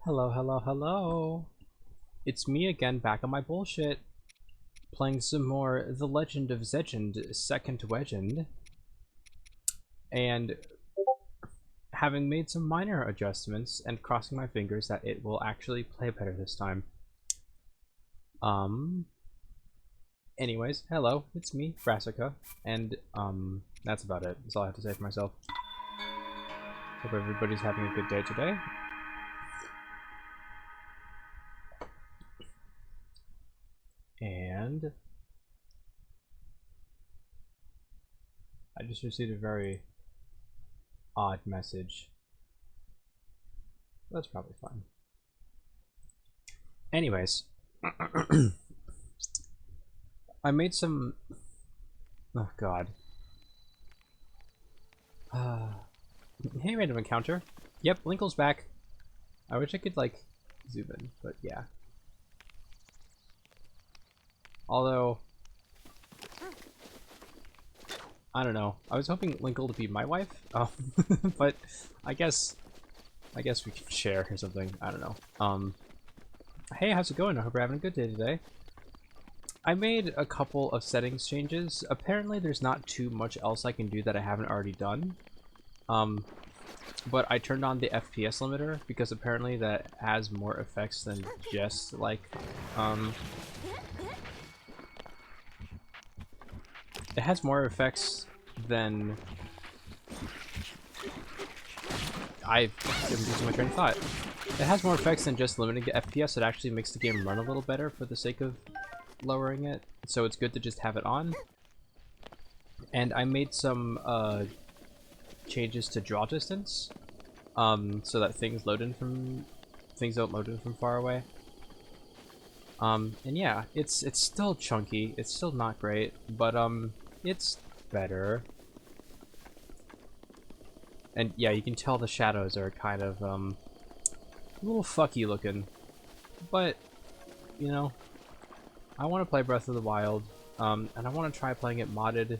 Hello, hello, hello. It's me again, back on my bullshit. Playing some more The Legend of Zegend, Second Legend. And having made some minor adjustments and crossing my fingers that it will actually play better this time. Anyways, hello, it's me, Brassica, and that's about it. That's all I have to say for myself. Hope everybody's having a good day today. And I just received a very odd message. That's probably fine. Anyways, I made some. Oh god. Hey, random encounter. Yep, Linkle's back. I wish I could like zoom in, but yeah. Although, I don't know. I was hoping Linkle to be my wife, but I guess we can share or something. I don't know. Hey, how's it going? I hope you're having a good day today. I made a couple of settings changes. Apparently, there's not too much else I can do that I haven't already done. But I turned on the FPS limiter because apparently that has more effects than just like it has more effects than I'm losing my train of thought. It has more effects than just limiting the FPS. It actually makes the game run a little better for the sake of lowering it. So it's good to just have it on. And I made some changes to draw distance, so that things don't load in from far away. And yeah, it's still chunky. It's still not great, but it's better. And yeah, you can tell the shadows are kind of a little fucky looking, but you know, I want to play Breath of the Wild, and I want to try playing it modded,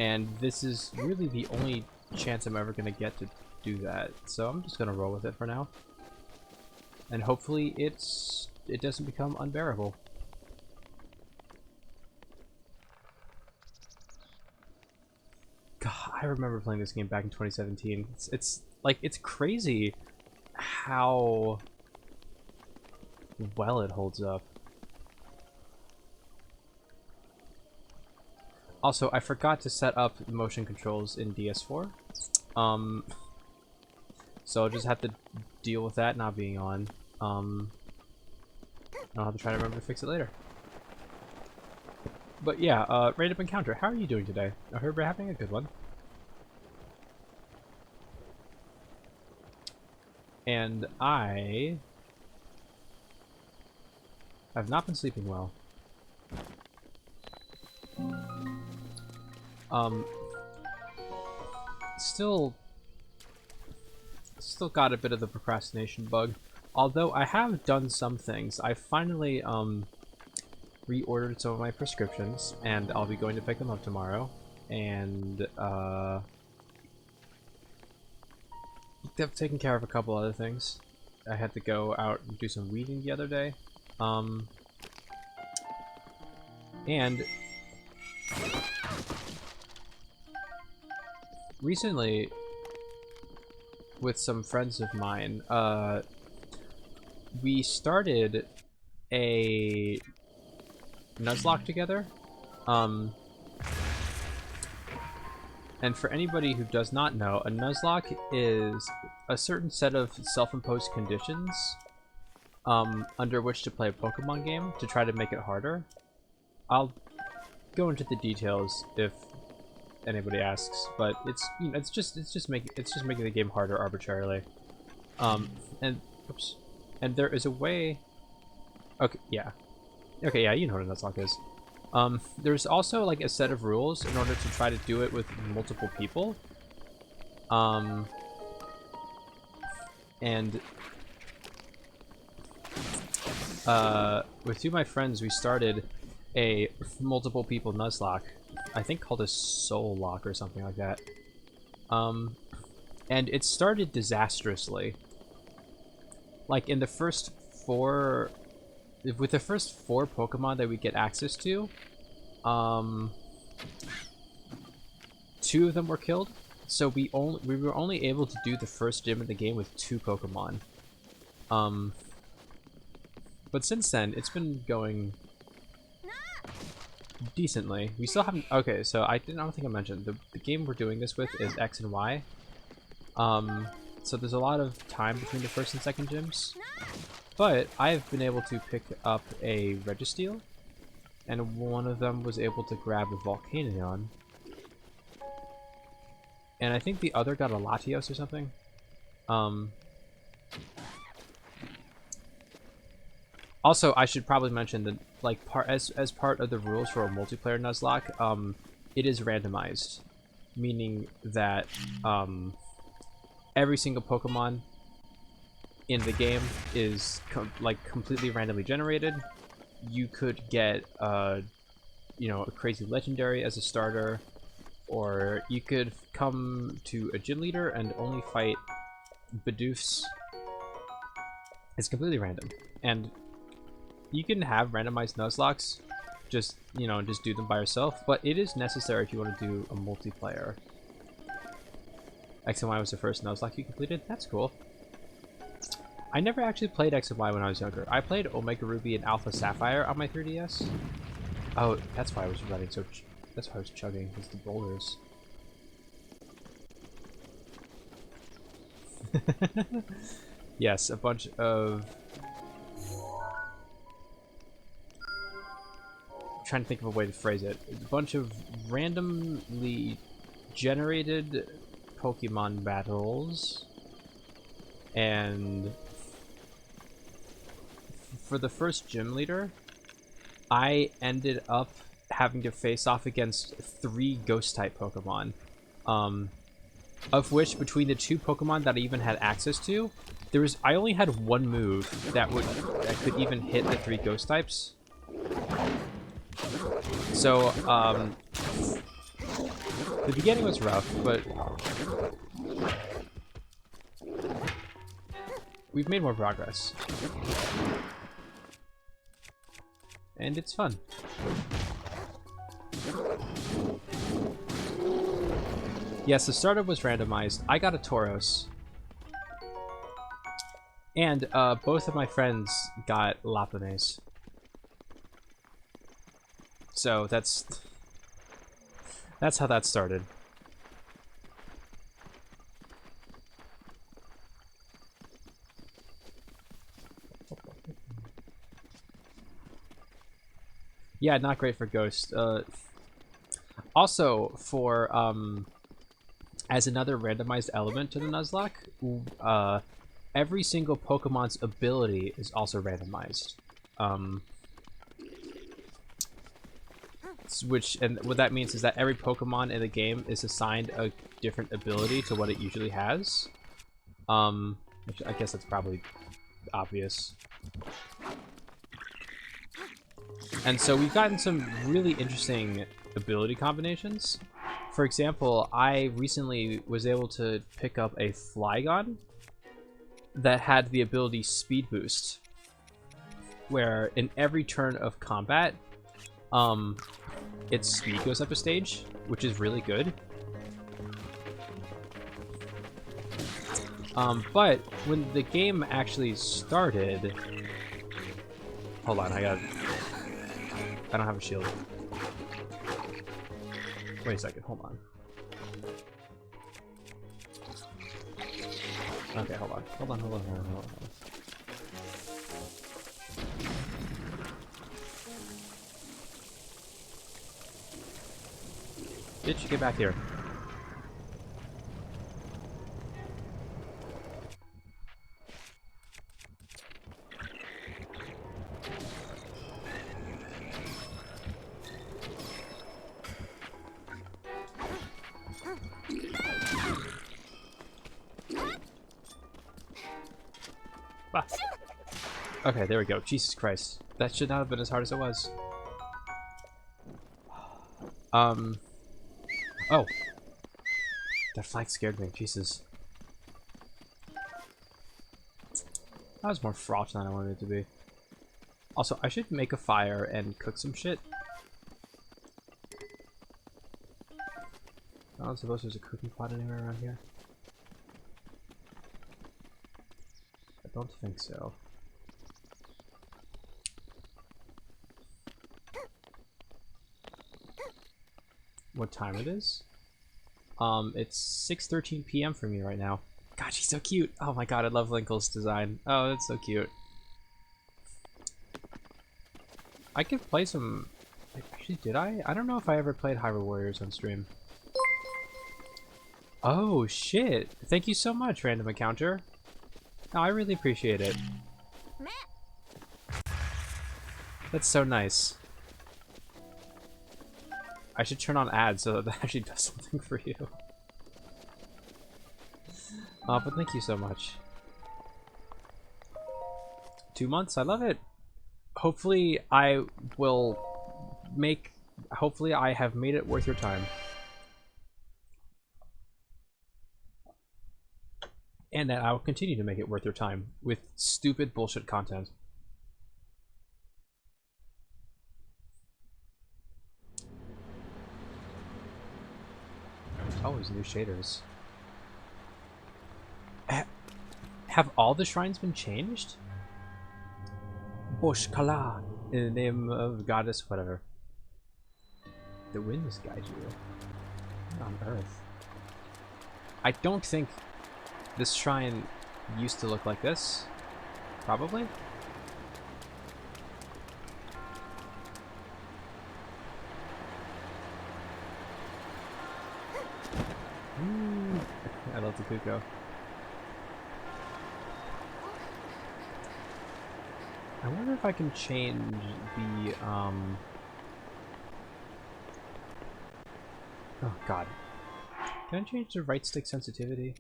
and this is really the only chance I'm ever gonna get to do that, so I'm just gonna roll with it for now, and hopefully it doesn't become unbearable. God, I remember playing this game back in 2017. It's like, it's crazy how well it holds up. Also, I forgot to set up motion controls in DS4. So I'll just have to deal with that not being on. I'll have to try to remember to fix it later. But yeah, random encounter. How are you doing today? I heard we're having a good one. And I have not been sleeping well. Still got a bit of the procrastination bug. Although I have done some things. I finally reordered some of my prescriptions, and I'll be going to pick them up tomorrow. And I've taken care of a couple other things. I had to go out and do some weeding the other day. And recently, with some friends of mine, we started a Nuzlocke together. And for anybody who does not know, a Nuzlocke is a certain set of self-imposed conditions under which to play a Pokemon game to try to make it harder. I'll go into the details if anybody asks, but it's, you know, it's just making the game harder arbitrarily. And oops, and there is a way. Okay, yeah, you know what a Nuzlocke is. There's also like a set of rules in order to try to do it with multiple people. And with two of my friends, we started a multiple people Nuzlocke, I think called a Soul Lock or something like that. And it started disastrously. Like in the first with the first 4 Pokemon that we get access to, 2 of them were killed. So we were only able to do the first gym in the game with 2 Pokemon. But since then, it's been going decently. We still haven't. Okay, so I don't think I mentioned the game we're doing this with is X and Y. So there's a lot of time between the first and second gyms. But I've been able to pick up a Registeel, and one of them was able to grab a Volcanion. And I think the other got a Latios or something. Also, I should probably mention that, like, as part of the rules for a multiplayer Nuzlocke, it is randomized, meaning that every single Pokemon in the game is completely randomly generated. You could get you know, a crazy legendary as a starter, or you could come to a gym leader and only fight Bidoofs. It's completely random, and you can have randomized Nuzlocks, just, you know, just do them by yourself, but it is necessary if you want to do a multiplayer. X and Y was the first Nuzlocke you completed? That's cool. I never actually played X and Y when I was younger. I played Omega Ruby and Alpha Sapphire on my 3DS. Oh, that's why I was running so... that's why I was chugging, because the boulders. Yes, a bunch of... I'm trying to think of a way to phrase it. A bunch of randomly generated Pokemon battles, and for the first gym leader, I ended up having to face off against 3 Ghost-type Pokemon, of which between the 2 Pokemon that I even had access to, I only had 1 move that could even hit the 3 Ghost types. So the beginning was rough, but we've made more progress. And it's fun. Yes, the startup was randomized. I got a Tauros. And both of my friends got Lapines. So that's how that started. Yeah, not great for Ghost. Also, for as another randomized element to the Nuzlocke, every single Pokemon's ability is also randomized. And what that means is that every Pokemon in the game is assigned a different ability to what it usually has. Which I guess that's probably obvious. And so we've gotten some really interesting ability combinations. For example, I recently was able to pick up a Flygon that had the ability Speed Boost, where in every turn of combat, its speed goes up a stage, which is really good. But when the game actually started... Hold on, I don't have a shield. Wait a second, hold on. Okay, hold on. Hold on. Bitch, get back here. Ah. Okay, there we go. Jesus Christ. That should not have been as hard as it was. Oh. That flag scared me. Jesus. That was more fraught than I wanted it to be. Also, I should make a fire and cook some shit. I don't suppose there's a cooking pot anywhere around here. I don't think so. What time it is? It's 6:13 p.m. for me right now. god, she's so cute. Oh my god, I love Linkle's design. Oh, that's so cute. I could play some... Actually, did I? I don't know if I ever played Hyrule Warriors on stream. Oh, shit. Thank you so much, Random Encounter. No, I really appreciate it. That's so nice. I should turn on ads so that actually does something for you. But thank you so much. 2 months? I love it. Hopefully I will make... Hopefully I have made it worth your time. And that I will continue to make it worth your time with stupid bullshit content. Oh, there's new shaders. Have all the shrines been changed? Bosh Kala, in the name of goddess, whatever. The winds guide you. What on earth? I don't think this shrine used to look like this. Probably? I love the Kuko. I wonder if I can change the, Oh god. Can I change the right stick sensitivity?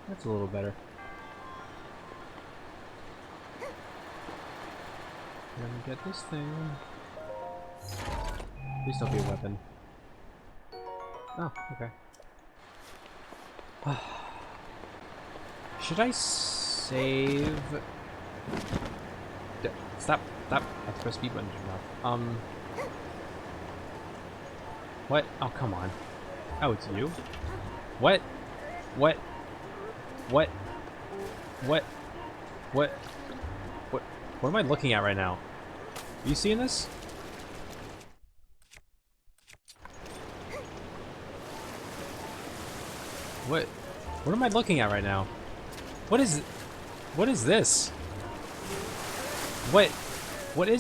That's a little better. Let me get this thing. Please don't be a weapon. Oh, okay. Should I save? Stop! Stop! I have to press B button to turn off. What? Oh, come on. Oh, it's you? What? What? What? What? What? What? What am I looking at right now? Are you seeing this? What am I looking at right now? What is this? What is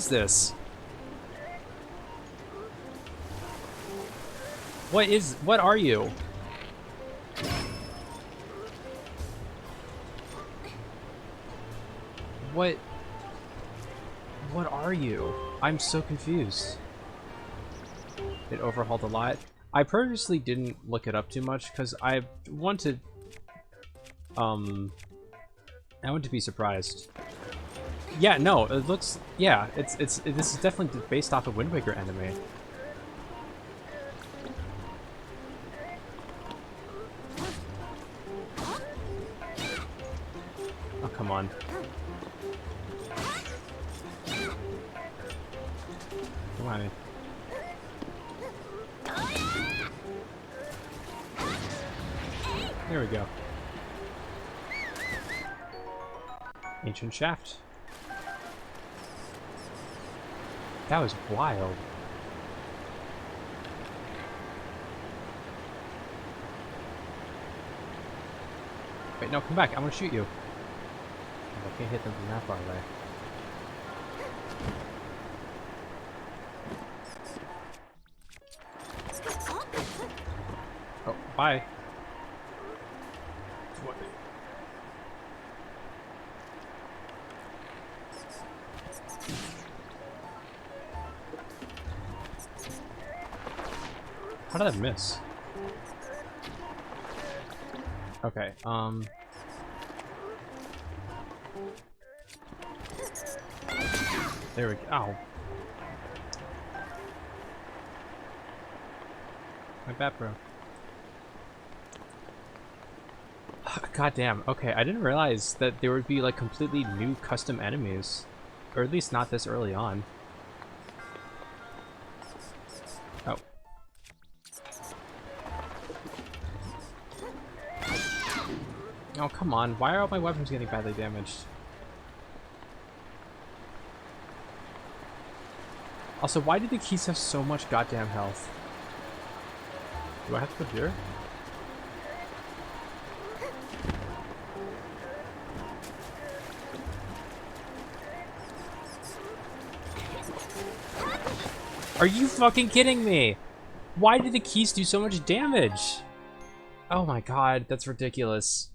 this? What are you? What are you? I'm so confused. It overhauled a lot. I purposely didn't look it up too much because I want to be surprised. Yeah, no, it looks, yeah, this is definitely based off of Wind Waker anime. Oh, come on. Come on. There we go. Ancient Shaft. That was wild. Wait, no, come back. I want to shoot you. I can't hit them from that far away. Oh, bye. What? How did I miss? Okay, there we go. Ow. My bat bro. God damn. Okay, I didn't realize that there would be like completely new custom enemies. Or at least not this early on. Oh. Oh, come on. Why are all my weapons getting badly damaged? Also, why do the keys have so much goddamn health? Do I have to go here? Are you fucking kidding me? Why do the keys do so much damage? Oh my god, that's ridiculous.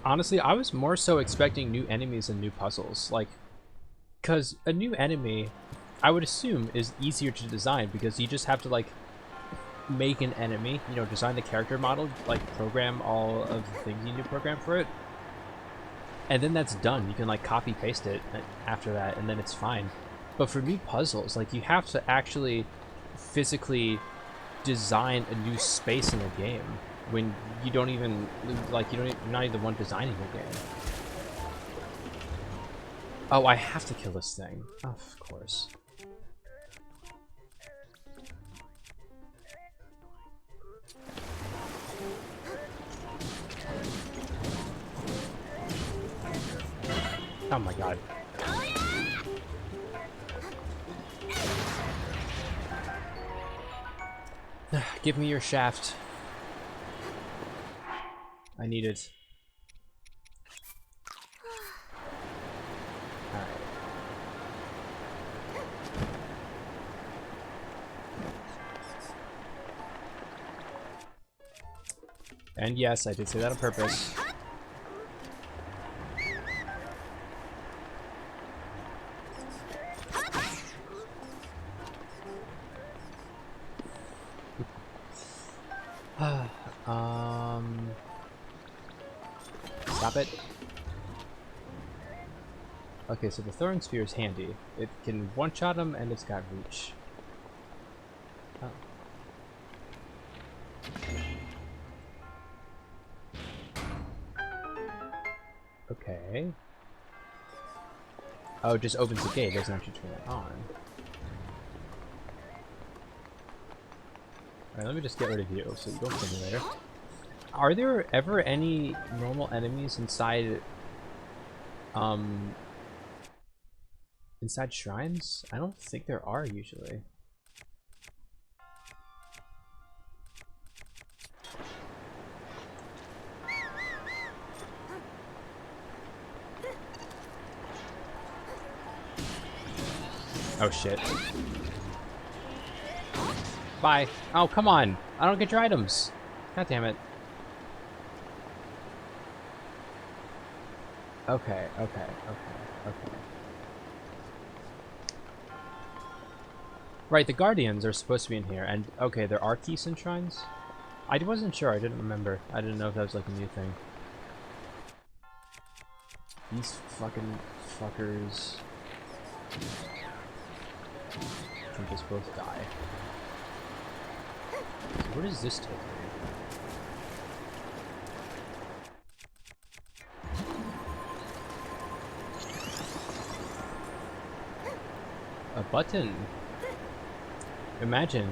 Honestly, I was more so expecting new enemies and new puzzles. Like, because a new enemy, I would assume, is easier to design because you just have to, like, make an enemy, you know, design the character model, like, program all of the things you need to program for it. And then that's done. You can, like, copy-paste it after that, and then it's fine. But for new puzzles, like, you have to actually physically design a new space in the game when you don't even, like, you're not even the one designing the game. Oh, I have to kill this thing. Oh, of course. Oh my god. Give me your shaft. I need it. Alright. And yes, I did say that on purpose. Stop it. Okay, so the throwing spear is handy. It can one-shot him, and it's got reach. Oh. Okay. Oh, it just opens the gate. It doesn't actually turn it on. Alright, let me just get rid of you so you don't kill me later. Are there ever any normal enemies inside inside shrines? I don't think there are usually. Oh shit. Bye. Oh, come on. I don't get your items. God damn it. Okay. Right, the Guardians are supposed to be in here, and okay, there are keys in shrines? I wasn't sure, I didn't remember. I didn't know if that was like a new thing. These fucking fuckers can just both die. So where does this take me? A button. Imagine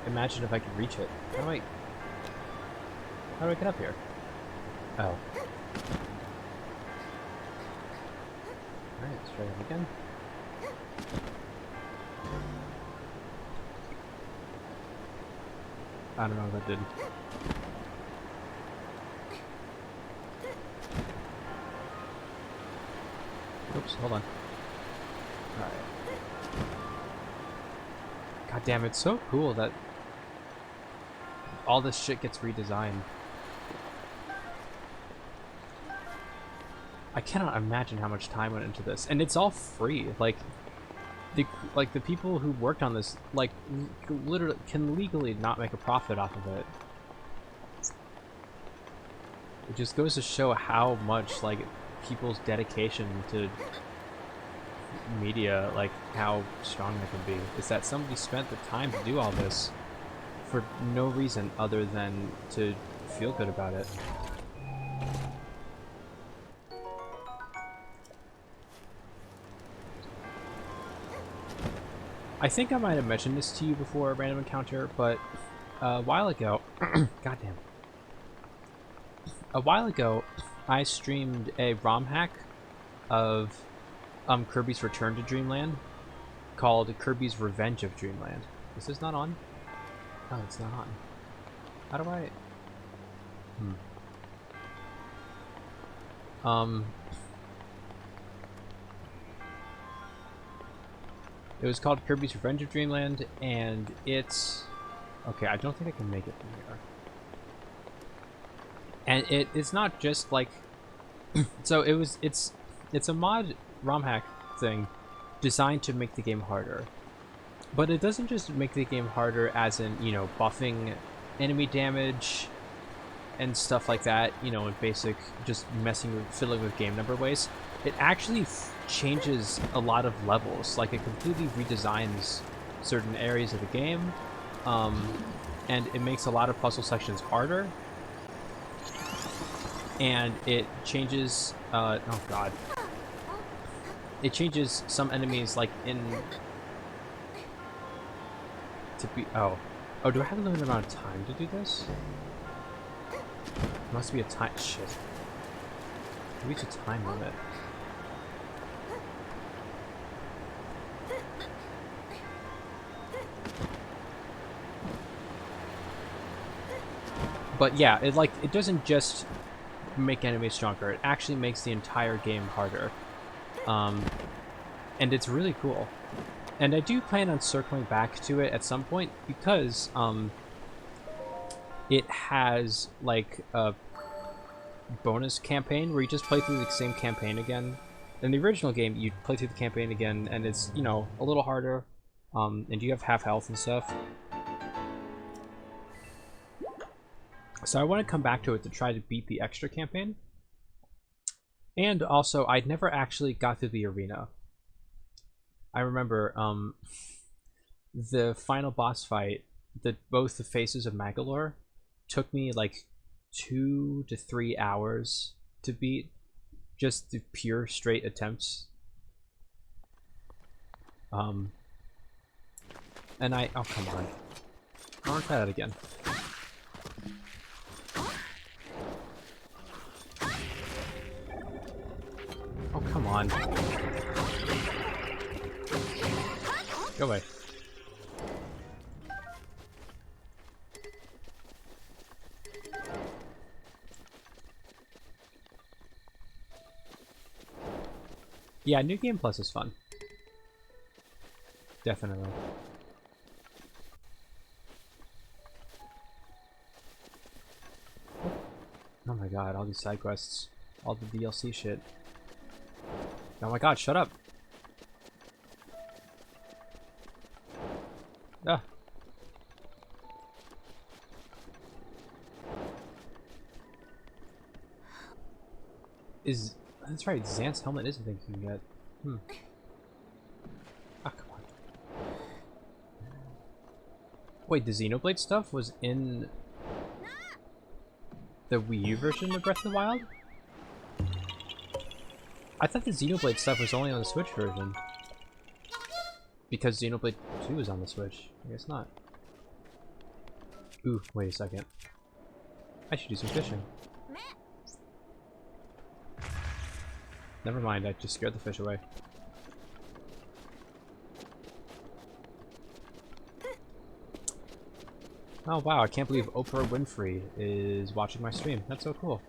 imagine if I could reach it. How do I get up here? Oh. Alright, let's try it again. I don't know what that did. Oops, hold on. Alright. God damn, it's so cool that all this shit gets redesigned. I cannot imagine how much time went into this, and it's all free. Like the people who worked on this, like, literally can legally not make a profit off of it. It just goes to show how much, like, people's dedication to media, like, how strong they can be. Is that somebody spent the time to do all this for no reason other than to feel good about it. I think I might have mentioned this to you before, a random encounter, but a while ago, goddamn. A while ago, I streamed a ROM hack of Kirby's Return to Dreamland called Kirby's Revenge of Dreamland. Is this not on? Oh, it's not on. How do I... It was called Kirby's Revenge of Dreamland, and it's... Okay, I don't think I can make it from here. And it's not just like... So it's a mod ROM hack thing designed to make the game harder. But it doesn't just make the game harder as in, you know, buffing enemy damage and stuff like that, you know, in basic, just fiddling with game number ways. It actually changes a lot of levels. Like, it completely redesigns certain areas of the game, and it makes a lot of puzzle sections harder. And it changes, oh god. It changes some enemies, like, oh, do I have a limited amount of time to do this? There must be a time, shit. Reach a time limit. But yeah, it doesn't just make enemies stronger, it actually makes the entire game harder. And it's really cool. And I do plan on circling back to it at some point because it has like a bonus campaign where you just play through the same campaign again. In the original game, you play through the campaign again, and it's, you know, a little harder, and you have half health and stuff. So I want to come back to it to try to beat the extra campaign. And also, I'd never actually got through the arena. I remember the final boss fight, both the faces of Magolor, took me like 2 to 3 hours to beat. Just the pure straight attempts. And oh come on. I want to try that again. Oh come on. Go away. Yeah, New Game Plus is fun. Definitely. Oh my god, all these side quests. All the DLC shit. Oh my god, shut up! Ah. That's right, Xanth's helmet is a thing you can get. Ah, come on. Wait, the Xenoblade stuff was in the Wii U version of Breath of the Wild? I thought the Xenoblade stuff was only on the Switch version. Because Xenoblade 2 is on the Switch. I guess not. Ooh, wait a second. I should do some fishing. Never mind, I just scared the fish away. Oh wow, I can't believe Oprah Winfrey is watching my stream. That's so cool.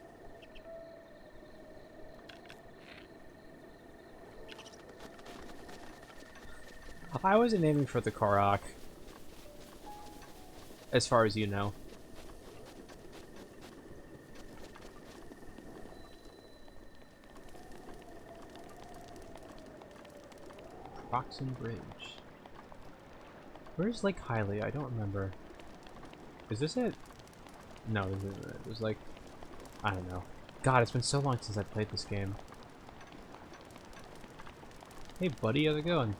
I wasn't aiming for the Korok. As far as you know. Croxon Bridge. Where's Lake Hylia? I don't remember. Is this it? No, this isn't it. It was like... I don't know. God, it's been so long since I played this game. Hey buddy, how's it going?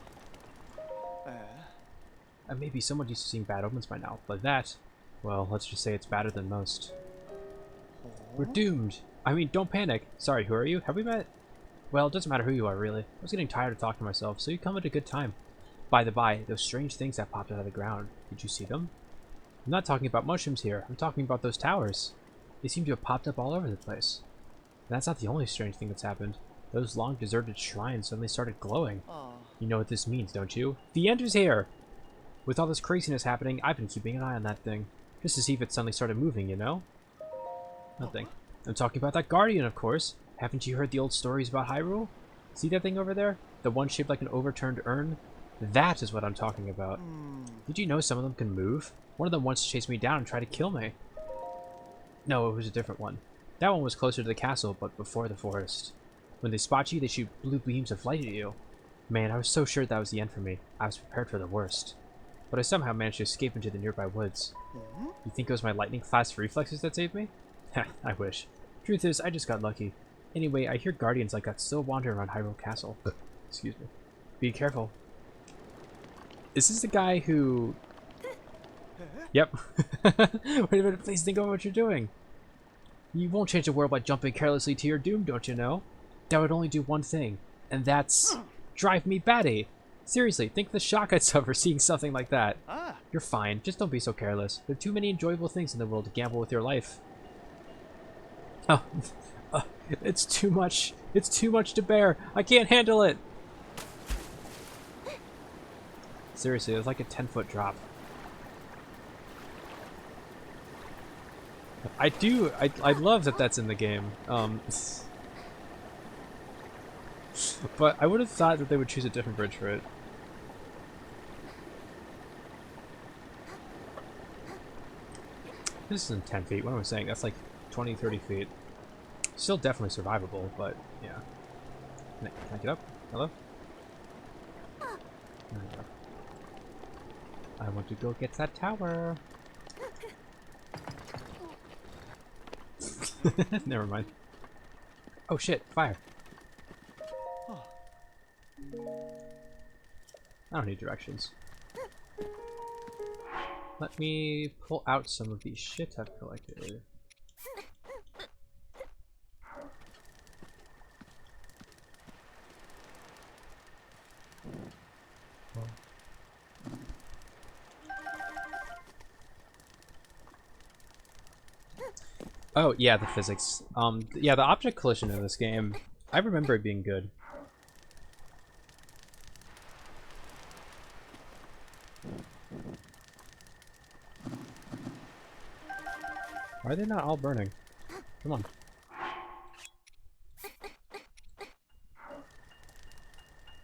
Maybe someone used to seeing bad omens by now, but that, well, let's just say it's better than most. We're doomed! I mean, don't panic! Sorry, who are you? Have we met? Well, it doesn't matter who you are, really. I was getting tired of talking to myself, so you come at a good time. By the by, those strange things that popped out of the ground, did you see them? I'm not talking about mushrooms here. I'm talking about those towers. They seem to have popped up all over the place. And that's not the only strange thing that's happened. Those long deserted shrines suddenly started glowing. You know what this means, don't you? The end is here! With all this craziness happening, I've been keeping an eye on that thing. Just to see if it suddenly started moving, you know? Nothing. I'm talking about that guardian, of course. Haven't you heard the old stories about Hyrule? See that thing over there? The one shaped like an overturned urn? That is what I'm talking about. Did you know some of them can move? One of them once chased me down and tried to kill me. No, it was a different one. That one was closer to the castle, but before the forest. When they spot you, they shoot blue beams of light at you. Man, I was so sure that was the end for me. I was prepared for the worst. But I somehow managed to escape into the nearby woods. You think it was my lightning-fast reflexes that saved me? Heh, I wish. Truth is, I just got lucky. Anyway, I hear guardians like that still wander around Hyrule Castle. Excuse me. Be careful. Is this the guy who... Yep. Wait a minute, please think about what you're doing. You won't change the world by jumping carelessly to your doom, don't you know? That would only do one thing, and that's... drive me batty! Seriously, think of the shock I'd suffer seeing something like that. You're fine, just don't be so careless. There are too many enjoyable things in the world to gamble with your life. Oh, it's too much. It's too much to bear. I can't handle it! Seriously, it was like a 10-foot drop. I love that that's in the game. But I would have thought that they would choose a different bridge for it. This isn't 10 feet, what am I saying? That's like 20, 30 feet. Still definitely survivable, but yeah. Can I get up? Hello? There we go. I want to go get that tower. Never mind. Oh shit, fire. I don't need directions. Let me pull out some of the shit I've collected. Oh, yeah, the physics. Yeah, the object collision in this game, I remember it being good. Why are they not all burning? Come on.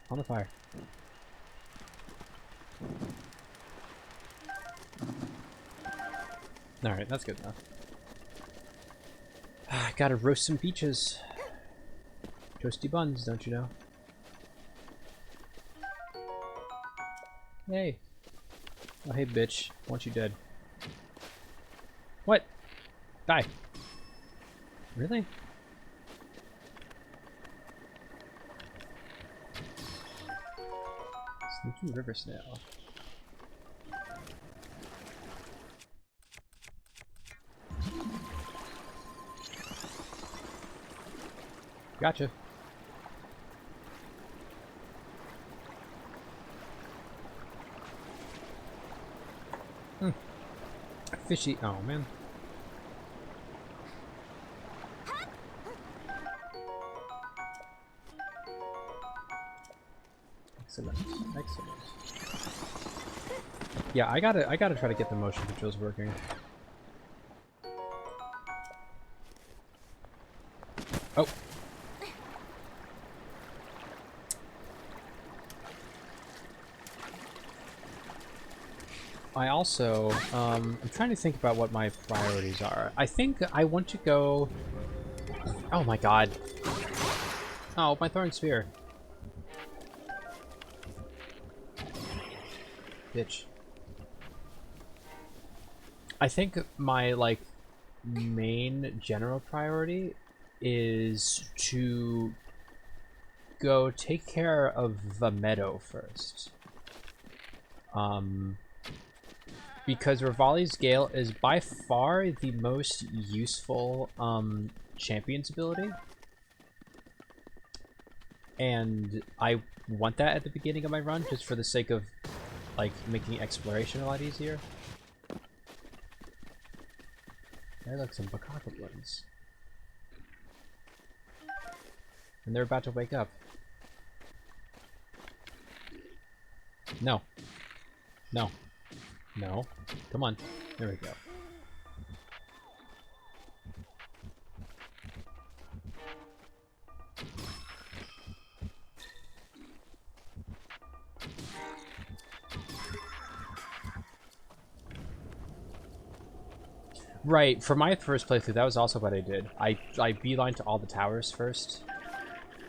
On the fire. Alright, that's good enough. Gotta roast some peaches. Toasty buns, don't you know? Hey. Oh, hey, bitch. I want you dead. What? Die. Really? Sneaky river snail. Gotcha. Fishy. Oh, man. Excellent. Excellent. Yeah, I gotta try to get the motion controls working. Oh. I also, I'm trying to think about what my priorities are. I think I want to go... Oh my god. Oh, my throwing spear. Bitch. I think my, like, main general priority is to go take care of the meadow first. Because Revali's Gale is by far the most useful champion's ability. And I want that at the beginning of my run, just for the sake of, like, making exploration a lot easier. They're like some bokoblins. And they're about to wake up. No. No. No. Come on. There we go. Right, for my first playthrough, that was also what I did. I beeline to all the towers first.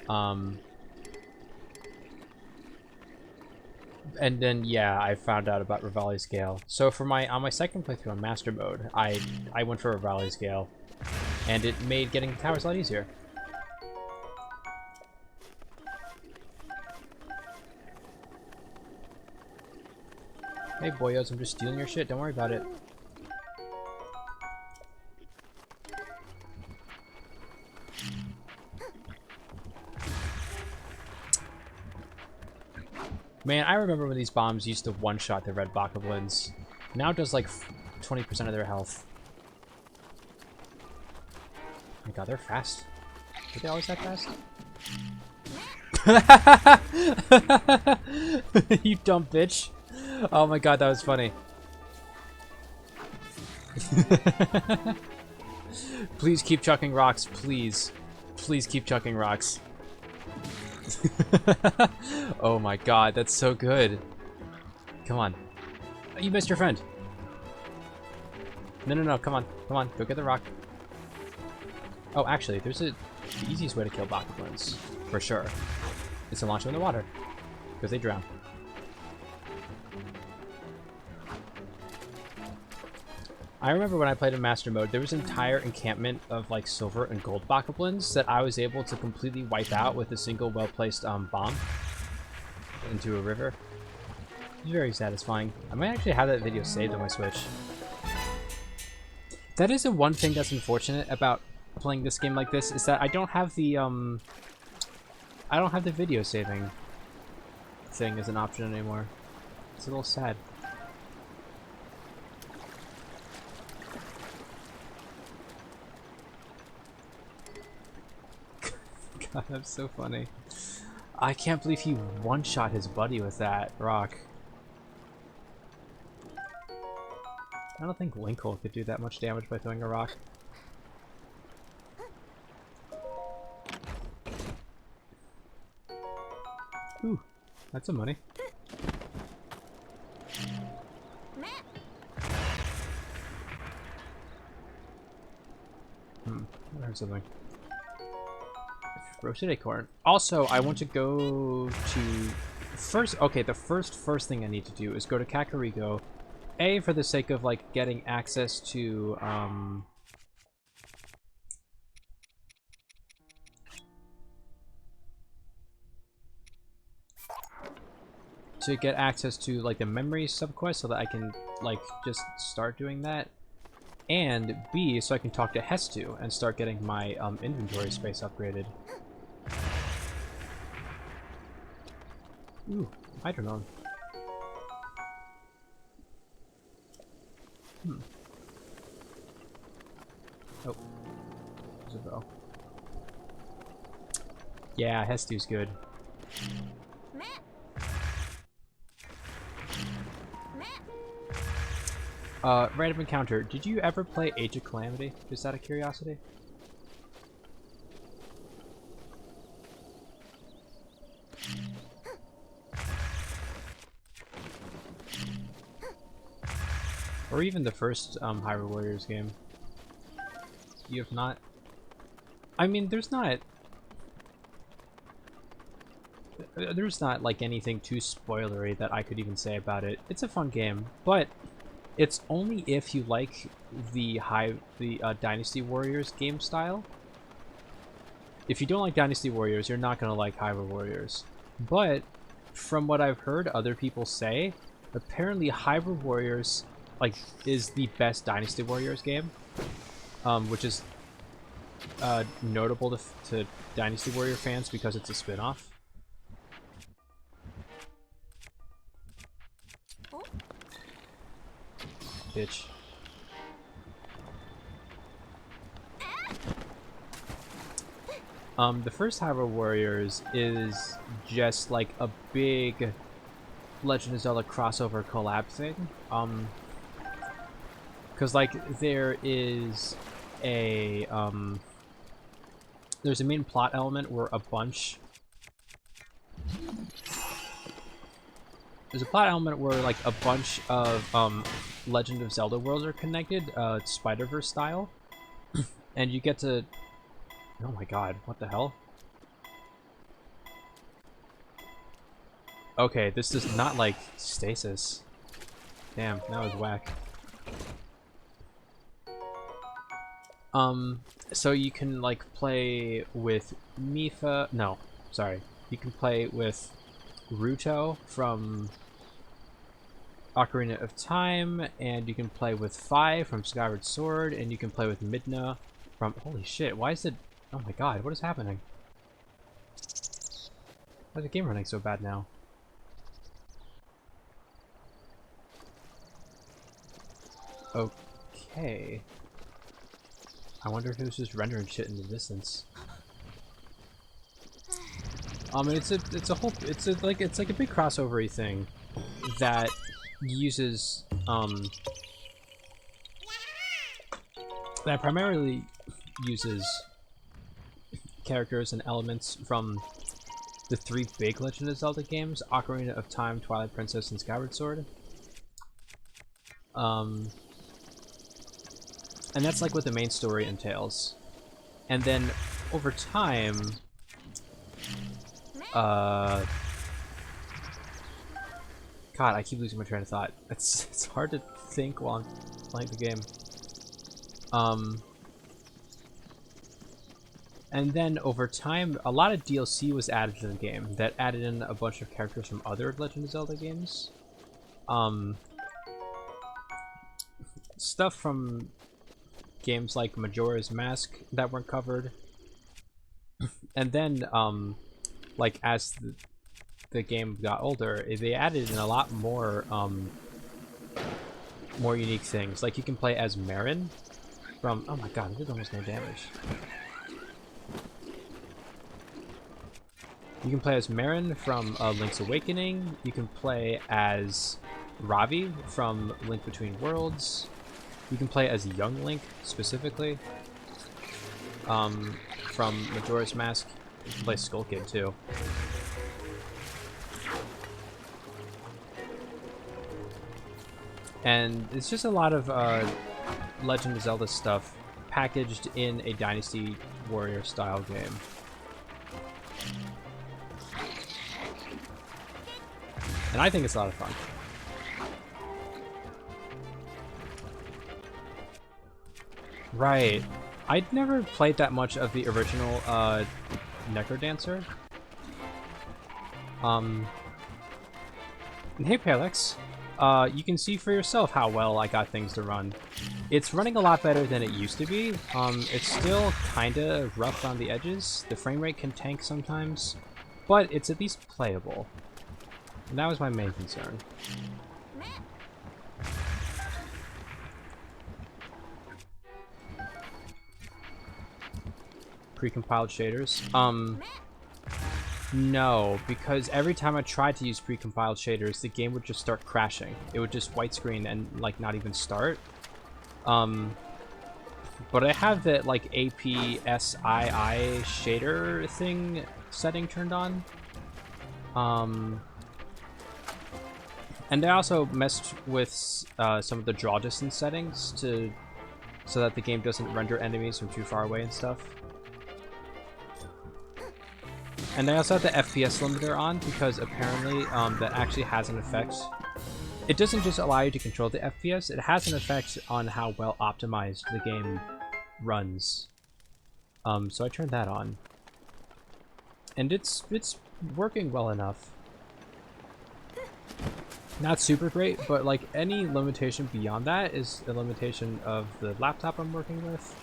And then, yeah, I found out about Revali's Gale. So for on my second playthrough on Master Mode, I went for Revali's Gale, and it made getting the towers a lot easier. Hey boyos, I'm just stealing your shit, don't worry about it. Man, I remember when these bombs used to one-shot the red bokoblins. Now it does like 20% of their health. Oh my god, they're fast. Are they always that fast? You dumb bitch. Oh my god, that was funny. Please keep chucking rocks, please. Please keep chucking rocks. Oh my god, that's so good. Come on. Oh, you missed your friend. No, come on. Come on, go get the rock. Oh, actually, there's the easiest way to kill bokoblins, for sure. Is to launch them in the water, because they drown. I remember when I played in Master Mode, there was an entire encampment of like silver and gold bokoblins that I was able to completely wipe out with a single well-placed bomb into a river. It was very satisfying. I might actually have that video saved on my Switch. That is the one thing that's unfortunate about playing this game like this, is that I don't have the video saving thing as an option anymore. It's a little sad. God, that's so funny. I can't believe he one-shot his buddy with that rock. I don't think Linkle could do that much damage by throwing a rock. Ooh, that's some money. I heard something. Roasted acorn. Also, I want to go to first. Okay, the first thing I need to do is go to Kakariko. A, for the sake of like getting access to get access to like the memory subquest, so that I can like just start doing that. And B, so I can talk to Hestu and start getting my inventory space upgraded. Ooh, hydronon. Oh, there's a bow. Yeah, Hestu's good. Random encounter. Did you ever play Age of Calamity? Just out of curiosity? Or even the first Hyrule Warriors game. You have not? I mean, there's not like anything too spoilery that I could even say about it. It's a fun game, but it's only if you like the Dynasty Warriors game style. If you don't like Dynasty Warriors, you're not gonna like Hyrule Warriors. But from what I've heard other people say, apparently Hyrule Warriors is the best Dynasty Warriors game, which is notable to Dynasty Warrior fans because it's a spin-off. Bitch. The first Hyrule Warriors is just like a big Legend of Zelda crossover collab thing. Because like there is a there's a main plot element where a bunch of Legend of Zelda worlds are connected, Spider-Verse style, and you get to. Oh my god, what the hell? Okay, this is not like stasis. Damn, that was whack. So you can like play with Mifa. No, sorry. You can play with Ruto from Ocarina of Time, and you can play with Fi from Skyward Sword, and you can play with Midna from. Holy shit! Why is it? Oh my god! What is happening? Why is the game running so bad now? Okay. I wonder if it was just rendering shit in the distance. It's like a big crossover-y thing that uses that primarily uses characters and elements from the three big Legend of Zelda games: Ocarina of Time, Twilight Princess, and Skyward Sword. And that's like what the main story entails. And then over time, God, I keep losing my train of thought. It's hard to think while I'm playing the game. And then over time, a lot of DLC was added to the game that added in a bunch of characters from other Legend of Zelda games. Stuff from games like Majora's Mask that weren't covered. And then, like, as the game got older, they added in a lot more, more unique things. Like, you can play as Marin from... Oh my god, I did almost no damage. You can play as Marin from Link's Awakening. You can play as Ravi from Link Between Worlds. You can play as Young Link, specifically, from Majora's Mask. You can play Skull Kid, too. And it's just a lot of Legend of Zelda stuff packaged in a Dynasty Warrior style game. And I think it's a lot of fun. Right. I'd never played that much of the original Necrodancer. And hey Palex, you can see for yourself how well I got things to run. It's running a lot better than it used to be. It's still kinda rough on the edges. The frame rate can tank sometimes, but it's at least playable. And that was my main concern. Precompiled shaders? No, because every time I tried to use precompiled shaders, the game would just start crashing. It would just white screen and like not even start. But I have that like APSII shader thing setting turned on. And I also messed with some of the draw distance settings so that the game doesn't render enemies from too far away and stuff. And I also have the FPS limiter on because apparently that actually has an effect. It doesn't just allow you to control the FPS, it has an effect on how well optimized the game runs. So I turned that on. And it's working well enough. Not super great, but like any limitation beyond that is a limitation of the laptop I'm working with.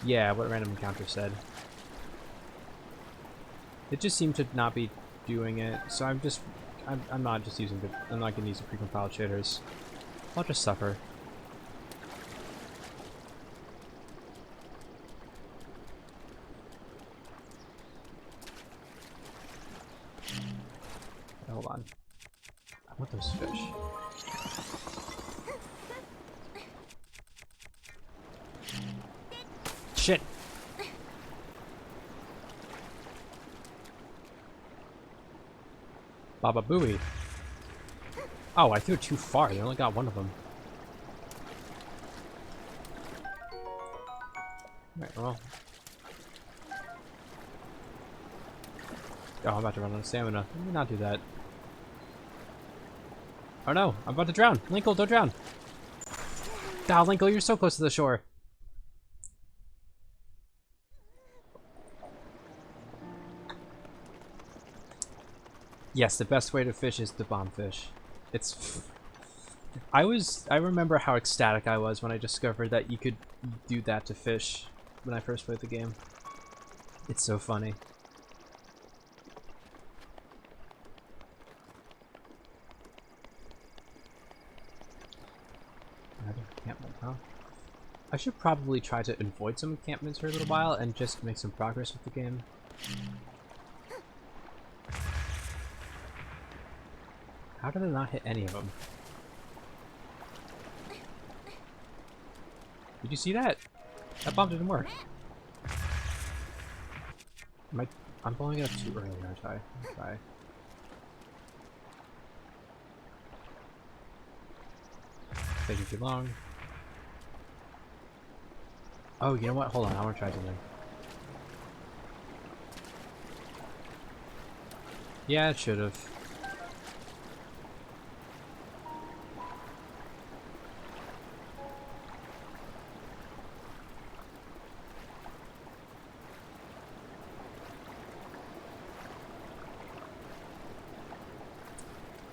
Yeah, what random encounter said. It just seemed to not be doing it, so I'm not gonna use the precompiled shaders. I'll just suffer. Hold on. I want those fish. Shit! Baba Booey. Oh, I threw it too far. They only got one of them. Right, well. Oh, I'm about to run out of stamina. Let me not do that. Oh no, I'm about to drown. Linkle, don't drown. Ah, Linkle, you're so close to the shore. Yes, the best way to fish is to bomb fish. It's... I remember how ecstatic I was when I discovered that you could do that to fish when I first played the game. It's so funny. Another encampment, huh? I should probably try to avoid some encampments for a little while and just make some progress with the game. How did I not hit any of them? Did you see that? That bomb didn't work. I'm blowing it up too early, aren't I? I'll try. Taking too long. Oh, you know what? Hold on, I want to try something. Yeah, it should have.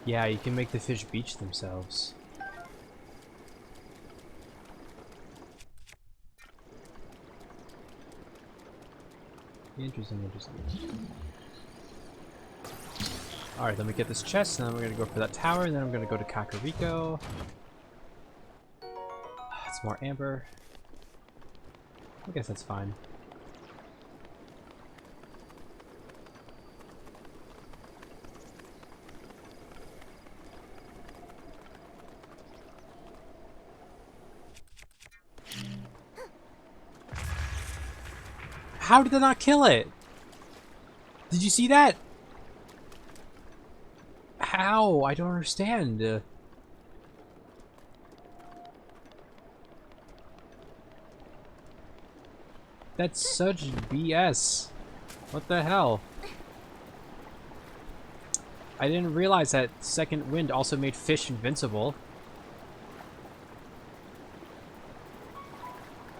Yeah, you can make the fish beach themselves. Interesting, interesting. Alright, let me get this chest, and then we're gonna go for that tower, and then I'm gonna go to Kakariko. It's more amber. I guess that's fine. How did I not kill it? Did you see that? How? I don't understand. That's such BS. What the hell? I didn't realize that second wind also made fish invincible.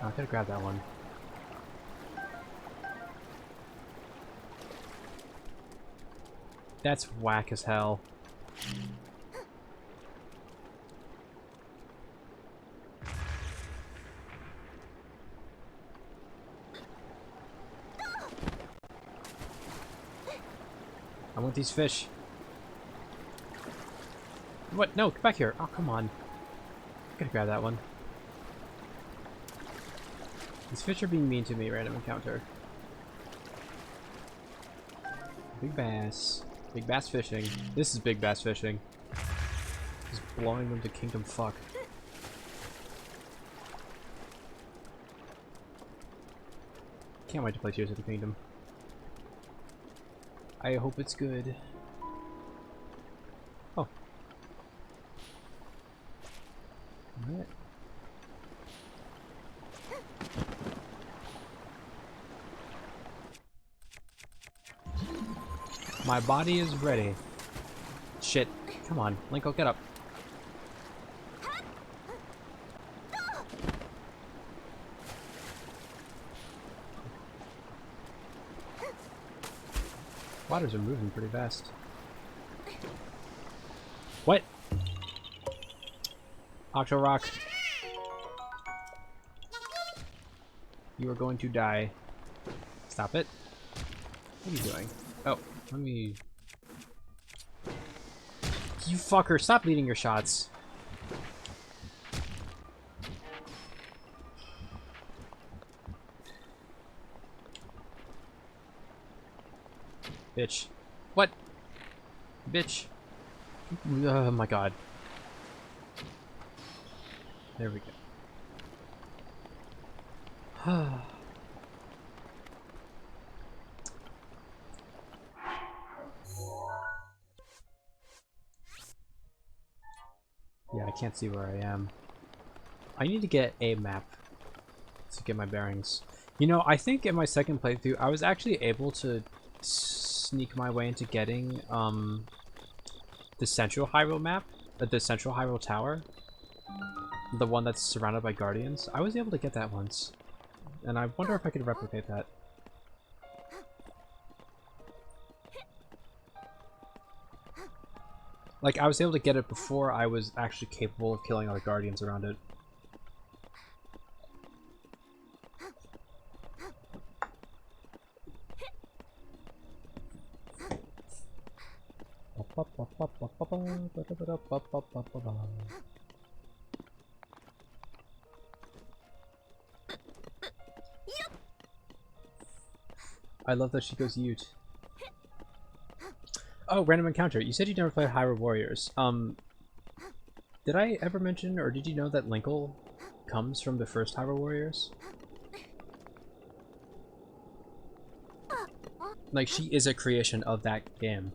Oh, I gotta grab that one. That's whack as hell. I want these fish. What? No, come back here. Oh, come on. I gotta grab that one. These fish are being mean to me, random encounter. Big bass. Big bass fishing. This is big bass fishing. Just blowing them to kingdom fuck. Can't wait to play Tears of the Kingdom. I hope it's good. Oh. Alright. My body is ready. Shit. Come on, Linkle, get up. Waters are moving pretty fast. What? Octo Rock. You are going to die. Stop it. What are you doing? Oh, let me... You fucker, stop leading your shots. Bitch. What? Bitch. Oh my god. There we go. Yeah, I can't see where I am. I need to get a map to get my bearings. You know, I think in my second playthrough, I was actually able to sneak my way into getting the Central Hyrule map, the Central Hyrule Tower, the one that's surrounded by guardians. I was able to get that once, and I wonder if I could replicate that. Like, I was able to get it before I was actually capable of killing all the guardians around it. I love that she goes Ute. Oh, random encounter. You said you never played Hyrule Warriors. Did I ever mention, or did you know that Linkle comes from the first Hyrule Warriors? Like, she is a creation of that game.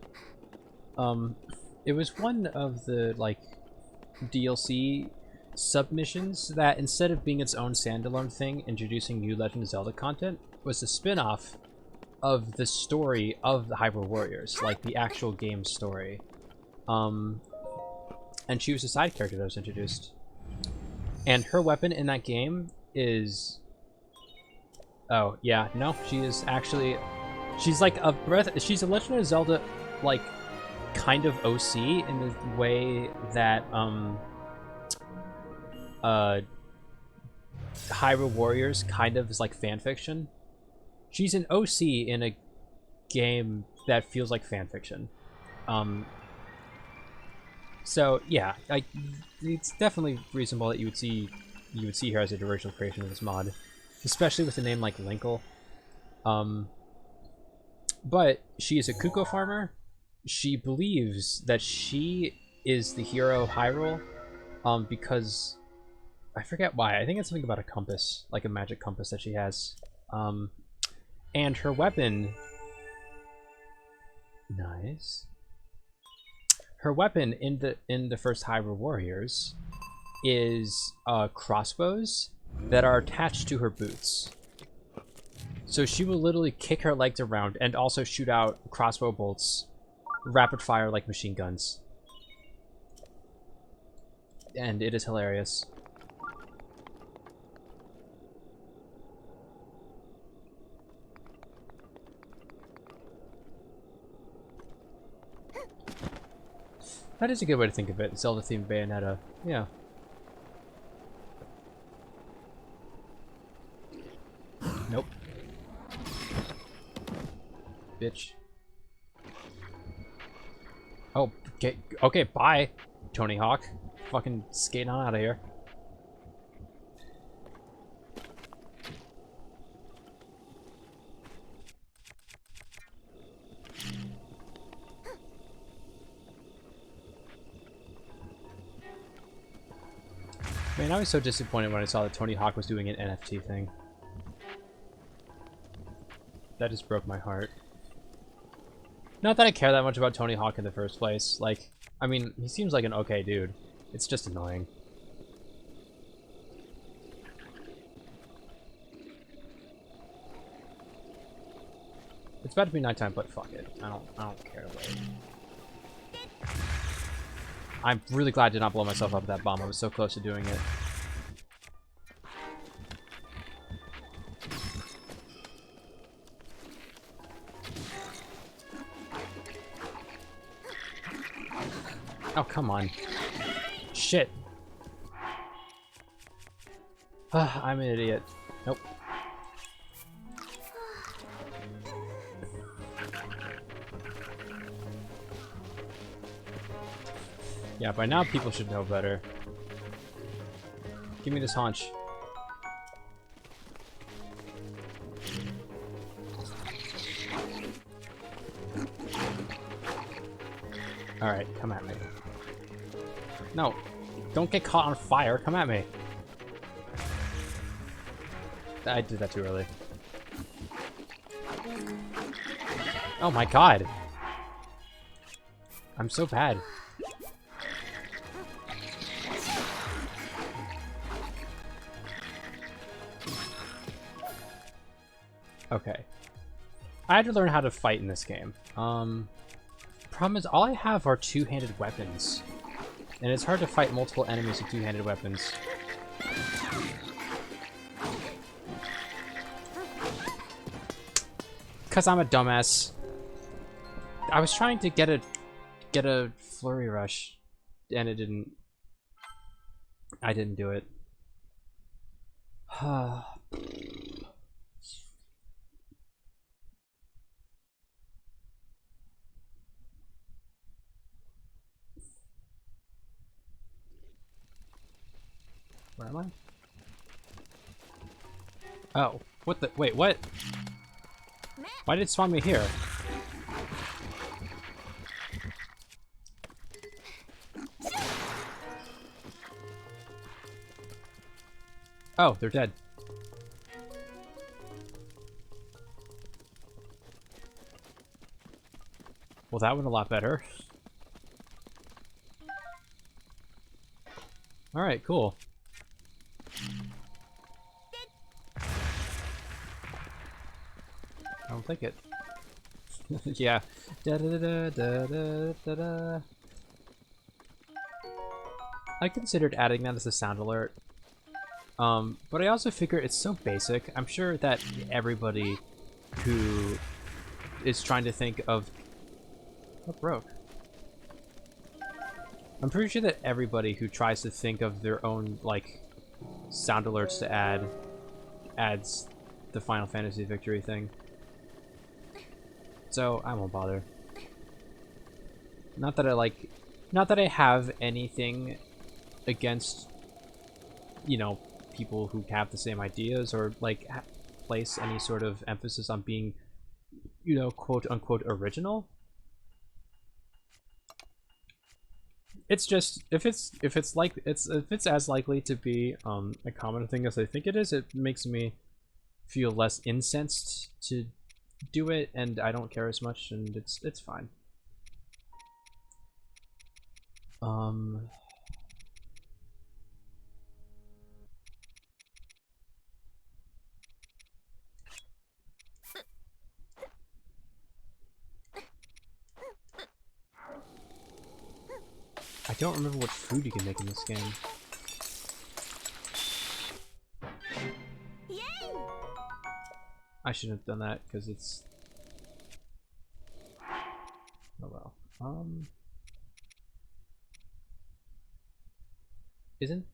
It was one of the, like, DLC submissions that, instead of being its own standalone thing, introducing new Legend of Zelda content, was a spin-off of the story of the Hyrule Warriors, like the actual game story. And she was a side character that was introduced. And her weapon in that game is... Oh, yeah, no, she is actually... She's like a breath... She's a Legend of Zelda, like, kind of OC in the way that, Hyrule Warriors kind of is like fanfiction. She's an OC in a game that feels like fanfiction. So yeah, it's definitely reasonable that you would see her as a original creation of this mod, especially with a name like Linkle. But she is a Kuko farmer. She believes that she is the hero of Hyrule, because I forget why. I think it's something about a compass, like a magic compass that she has. And her weapon... Nice. Her weapon in the first Hyrule Warriors is crossbows that are attached to her boots. So she will literally kick her legs around and also shoot out crossbow bolts, rapid fire like machine guns. And it is hilarious. That is a good way to think of it. Zelda-themed Bayonetta. Yeah. Nope. Bitch. Oh, okay, bye, Tony Hawk. Fucking skating on out of here. Man, I was so disappointed when I saw that Tony Hawk was doing an NFT thing. That just broke my heart. Not that I care that much about Tony Hawk in the first place. Like, I mean, he seems like an okay dude. It's just annoying. It's about to be nighttime, but fuck it. I don't care to wait. I'm really glad I did not blow myself up with that bomb. I was so close to doing it. Oh, come on. Shit. I'm an idiot. Nope. Yeah, by now people should know better. Give me this haunch. Alright, come at me. No, don't get caught on fire. Come at me. I did that too early. Oh my god. I'm so bad. Okay. I had to learn how to fight in this game. Problem is, all I have are two-handed weapons. And it's hard to fight multiple enemies with two-handed weapons. Cause I'm a dumbass. I was trying to get a flurry rush, and it didn't. I didn't do it. Where am I? Oh, what the? Wait, what? Why did it spawn me here? Oh, they're dead. Well, that went a lot better. Alright, cool. I don't think it. Yeah. Da -da -da -da -da -da -da. I considered adding that as a sound alert. But I also figure it's so basic. I'm sure that everybody who is trying to think of... What broke? I'm pretty sure that everybody who tries to think of their own, like, sound alerts to add adds the Final Fantasy victory thing. So, I won't bother. Not that I have anything against, you know, people who have the same ideas or, like, place any sort of emphasis on being, you know, quote-unquote original. It's just, if it's as likely to be a common thing as I think it is, it makes me feel less incensed to do it, and I don't care as much, and it's fine. I don't remember what food you can make in this game. I shouldn't have done that, because it's... Oh well. Isn't...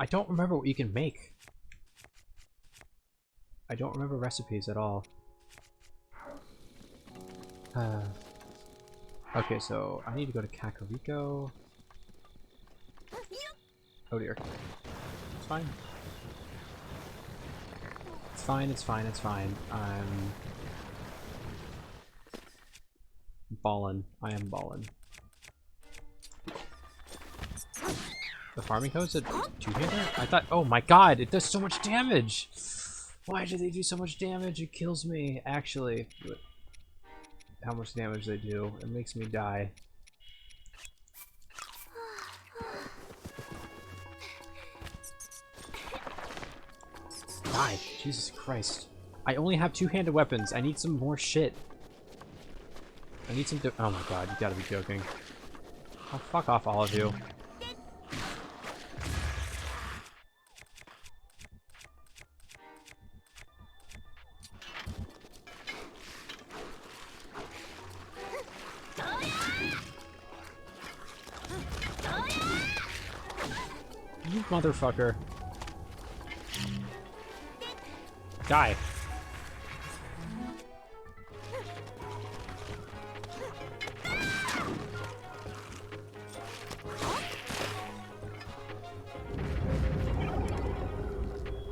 I don't remember what you can make. I don't remember recipes at all. Okay, so I need to go to Kakariko. Oh dear. It's fine. It's fine, it's fine, it's fine. I'm ballin'. I am ballin'. The farming hose at two-hander? I thought, oh my god, it does so much damage! Why do they do so much damage? It kills me, actually. But how much damage they do, it makes me die. Die! Jesus Christ. I only have two-handed weapons. I need some more shit. I need some oh my god, you gotta be joking. Oh, fuck off, all of you. You motherfucker. Die.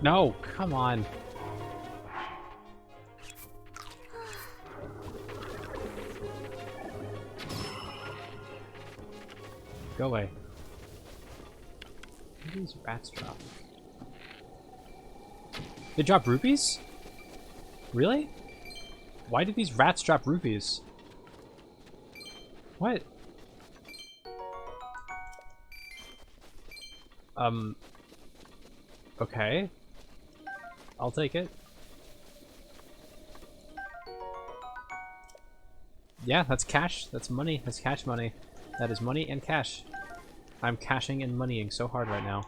No, come on. Go away. What do these rats drop? They drop rupees? Really? Why do these rats drop rupees? What? Okay. I'll take it. Yeah, that's cash. That's money. That's cash money. That is money and cash. I'm cashing and moneying so hard right now.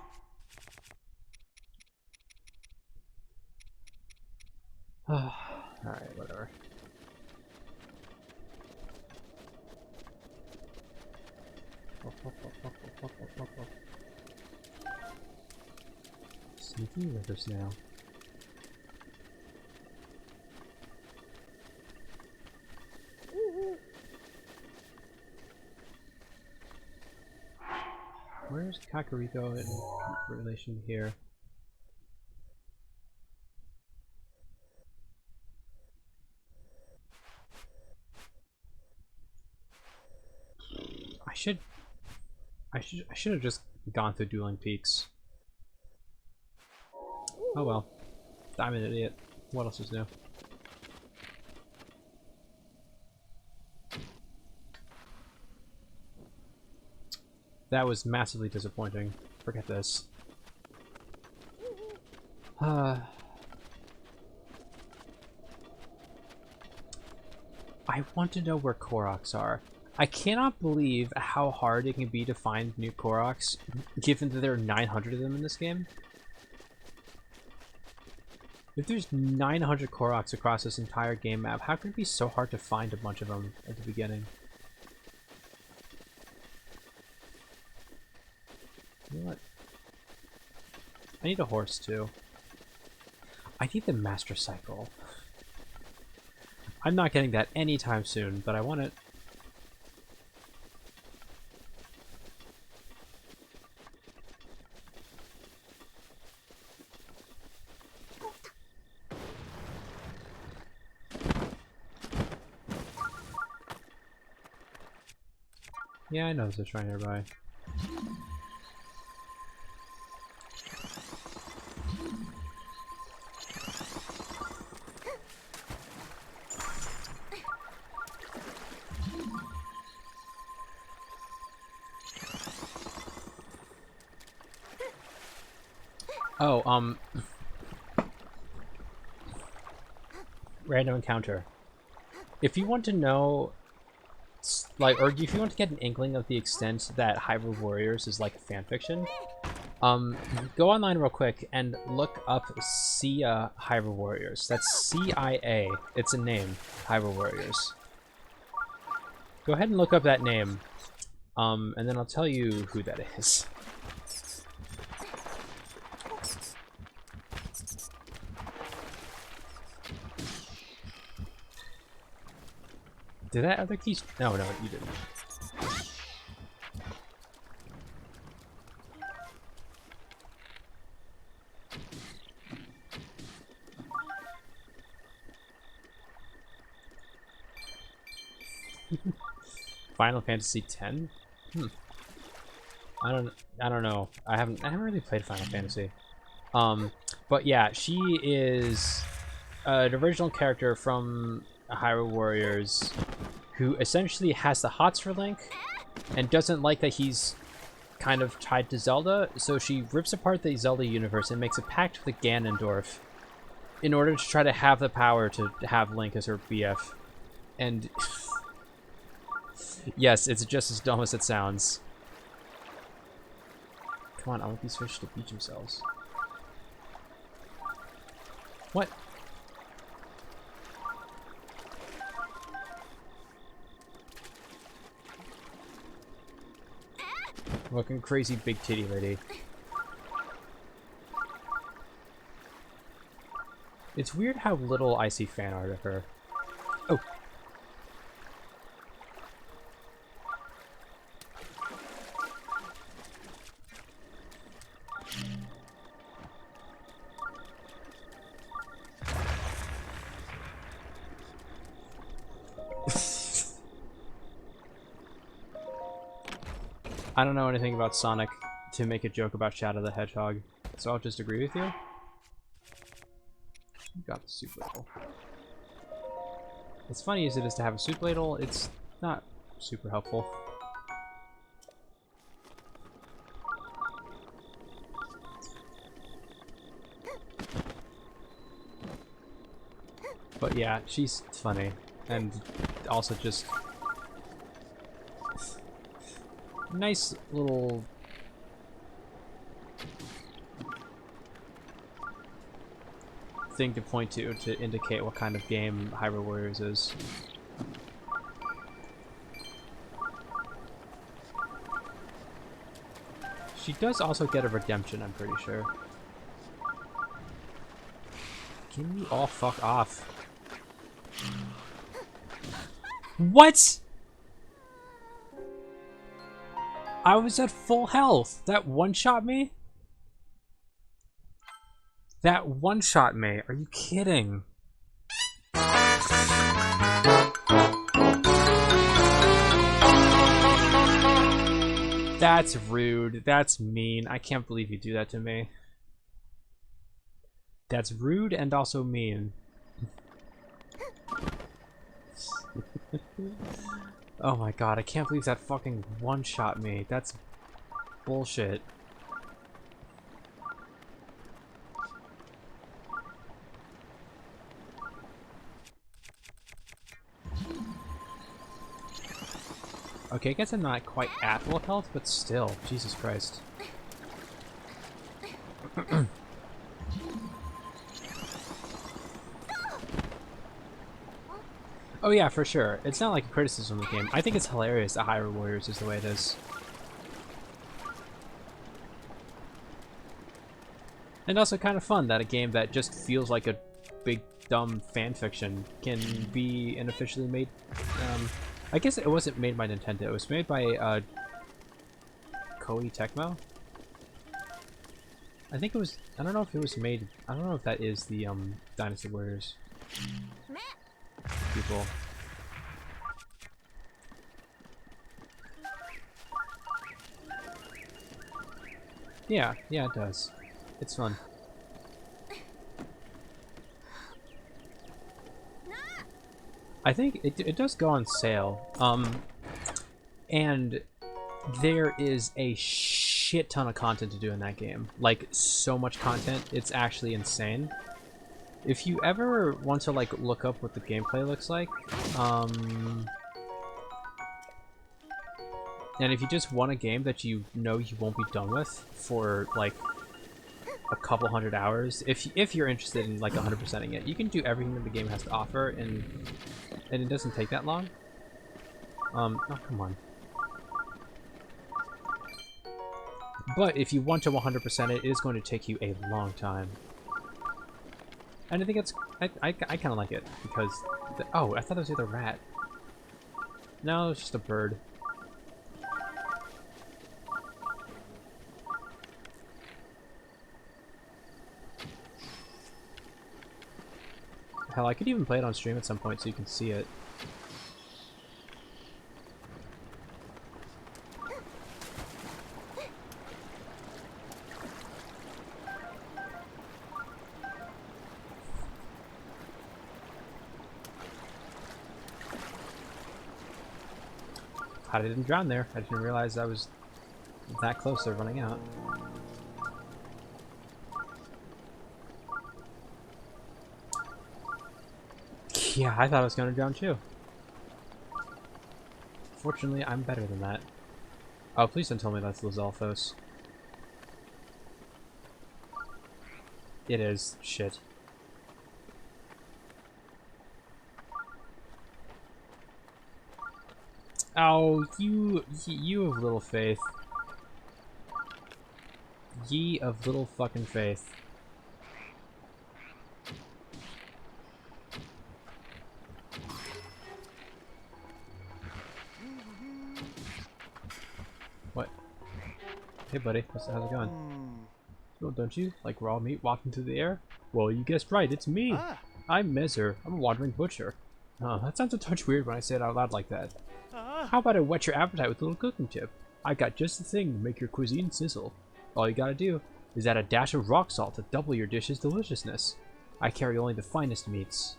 Alright, whatever. Sneaky river snail. Where's Kakariko in relation here? I should have just gone through Dueling Peaks. Oh well. I'm an idiot. What else is new? That was massively disappointing. Forget this. I want to know where Koroks are. I cannot believe how hard it can be to find new Koroks, given that there are 900 of them in this game. If there's 900 Koroks across this entire game map, how can it be so hard to find a bunch of them at the beginning? You know what? I need a horse too. I need the Master Cycle. I'm not getting that anytime soon, but I want it. Yeah, I know there's a shrine nearby. Oh, random encounter. If you want to know, like, or if you want to get an inkling of the extent that Hyrule Warriors is like fanfiction, go online real quick and look up Sia Hyrule Warriors. That's CIA. It's a name, Hyrule Warriors. Go ahead and look up that name, and then I'll tell you who that is. Did that other key? No, no, you didn't. Final Fantasy X? I don't know. I haven't really played Final Fantasy. But yeah, she is an original character from Hyrule Warriors who essentially has the hots for Link and doesn't like that he's kind of tied to Zelda, so she rips apart the Zelda universe and makes a pact with Ganondorf in order to try to have the power to have Link as her BF. And yes, it's just as dumb as it sounds. Come on, I want these fish to beach themselves. What? Looking crazy big titty lady. It's weird how little I see fan art of her. Oh. I don't know anything about Sonic to make a joke about Shadow the Hedgehog, so I'll just agree with you. You got the soup ladle. As funny as it is to have a soup ladle, it's not super helpful. But yeah, she's funny, and also just nice little thing to point to indicate what kind of game Hyrule Warriors is. She does also get a redemption, I'm pretty sure. Can you all fuck off? What? I was at full health. That one-shot me? That one-shot me. Are you kidding? That's rude. That's mean. I can't believe you do that to me. That's rude and also mean. Oh my god, I can't believe that fucking one-shot me. That's bullshit. Okay, I guess I'm not quite at full health, but still, Jesus Christ. Oh yeah, for sure. It's not like a criticism of the game. I think it's hilarious that Hyrule Warriors is the way it is. And also kind of fun that a game that just feels like a big, dumb fanfiction can be unofficially made. I guess it wasn't made by Nintendo. It was made by Koei Tecmo. I think it was. I don't know if it was made. I don't know if that is the Dynasty Warriors people. Yeah, it does. It's fun. I think it does go on sale. And there is a shit ton of content to do in that game. Like, so much content, it's actually insane. If you ever want to, like, look up what the gameplay looks like, and if you just want a game that you know you won't be done with for, like, a couple hundred hours, if you're interested in, like, 100%ing it, you can do everything that the game has to offer, and it doesn't take that long. Oh, come on. But if you want to 100% it, it is going to take you a long time. And I think it's... I kind of like it, because... oh, I thought it was either a rat. No, it's just a bird. Hell, I could even play it on stream at some point so you can see it. I didn't drown there. I didn't realize I was that close to running out. Yeah, I thought I was going to drown too. Fortunately, I'm better than that. Oh, please don't tell me that's Lizalfos. It is. Shit. Oh, you of little faith. Ye of little fucking faith. What? Hey buddy, how's it going? Oh, don't you like raw meat walking through the air? Well, you guessed right, it's me. I'm Mezer. I'm a wandering butcher. Oh, that sounds a touch weird when I say it out loud like that. How about I whet your appetite with a little cooking tip? I got just the thing to make your cuisine sizzle. All you gotta do is add a dash of rock salt to double your dish's deliciousness. I carry only the finest meats.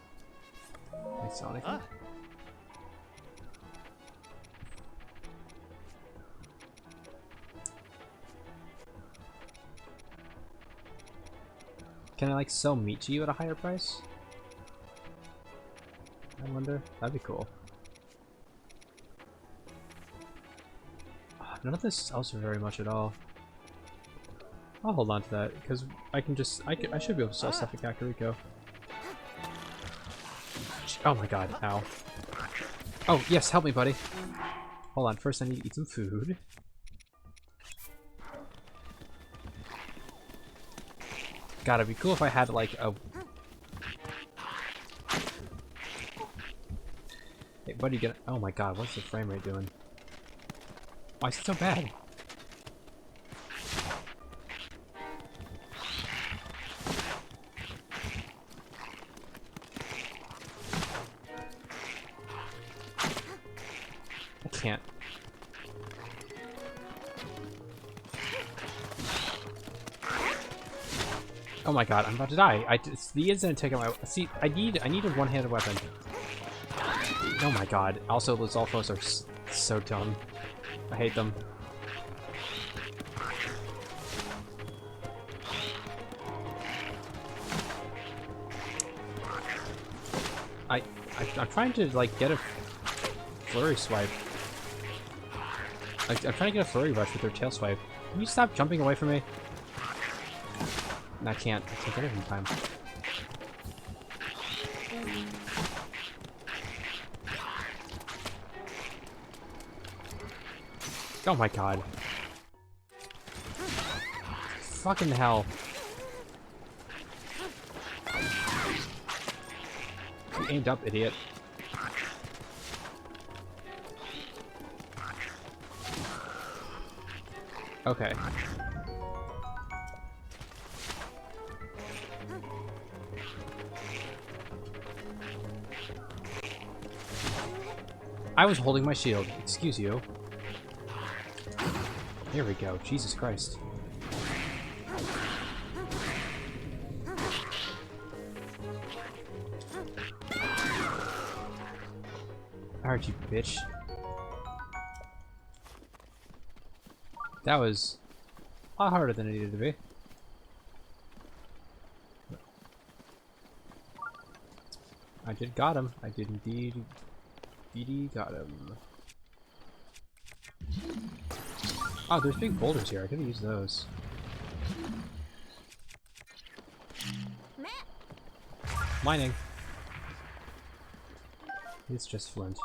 Can I sell anything? Can I like sell meat to you at a higher price? I wonder. That'd be cool. None of this sells for very much at all. I'll hold on to that because I can just I should be able to sell stuff at Kakariko. Oh my god! Ow! Oh yes, help me, buddy. Hold on. First, I need to eat some food. Gotta be cool if I had like a. Hey, buddy, get. Oh my god! What's the frame rate doing? Why is it so bad? I can't. Oh my god, I'm about to die. It's the incident taking my. See, I need a one-handed weapon. Oh my god. Also, those Alphos are so dumb. I hate them. I'm trying to like get a flurry swipe. I'm trying to get a flurry rush with their tail swipe. Can you stop jumping away from me? I can't get it in time. Oh my god. Fucking hell. You aimed up, idiot. Okay. I was holding my shield. Excuse you. Here we go. Jesus Christ. Alright, you bitch. That was a lot harder than it needed to be. I did got him. I did indeed got him. Oh, there's big boulders here. I could use those. Mining. It's just flint.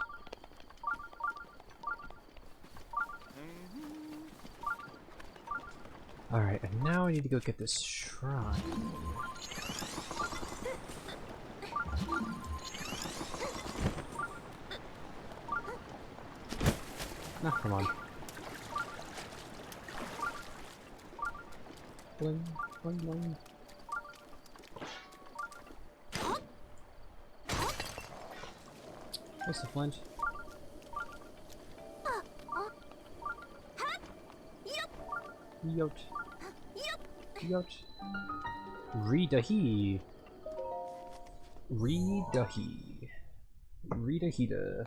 Alright, and now I need to go get this shrine. Ah, come on. Bling, bling, bling. What's the flint? Yot. Yot. Redahi. Redahi. Redahida.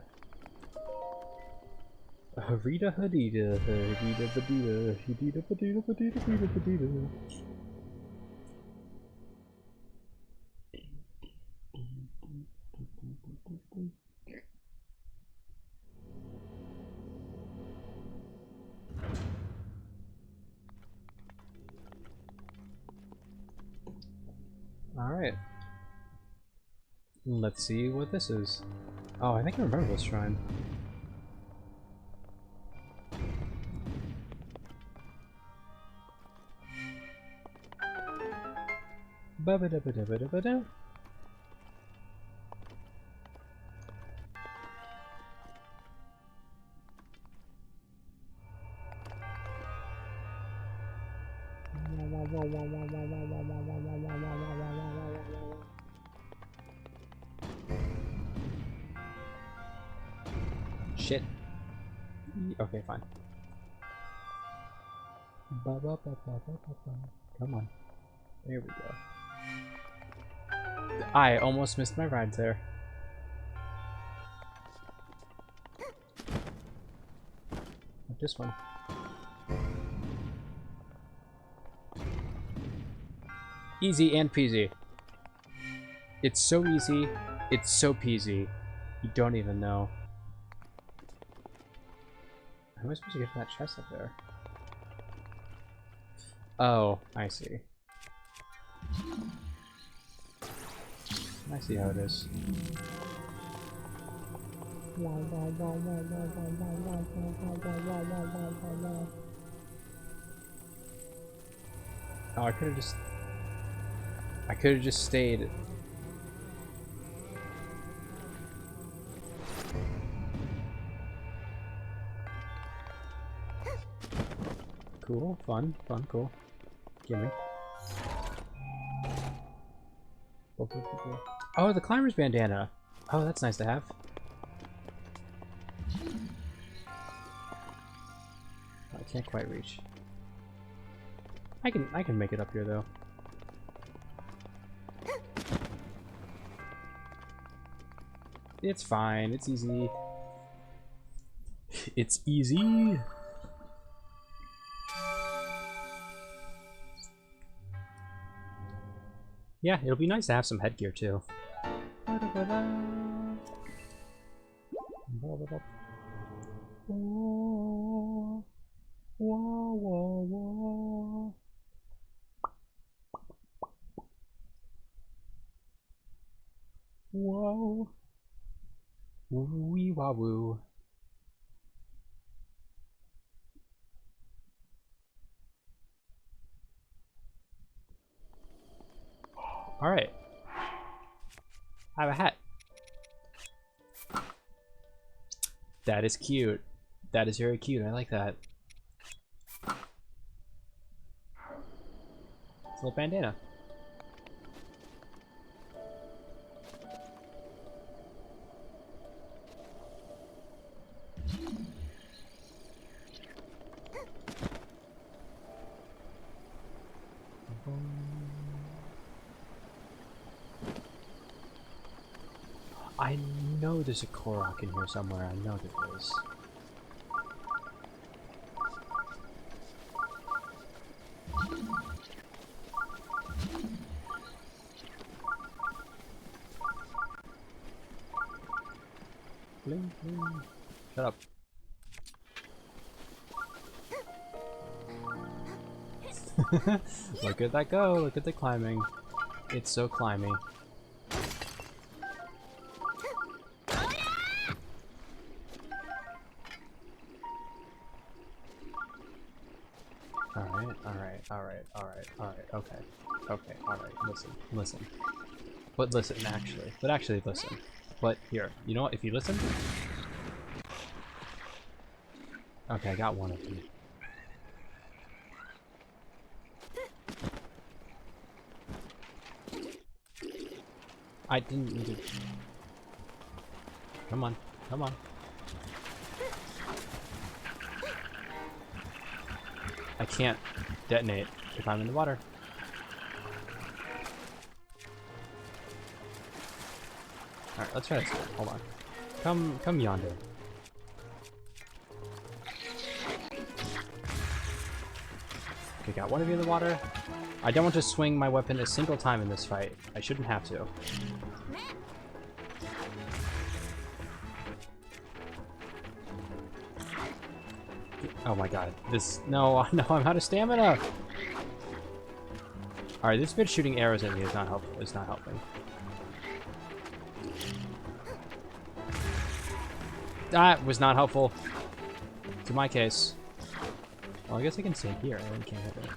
Rita Hadida. Hadida Badida. Hadida Badida Badida Badida Badida. Alright. Let's see what this is. Oh, I think I remember this shrine. Ba-ba-da-ba-da-ba-da-ba-da. Shit. Okay, fine. Come on. There we go. I almost missed my ride there. Like this one. Easy and peasy. It's so easy, it's so peasy. You don't even know. How am I supposed to get to that chest up there? Oh, I see. I see how it is. Oh, I could have just stayed. Cool, fun, cool. Gimme. Oh, the climber's bandana. Oh, that's nice to have. I can't quite reach. I can make it up here though. It's fine. It's easy. It's easy. Yeah, it'll be nice to have some headgear too. Whoa. Woo-wee wah woo. Alright. I have a hat. That is cute. That is very cute. I like that. It's a little bandana. I know there's a Korok in here somewhere. I know there is. Bling, bling. Shut up. Look at that go. Look at the climbing. It's so climby. Alright, okay, alright, listen. But actually listen. But here, you know what, if you listen? Okay, I got one of them. I didn't need to... Come on. I can't detonate if I'm in the water. Alright, let's try this again. Hold on. Come yonder. Okay, got one of you in the water. I don't want to swing my weapon a single time in this fight. I shouldn't have to. Oh my god. No, I'm out of stamina! Alright, this bitch shooting arrows at me is not helping. That was not helpful. To my case. Well, I guess I can stay here. I really can't hit it.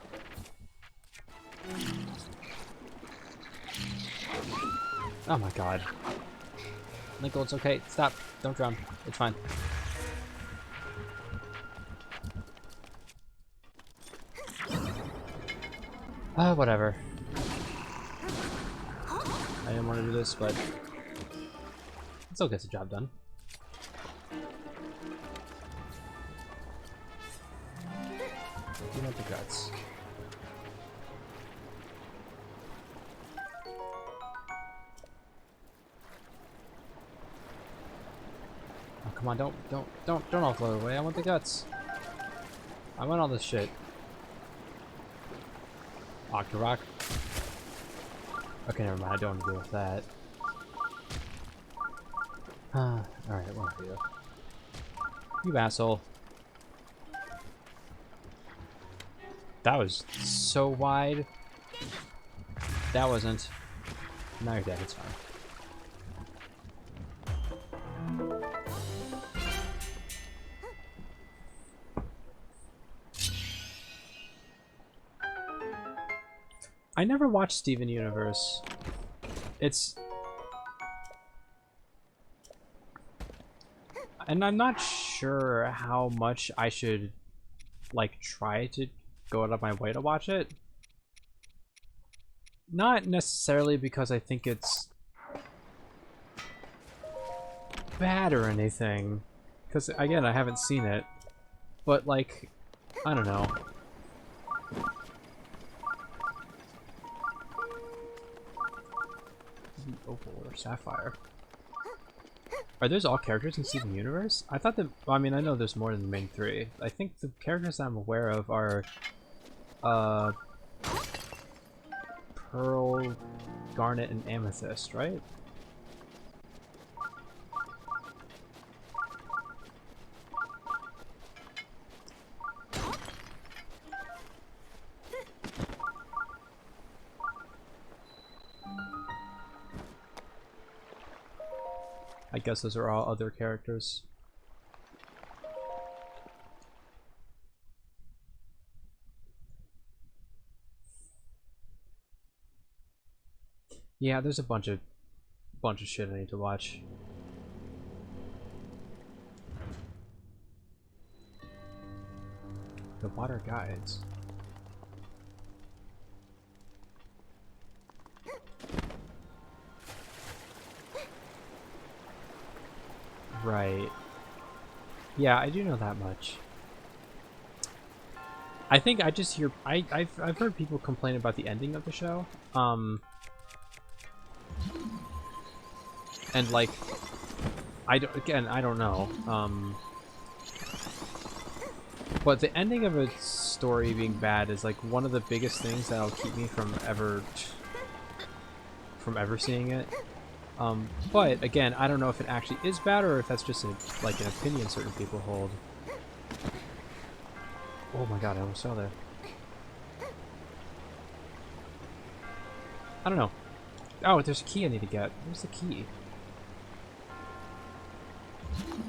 Oh my god. Linkle, it's okay. Stop. Don't drown. It's fine. Whatever. I didn't want to do this, but it still gets the job done. You want the guts. Oh, come on, don't all float away. I want the guts. I want all this shit. Octorok. Okay, never mind. I don't want to deal with that. Alright, where are you? You asshole. That was so wide. That wasn't. Now you're dead, it's fine. I never watched Steven Universe. It's... And I'm not sure how much I should, like, try to go out of my way to watch it. Not necessarily because I think it's bad or anything. Because, again, I haven't seen it. But, like, I don't know. Opal or Sapphire. Are those all characters in Steven Universe? I thought that, well, I mean, I know there's more than the main three. I think the characters I'm aware of are, Pearl, Garnet, and Amethyst, right? I guess those are all other characters. Yeah, there's a bunch of shit I need to watch. The water guides. Right. Yeah, I do know that much. I think I just hear I've heard people complain about the ending of the show. And like I don't know. But the ending of a story being bad is like one of the biggest things that'll keep me from ever seeing it. But again, I don't know if it actually is bad or if that's just like an opinion certain people hold. Oh my god, I almost fell there. I don't know. Oh, there's a key I need to get. Where's the key?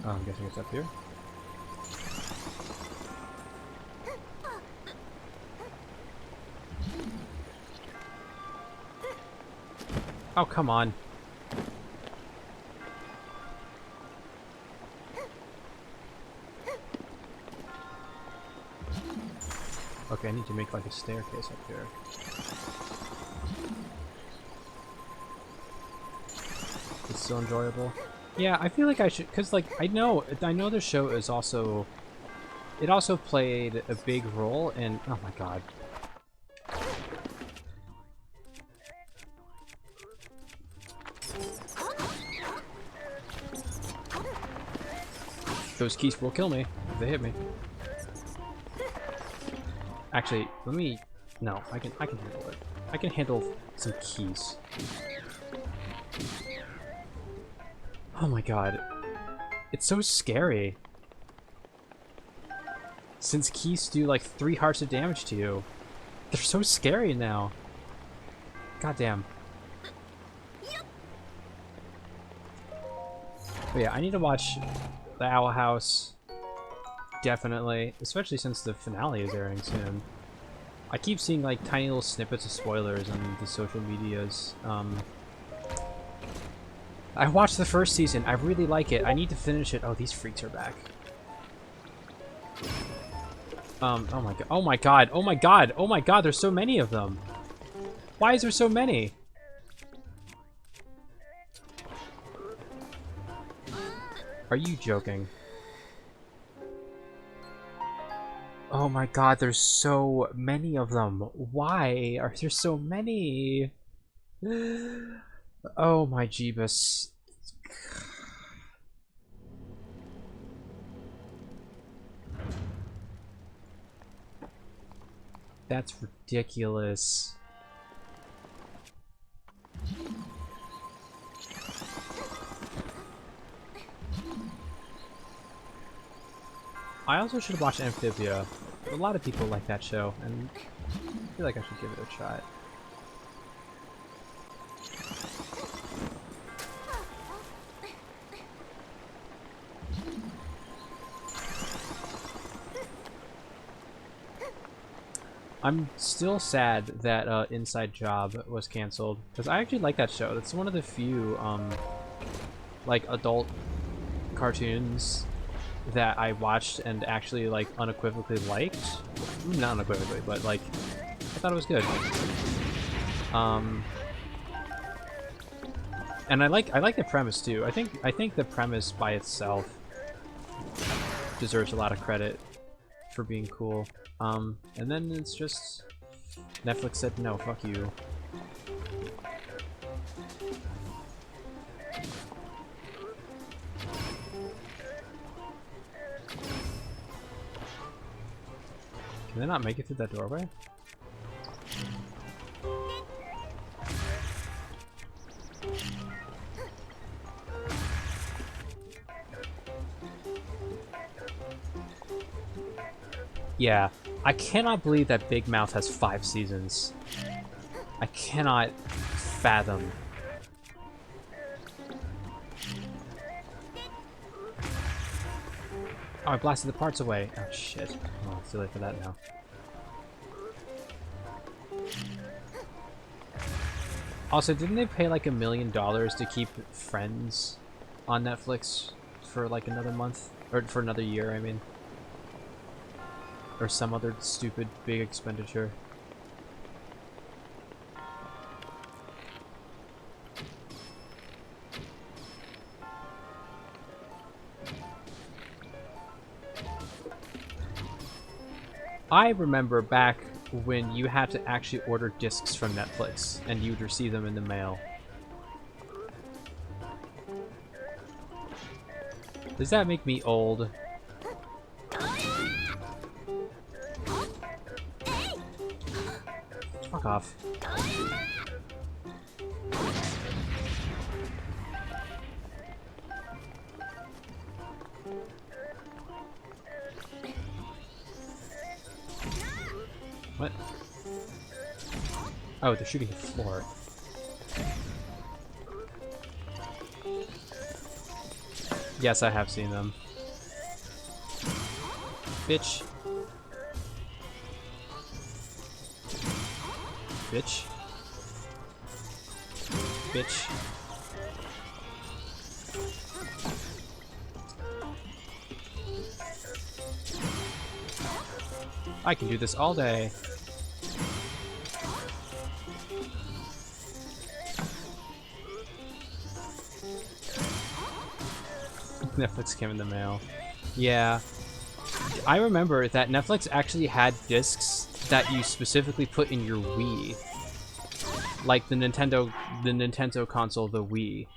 Oh, I'm guessing it's up here. Oh, come on. Okay, I need to make like a staircase up here. It's so enjoyable. Yeah, I feel like I should, cause like I know the show is also, it also played a big role in. Oh my god. Those keys will kill me if they hit me. Actually, let me. No, I can handle it. I can handle some keys. Oh my god. It's so scary. Since keys do like 3 hearts of damage to you. They're so scary now. God damn. But yeah, I need to watch The Owl House. Definitely. Especially since the finale is airing soon. I keep seeing like tiny little snippets of spoilers on the social medias. I watched the first season. I really like it. I need to finish it. Oh, these freaks are back. Oh my god. Oh my god. Oh my god. Oh my god. There's so many of them. Why is there so many? Are you joking? Oh my god, there's so many of them. Why are there so many? Oh my Jeebus. That's ridiculous. I also should watch Amphibia. A lot of people like that show, and I feel like I should give it a shot. I'm still sad that Inside Job was canceled, because I actually like that show. That's one of the few, like, adult cartoons that I watched and actually, like, unequivocally liked. Not unequivocally, but, like, I thought it was good. And I like the premise, too. I think the premise by itself deserves a lot of credit for being cool. And then it's just Netflix said no, fuck you. Can they not make it through that doorway? Yeah, I cannot believe that Big Mouth has 5 seasons. I cannot fathom. Oh, I blasted the parts away. Oh shit. Oh, it's too late for that now. Also, didn't they pay like $1 million to keep Friends on Netflix for like another month? Or for another year, I mean. Or some other stupid big expenditure. I remember back when you had to actually order discs from Netflix and you'd receive them in the mail. Does that make me old? Fuck off. What? Oh, they're shooting the floor. Yes, I have seen them. Bitch. Bitch. Bitch. I can do this all day. Netflix came in the mail. Yeah. I remember that Netflix actually had discs that you specifically put in your Wii. Like the Nintendo console, the Wii.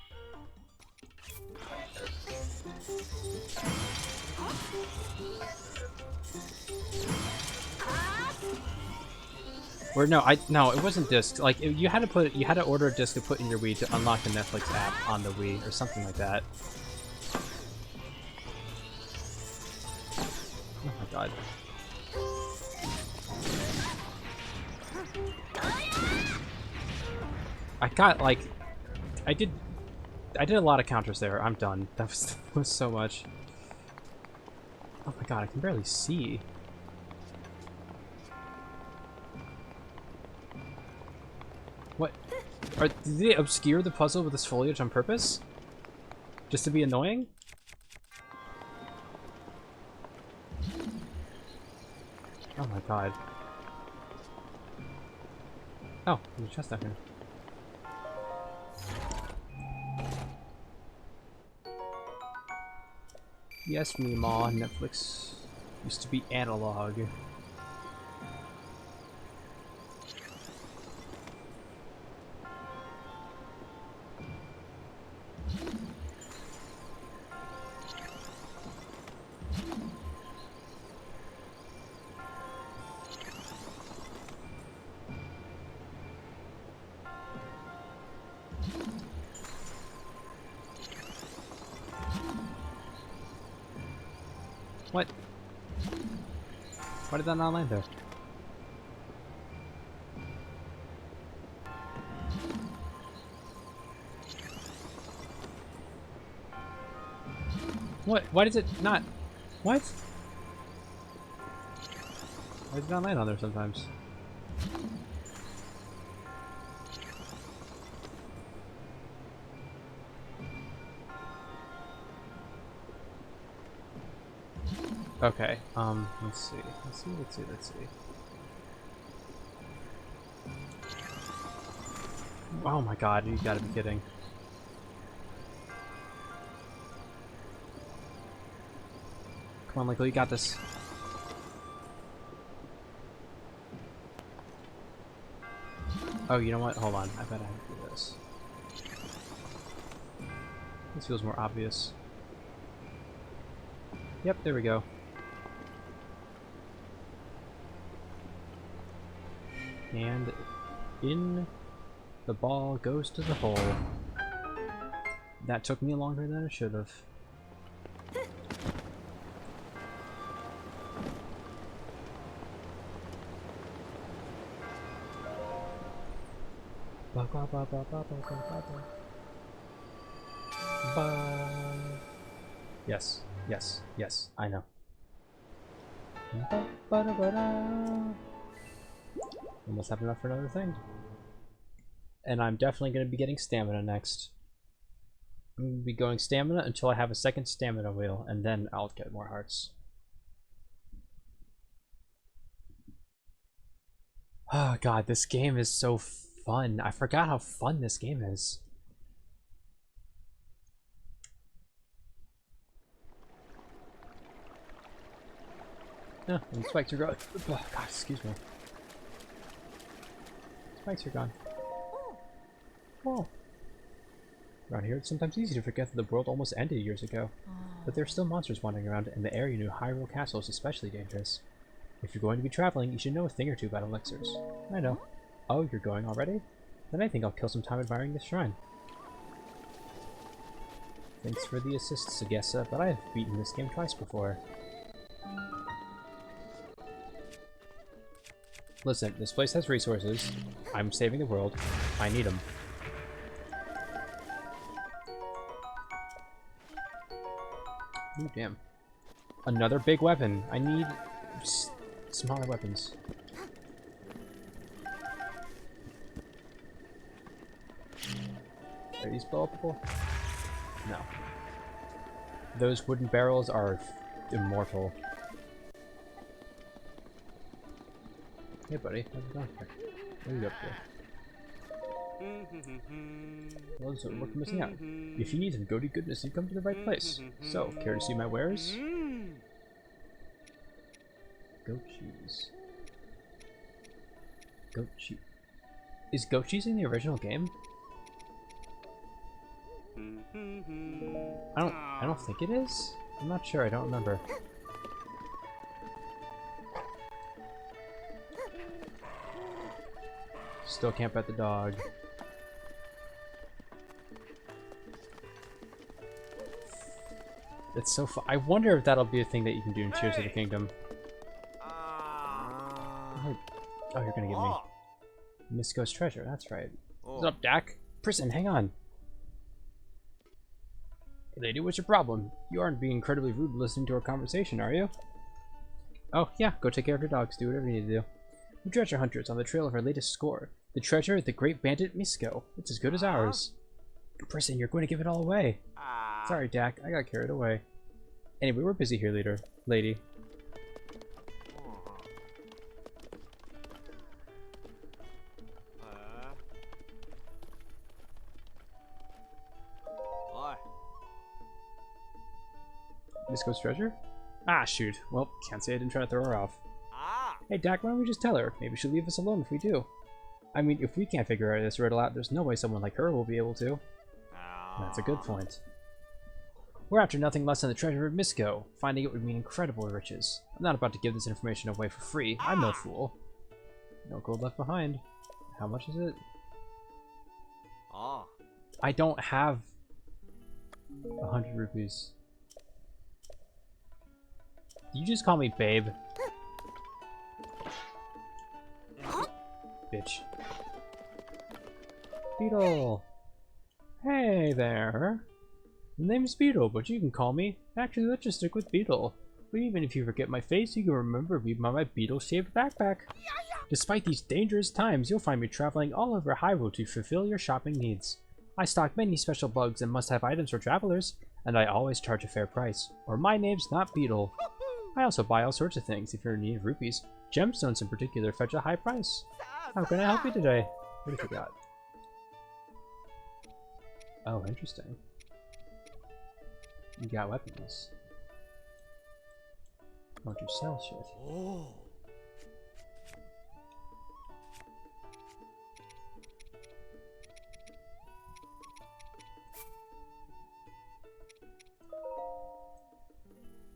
Or no, no, it wasn't discs. Like you had to order a disc to put in your Wii to unlock the Netflix app on the Wii or something like that. Oh my god. I got like I did a lot of counters there. I'm done. That was so much. Oh my god, I can barely see. What? Did they obscure the puzzle with this foliage on purpose? Just to be annoying? Oh my god. Oh, there's a chest down here. Yes, Meemaw, Netflix. Used to be analog. What? Why did that not land there? What? Why does it not? What? Why does it not land on there sometimes? Okay, let's see. Let's see. Oh my god, you gotta be kidding. Come on, Linkle, you got this. Oh, you know what? Hold on, I bet I have to do this. This feels more obvious. Yep, there we go. And in the ball goes to the hole. That took me longer than it should have. Yes, yes, yes, I know. Almost have enough for another thing. And I'm definitely going to be getting stamina next. I'm going to be going stamina until I have a second stamina wheel, and then I'll get more hearts. Oh god, this game is so fun. I forgot how fun this game is. Yeah, and spikes are growing. Oh god, excuse me. Spikes are gone. Oh. Around here, it's sometimes easy to forget that the world almost ended years ago. But there are still monsters wandering around, and the area near Hyrule Castle is especially dangerous. If you're going to be traveling, you should know a thing or two about elixirs. I know. Oh, you're going already? Then I think I'll kill some time admiring this shrine. Thanks for the assist, Sagessa, but I have beaten this game twice before. Listen, this place has resources. I'm saving the world. I need them. Ooh, damn. Another big weapon. I need smaller weapons. Are these blowable? No. Those wooden barrels are immortal. Hey buddy, how's it going here? What are you up to? Well, so we're missing out. If you need some goaty goodness, you come to the right place. So, care to see my wares? Goat cheese. Goat cheese. Is goat cheese in the original game? I don't think it is. I'm not sure, I don't remember. Still can't pet the dog. It's so fun. I wonder if that'll be a thing that you can do in Tears of the Kingdom. Oh, you're gonna give me Misko's treasure, that's right. What's up, Dak? Prison, hang on. Hey lady, what's your problem? You aren't being incredibly rude listening to our conversation, are you? Oh, yeah, go take care of your dogs, do whatever you need to do. We're treasure hunters on the trail of our latest score. The treasure, the great bandit Misko. It's as good as ours. Prison, you're going to give it all away. Sorry, Dak, I got carried away. Anyway, we're busy here, lady. Misko's treasure? Ah, shoot. Well, can't say I didn't try to throw her off. Hey, Dak, why don't we just tell her? Maybe she'll leave us alone if we do. I mean, if we can't figure this riddle out, there's no way someone like her will be able to. That's a good point. We're after nothing less than the treasure of Misco. Finding it would mean incredible riches. I'm not about to give this information away for free. I'm no fool. No gold left behind. How much is it? I don't have 100 rupees. You just call me babe. Bitch. Beetle! Hey there! The name's Beetle, but you can call me. Actually, let's just stick with Beetle. But even if you forget my face, you can remember me by my beetle-shaped backpack. Despite these dangerous times, you'll find me traveling all over Hyrule to fulfill your shopping needs. I stock many special bugs and must-have items for travelers, and I always charge a fair price, or my name's not Beetle. I also buy all sorts of things if you're in need of rupees. Gemstones in particular fetch a high price. How can I help you today? What have you got? Oh, interesting. You got weapons. Why don't you sell shit?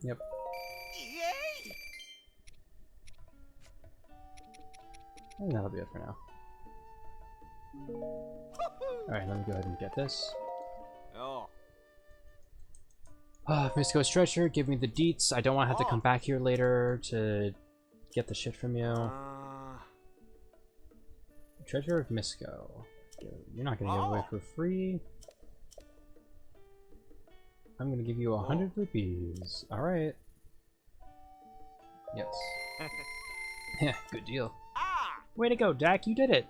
Yep. I think that'll be it for now. Alright, let me go ahead and get this. Misco's treasure, give me the deets. I don't want to have to come back here later to get the shit from you. Treasure of Misco. You're not gonna give it away for free. I'm gonna give you 100 rupees. Alright. Yes. Yeah, good deal. Way to go, Dak, you did it!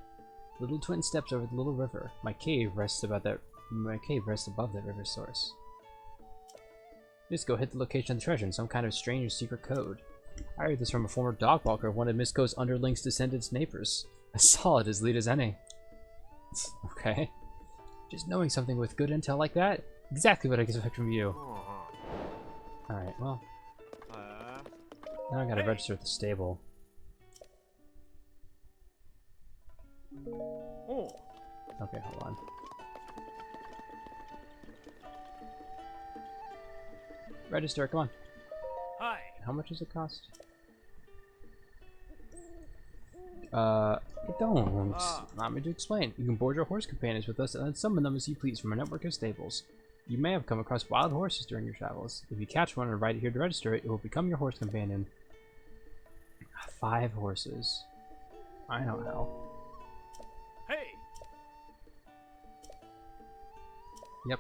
Little twin steps over the little river. My cave rests above that river source. Misco hit the location of the treasure in some kind of strange secret code. I heard this from a former dog walker, one of Misco's underlings' descendants' neighbors. As solid as lead as any. Okay. Just knowing something with good intel like that? Exactly what I expect from you. Alright, well. Now I gotta register at the stable. Okay, hold on. Register, come on. Hi. How much does it cost? Don't. Allow me to explain. You can board your horse companions with us and then summon them as you please from a network of stables. You may have come across wild horses during your travels. If you catch one and ride it here to register it, it will become your horse companion. 5 horses. I know how. Hey. Yep.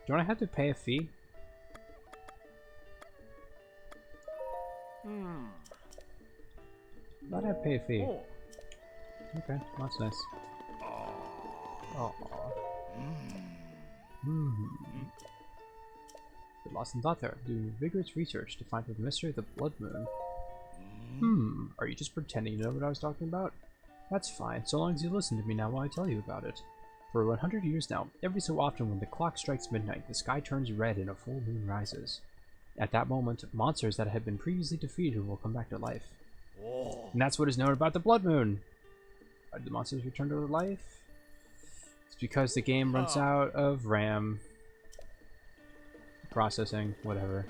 Don't I have to pay a fee? Thought I'd pay a fee. Okay, that's nice. Oh. Get lost in thought there, doing vigorous research to find the mystery of the blood moon. Are you just pretending to know what I was talking about? That's fine, so long as you listen to me now while I tell you about it. For 100 years now, every so often when the clock strikes midnight, the sky turns red and a full moon rises. At that moment, monsters that had been previously defeated will come back to life. And that's what is known about the blood moon. Why did the monsters return to life? It's because the game runs out of RAM. Processing, whatever.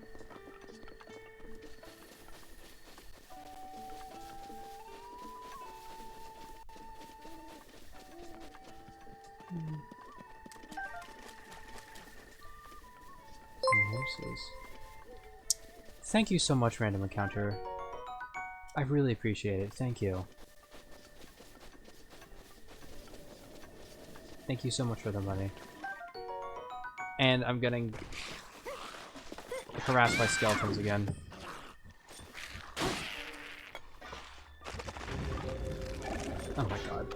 Horses. Thank you so much, Random Encounter. I really appreciate it. Thank you. Thank you so much for the money. And I'm getting harassed by skeletons again. Oh my god.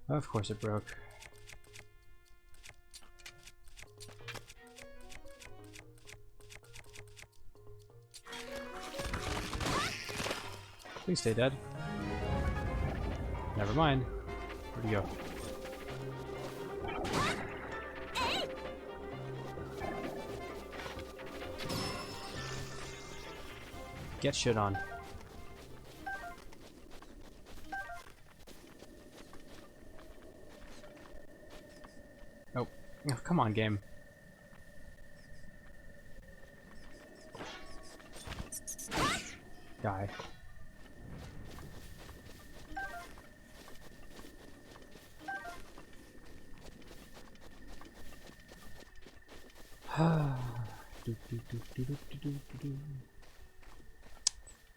Of course it broke. Please stay dead. Never mind. Where'd he go? Get shit on. Oh, come on, game. Die.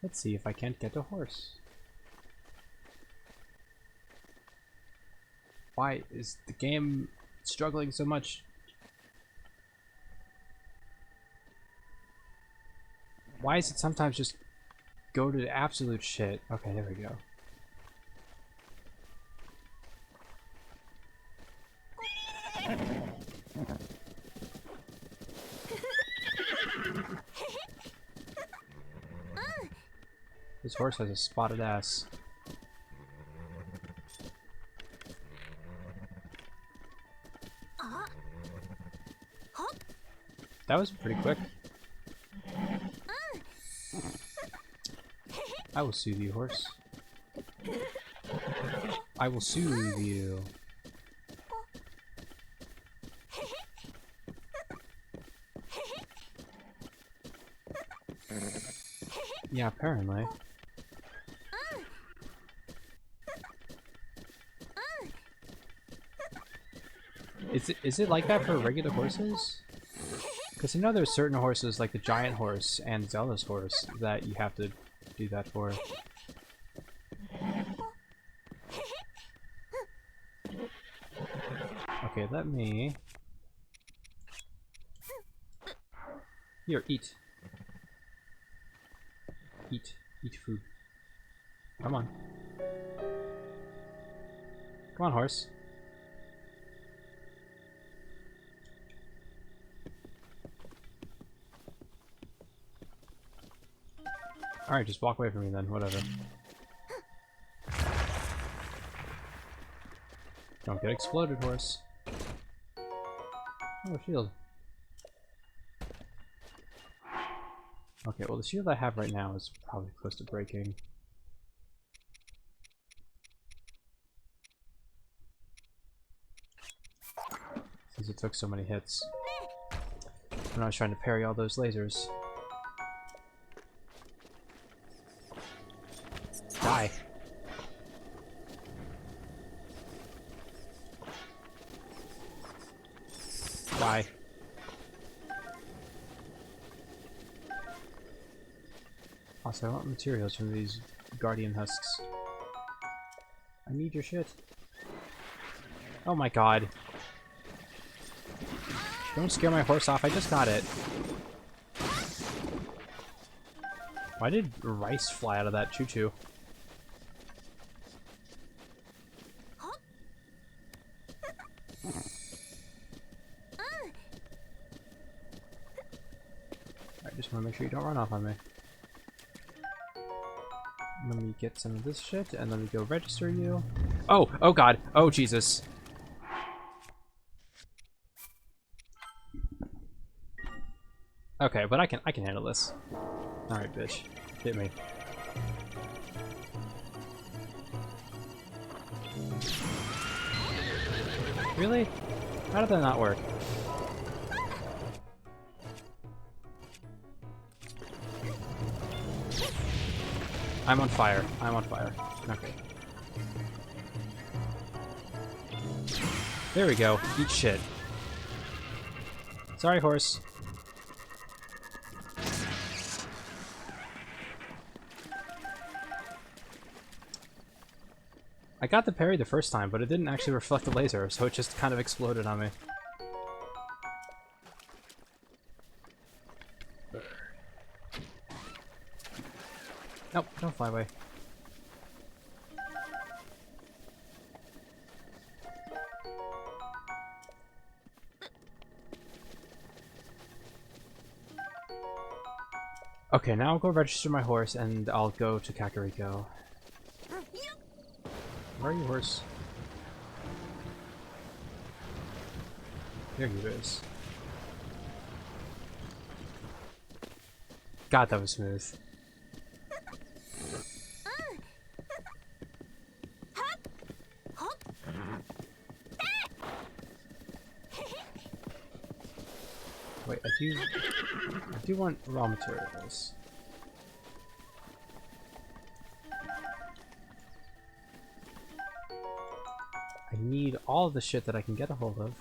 Let's see if I can't get a horse. Why is the game struggling so much? Why is it sometimes just go to absolute shit? Okay, there we go. This horse has a spotted ass. That was pretty quick. I will soothe you, horse. I will soothe you. Yeah, apparently. Is it like that for regular horses? Because I know there's certain horses, like the giant horse and Zelda's horse, that you have to do that for. Okay, let me... Here, eat. Eat. Eat food. Come on. Come on, horse. Alright, just walk away from me then, whatever. Don't get exploded, horse. Oh, shield. Okay, well the shield I have right now is probably close to breaking. Since it took so many hits. When I was trying to parry all those lasers. Die. Die. Also, I want materials from these guardian husks. I need your shit. Oh my god. Don't scare my horse off, I just got it. Why did rice fly out of that choo-choo? I just want to make sure you don't run off on me. Let me get some of this shit, and let me go register you. Oh! Oh god! Oh Jesus! Okay, but I can handle this. Alright, bitch. Hit me. Really? How did that not work? I'm on fire. I'm on fire. Okay. There we go. Eat shit. Sorry, horse. I got the parry the first time, but it didn't actually reflect the laser, so it just kind of exploded on me. Nope, don't fly away. Okay, now I'll go register my horse and I'll go to Kakariko. Where are you, horse? There he is. God, that was smooth. Wait, I do want raw materials. I need all of the shit that I can get a hold of.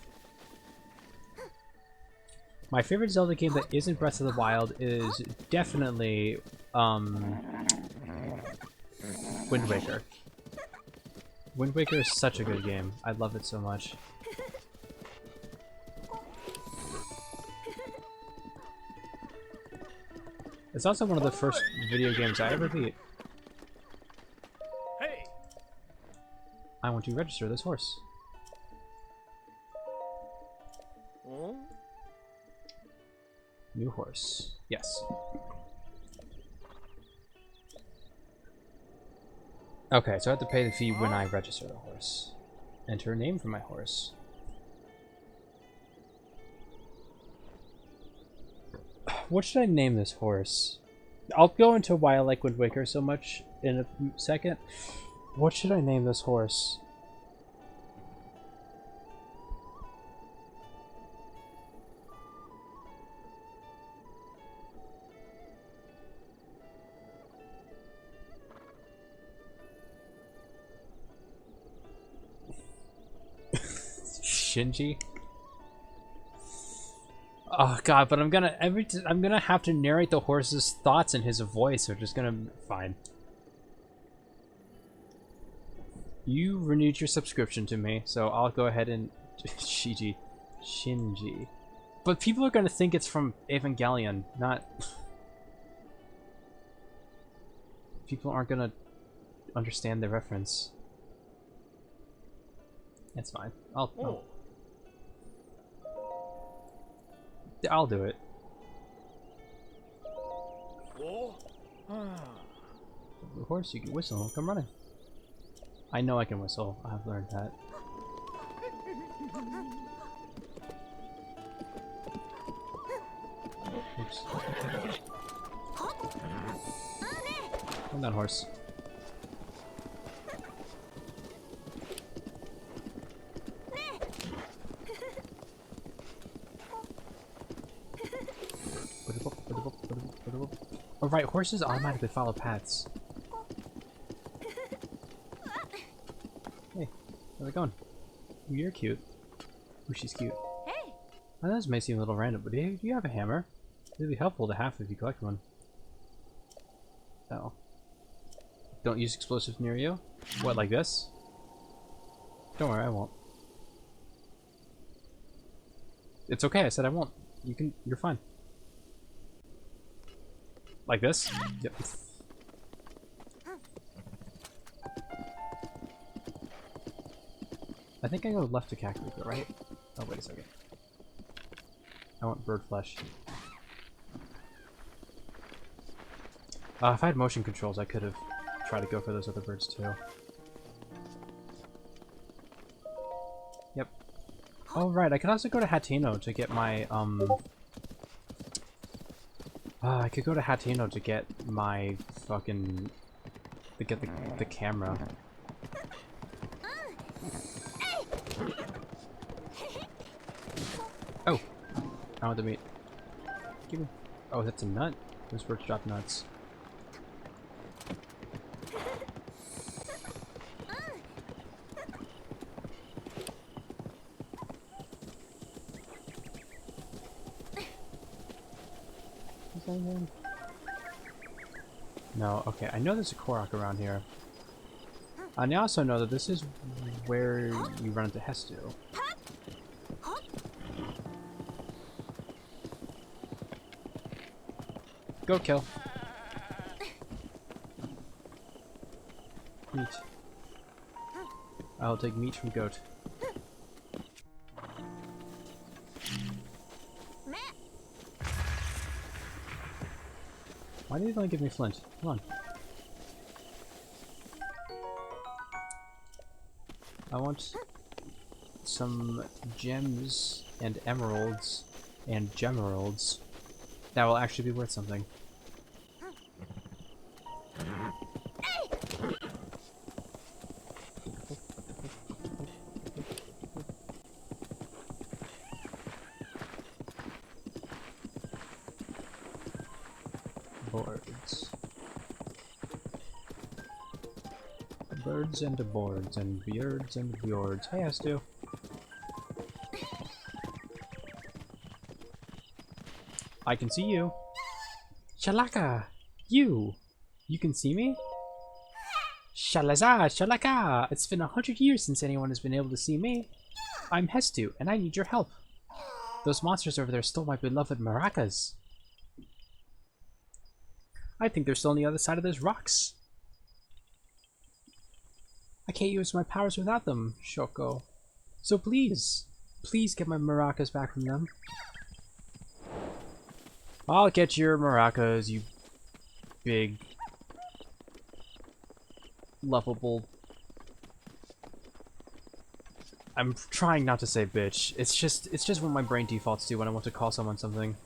My favorite Zelda game that isn't Breath of the Wild is definitely Wind Waker. Wind Waker is such a good game. I love it so much. It's also one of the first video games I ever beat. Hey. I want to register this horse. Oh. New horse. Yes. Okay, so I have to pay the fee when I register the horse. Enter a name for my horse. What should I name this horse? I'll go into why I like Wind Waker so much in a second. What should I name this horse? Shinji? Oh god, but I'm gonna have to narrate the horse's thoughts in his voice, so just gonna fine. You renewed your subscription to me, so I'll go ahead and Shinji. But people are gonna think it's from Evangelion, not people aren't gonna understand the reference. It's fine. I'll do it. Oh. Of course, you can whistle. Come running. I know I can whistle. I've learned that. Oops. Come down, horse. Oh right, horses automatically follow paths. Hey, how's it going? Ooh, you're cute. Ooh, she's cute. Hey. I know this may seem a little random, but do you have a hammer? It'd be helpful to have if you collect one. Oh. Don't use explosives near you? What, like this? Don't worry, I won't. It's okay, I said I won't. You're fine. Like this? Yep. I think I go left to Kakariko, right? Oh, wait a second. I want bird flesh. If I had motion controls, I could have tried to go for those other birds too. Yep. Oh, right, I could also go to Hateno to get my, I could go to Hateno to get my fucking... to get the camera. Oh! I want the meat. Give me... Oh, that's a nut? Those birds drop nuts. No, okay, I know there's a Korok around here. And I also know that this is where you run into Hestu. Go kill. Meat. I'll take meat from goat. Why did it only give me flint? Come on. I want some gems and emeralds and gemeralds that will actually be worth something. Boards. Birds and boards and beards and fjords. Hey, Stu. I can see you. Shalaka! You! You can see me? Shalaza! Shalaka! It's been 100 years since anyone has been able to see me. I'm Hestu, and I need your help. Those monsters over there stole my beloved maracas. I think they're still on the other side of those rocks. I can't use my powers without them, Shoko. So please, please get my maracas back from them. I'll get your maracas, you big, lovable... I'm trying not to say bitch. It's just what my brain defaults to when I want to call someone something.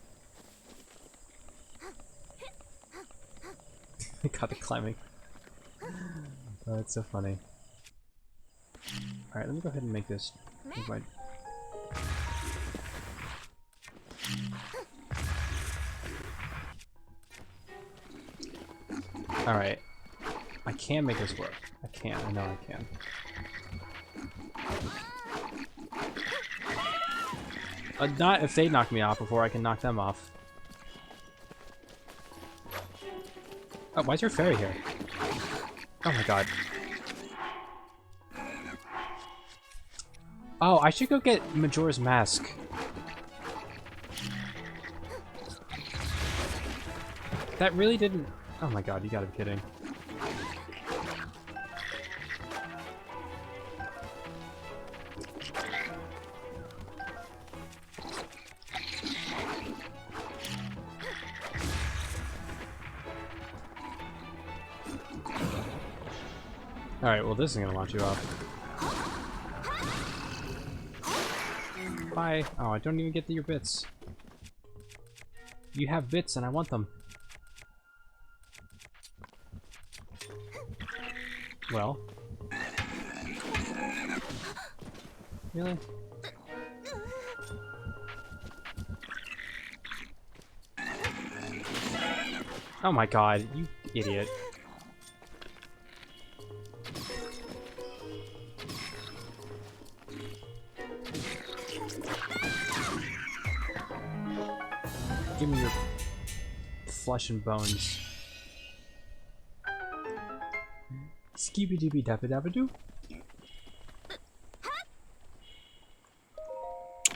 I got the climbing. Oh, that's so funny. Alright, let me go ahead and make this. Make my... Alright. I can make this work. I can. I know I can. Not if they knock me off before I can knock them off. Oh, why is your fairy here? Oh my god. Oh, I should go get Majora's Mask. That really didn't... Oh my god, you gotta be kidding. Alright, well this is gonna launch you off. Bye. Oh, I don't even get your bits. You have bits and I want them. Well. Really? Oh my god, you idiot. Give me your flesh and bones. Skibby dabba dabba doo.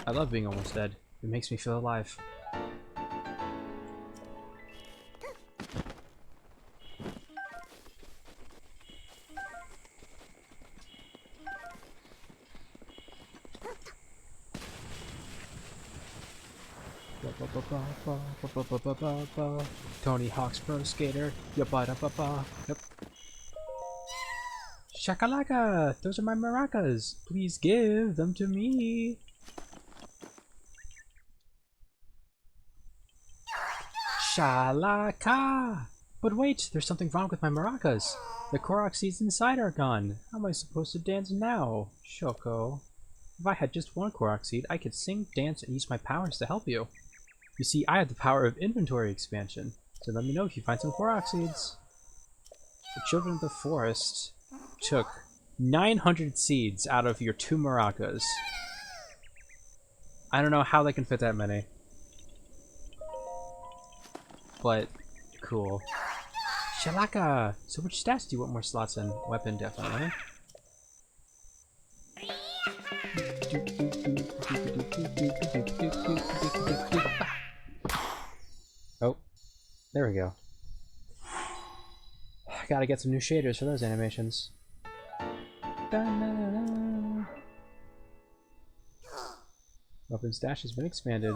I love being almost dead. It makes me feel alive. Tony Hawk's Pro Skater. Yep. Shakalaka! Those are my maracas. Please give them to me. Shalaka! But wait, there's something wrong with my maracas. The Korok seeds inside are gone. How am I supposed to dance now? Shoko. If I had just one Korok seed, I could sing, dance, and use my powers to help you. You see, I have the power of inventory expansion, so let me know if you find some Korok seeds. The children of the forest took 900 seeds out of your 2 maracas. I don't know how they can fit that many. But, cool. Shalaka! So which stats do you want more slots in? Weapon, definitely. Oh, there we go. Gotta get some new shaders for those animations. Da-na-na-na. Weapon stash has been expanded.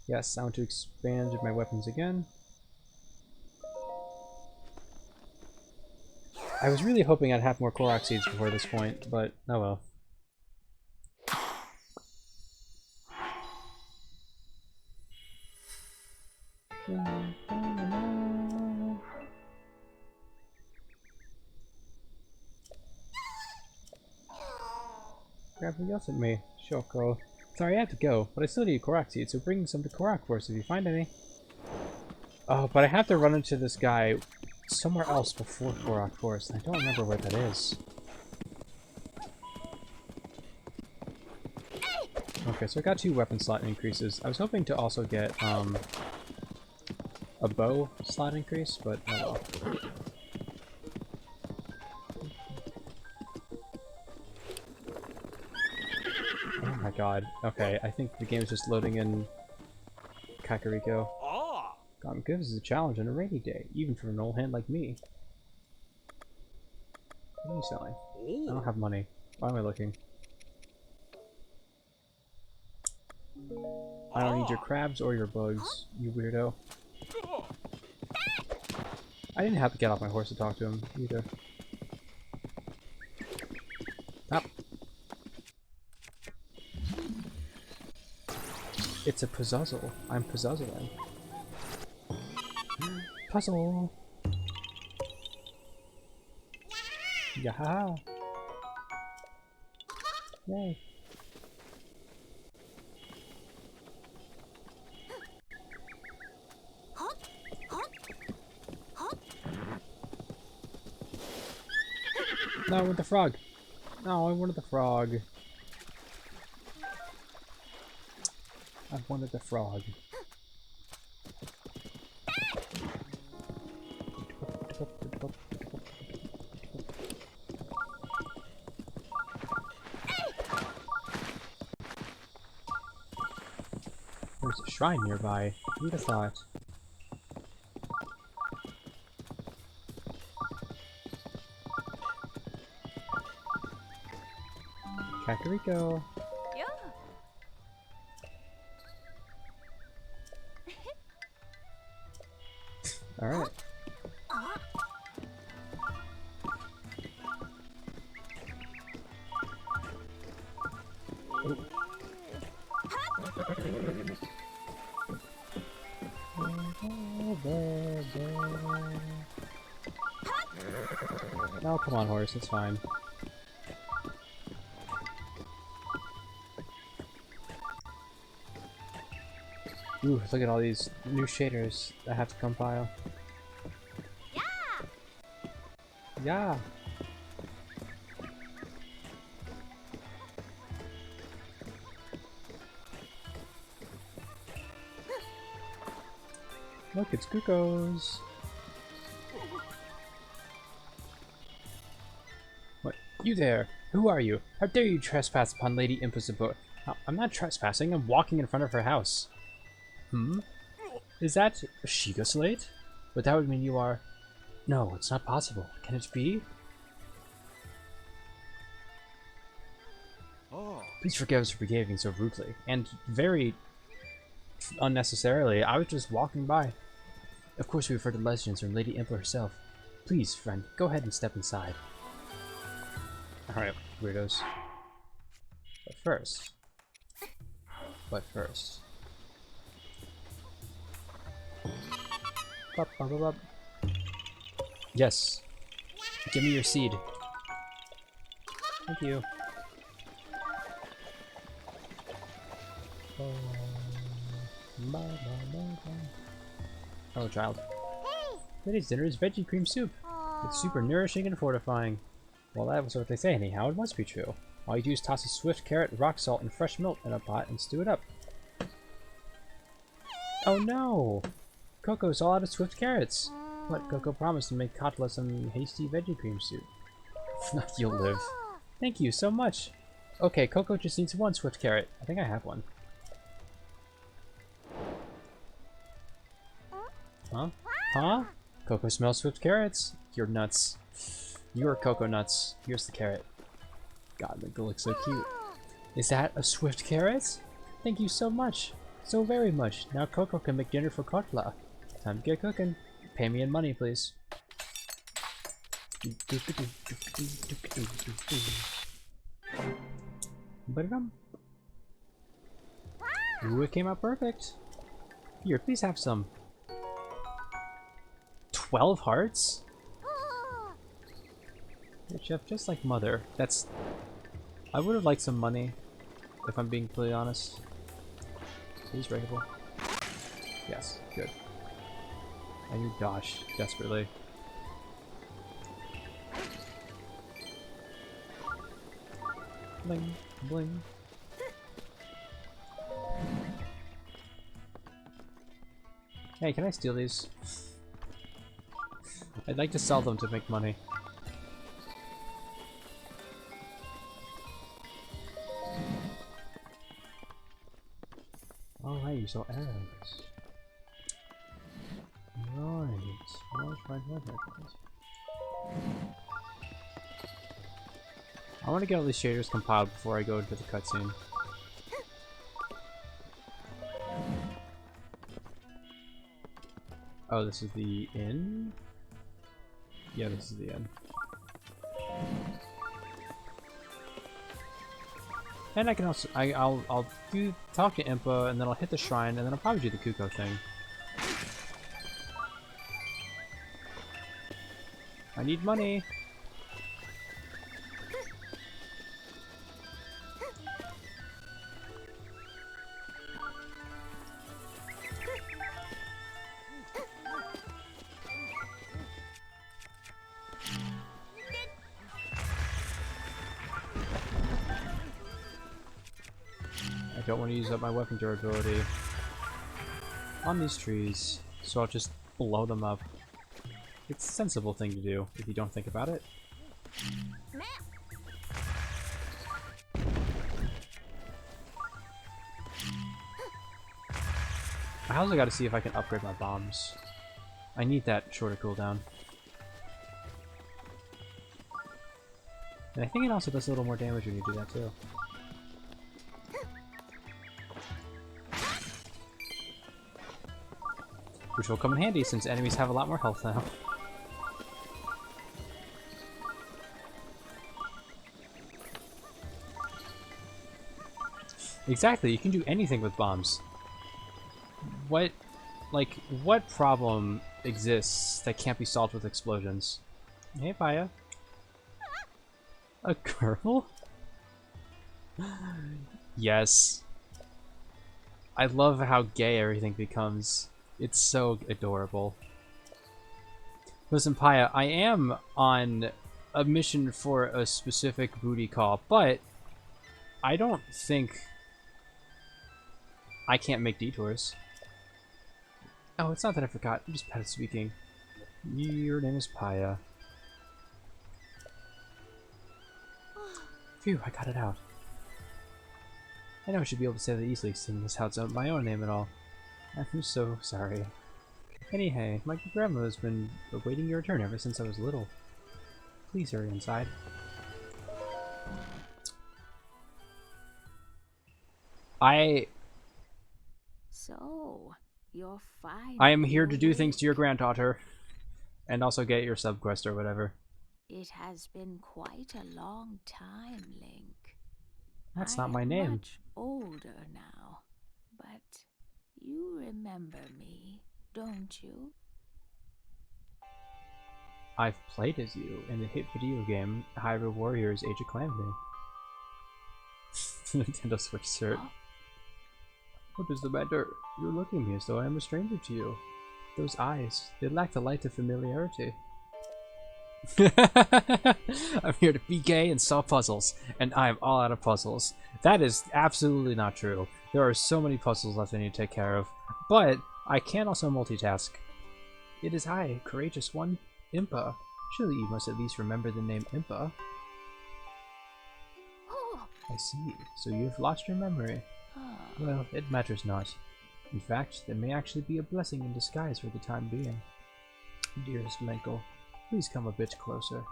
Yes, I want to expand my weapons again. I was really hoping I'd have more Korok seeds before this point, but oh well. Grab what else at me, Shoko. Sorry, I have to go, but I still need Korok seeds, so bring some to Korok for us if you find any. Oh, but I have to run into this guy somewhere else before Korok Forest, and I don't remember where that is. Okay, so I got 2 weapon slot increases. I was hoping to also get, a bow slot increase, but oh well. Oh my god. Okay, I think the game's just loading in Kakariko. Ah. God, gives us a challenge on a rainy day, even for an old hand like me. What are you selling? I don't have money. Why am I looking? I don't need your crabs or your bugs, you weirdo. I didn't have to get off my horse to talk to him, either. Up. It's a puzzle. I'm puzzling. Puzzle! Yaha! Yay! No, I want the frog! No, I wanted the frog. I wanted the frog. There's a shrine nearby. Who'd have thought? Kakariko. Yeah. Alright. No, come on, horse, it's fine. Ooh, look at all these new shaders I have to compile. Yeah. Yeah! Look, it's Cuckoos! What? You there! Who are you? How dare you trespass upon Lady Impulsive Boat? I'm not trespassing, I'm walking in front of her house. Hmm? Is that a Shiga slate? But that would mean you are... No, it's not possible. Can it be? Oh. Please forgive us for behaving so rudely. And very... unnecessarily. I was just walking by. Of course we've heard the legends from Lady Impler herself. Please, friend, go ahead and step inside. Alright, weirdos. But first... Bup, bup, bup, bup. Yes. Give me your seed. Thank you. Hello, child. Hey. Today's dinner is veggie cream soup. It's super nourishing and fortifying. Well, that was what they say anyhow. It must be true. All you do is toss a swift carrot, rock salt, and fresh milk in a pot and stew it up. Oh no! Coco's all out of swift carrots. But Coco promised to make Katla some hasty veggie cream soup. You'll live. Thank you so much. Okay, Coco just needs 1 swift carrot. I think I have one. Huh? Huh? Coco smells swift carrots. You're nuts. You're Coco nuts. Here's the carrot. God, Linkle looks so cute. Is that a swift carrot? Thank you so much. So very much. Now Coco can make dinner for Katla. Time to get cooking. Pay me in money, please. Ba-dum. Ooh, it came out perfect. Here, please have some. 12 hearts? Oh. Hey, Chef, just like Mother. That's... I would have liked some money, if I'm being completely honest. Please breakable. Yes, good. I need Dosh, desperately. Bling, bling. Hey, can I steal these? I'd like to sell them to make money. Oh, right, you saw arrows. Right. I want to get all these shaders compiled before I go into the cutscene. Oh, this is the inn? Yeah, this is the inn. And I can also I'll do talk to Impa, and then I'll hit the shrine, and then I'll probably do the Kuko thing. I need money. I don't want to use up my weapon durability on these trees, so I'll just blow them up. It's a sensible thing to do if you don't think about it. I also got to see if I can upgrade my bombs. I need that shorter cooldown. And I think it also does a little more damage when you do that too. Which will come in handy since enemies have a lot more health now. Exactly, you can do anything with bombs. What problem exists that can't be solved with explosions? Hey, Paya. A girl? Yes. I love how gay everything becomes. It's so adorable. Listen, Paya, I am on a mission for a specific booty call, but I don't think I can't make detours. Oh, it's not that I forgot. I'm just bad at speaking. Your name is Paya. Phew, I got it out. I know I should be able to say that easily, seeing as how it's my own name and all. I'm so sorry. Anyhow, my grandmother's been awaiting your return ever since I was little. Please hurry inside. So, you're fine. I am here to do things to your granddaughter. And also get your sub-quest or whatever. It has been quite a long time, Link. That's not I my am name. much older now, but you remember me, don't you? I've played as you in the hit video game Hyrule Warriors Age of Calamity. Nintendo Switch cert. Huh? What is the matter? You're looking at me as though I am a stranger to you. Those eyes, they lack the light of familiarity. I'm here to be gay and solve puzzles, and I am all out of puzzles. That is absolutely not true. There are so many puzzles left I need to take care of, but I can also multitask. It is I, courageous one, Impa. Surely you must at least remember the name Impa. Oh, I see. So you have lost your memory. Well, it matters not. In fact, that may actually be a blessing in disguise for the time being. Dearest Linkle, please come a bit closer.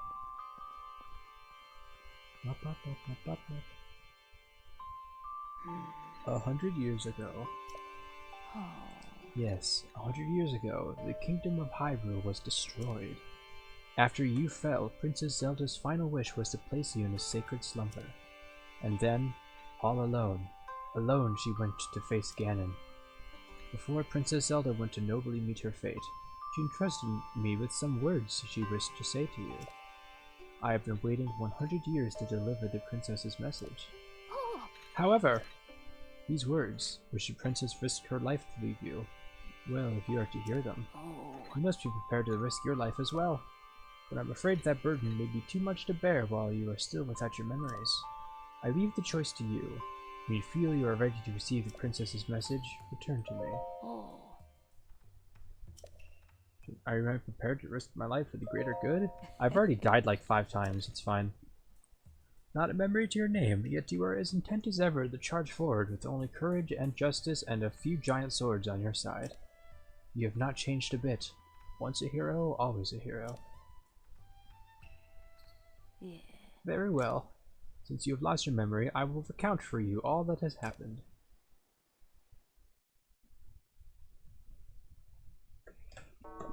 100 years ago. oh. Yes, 100 years ago, the kingdom of Hyrule was destroyed. After you fell, Princess Zelda's final wish was to place you in a sacred slumber. And then, all alone she went to face Ganon. Before Princess Zelda went to nobly meet her fate, she entrusted me with some words she wished to say to you. I have been waiting 100 years to deliver the princess's message. Oh, However, these words, which the princess risked her life to leave you, well, if you are to hear them, you must be prepared to risk your life as well. But I'm afraid that burden may be too much to bear while you are still without your memories. I leave the choice to you. When you feel you are ready to receive the princess's message, return to me. Oh. Are you prepared to risk my life for the greater good? I've already died like 5 times, it's fine. Not a memory to your name, yet you are as intent as ever to charge forward with only courage and justice and a few giant swords on your side. You have not changed a bit. Once a hero, always a hero. Yeah. Very well. Since you have lost your memory, I will recount for you all that has happened.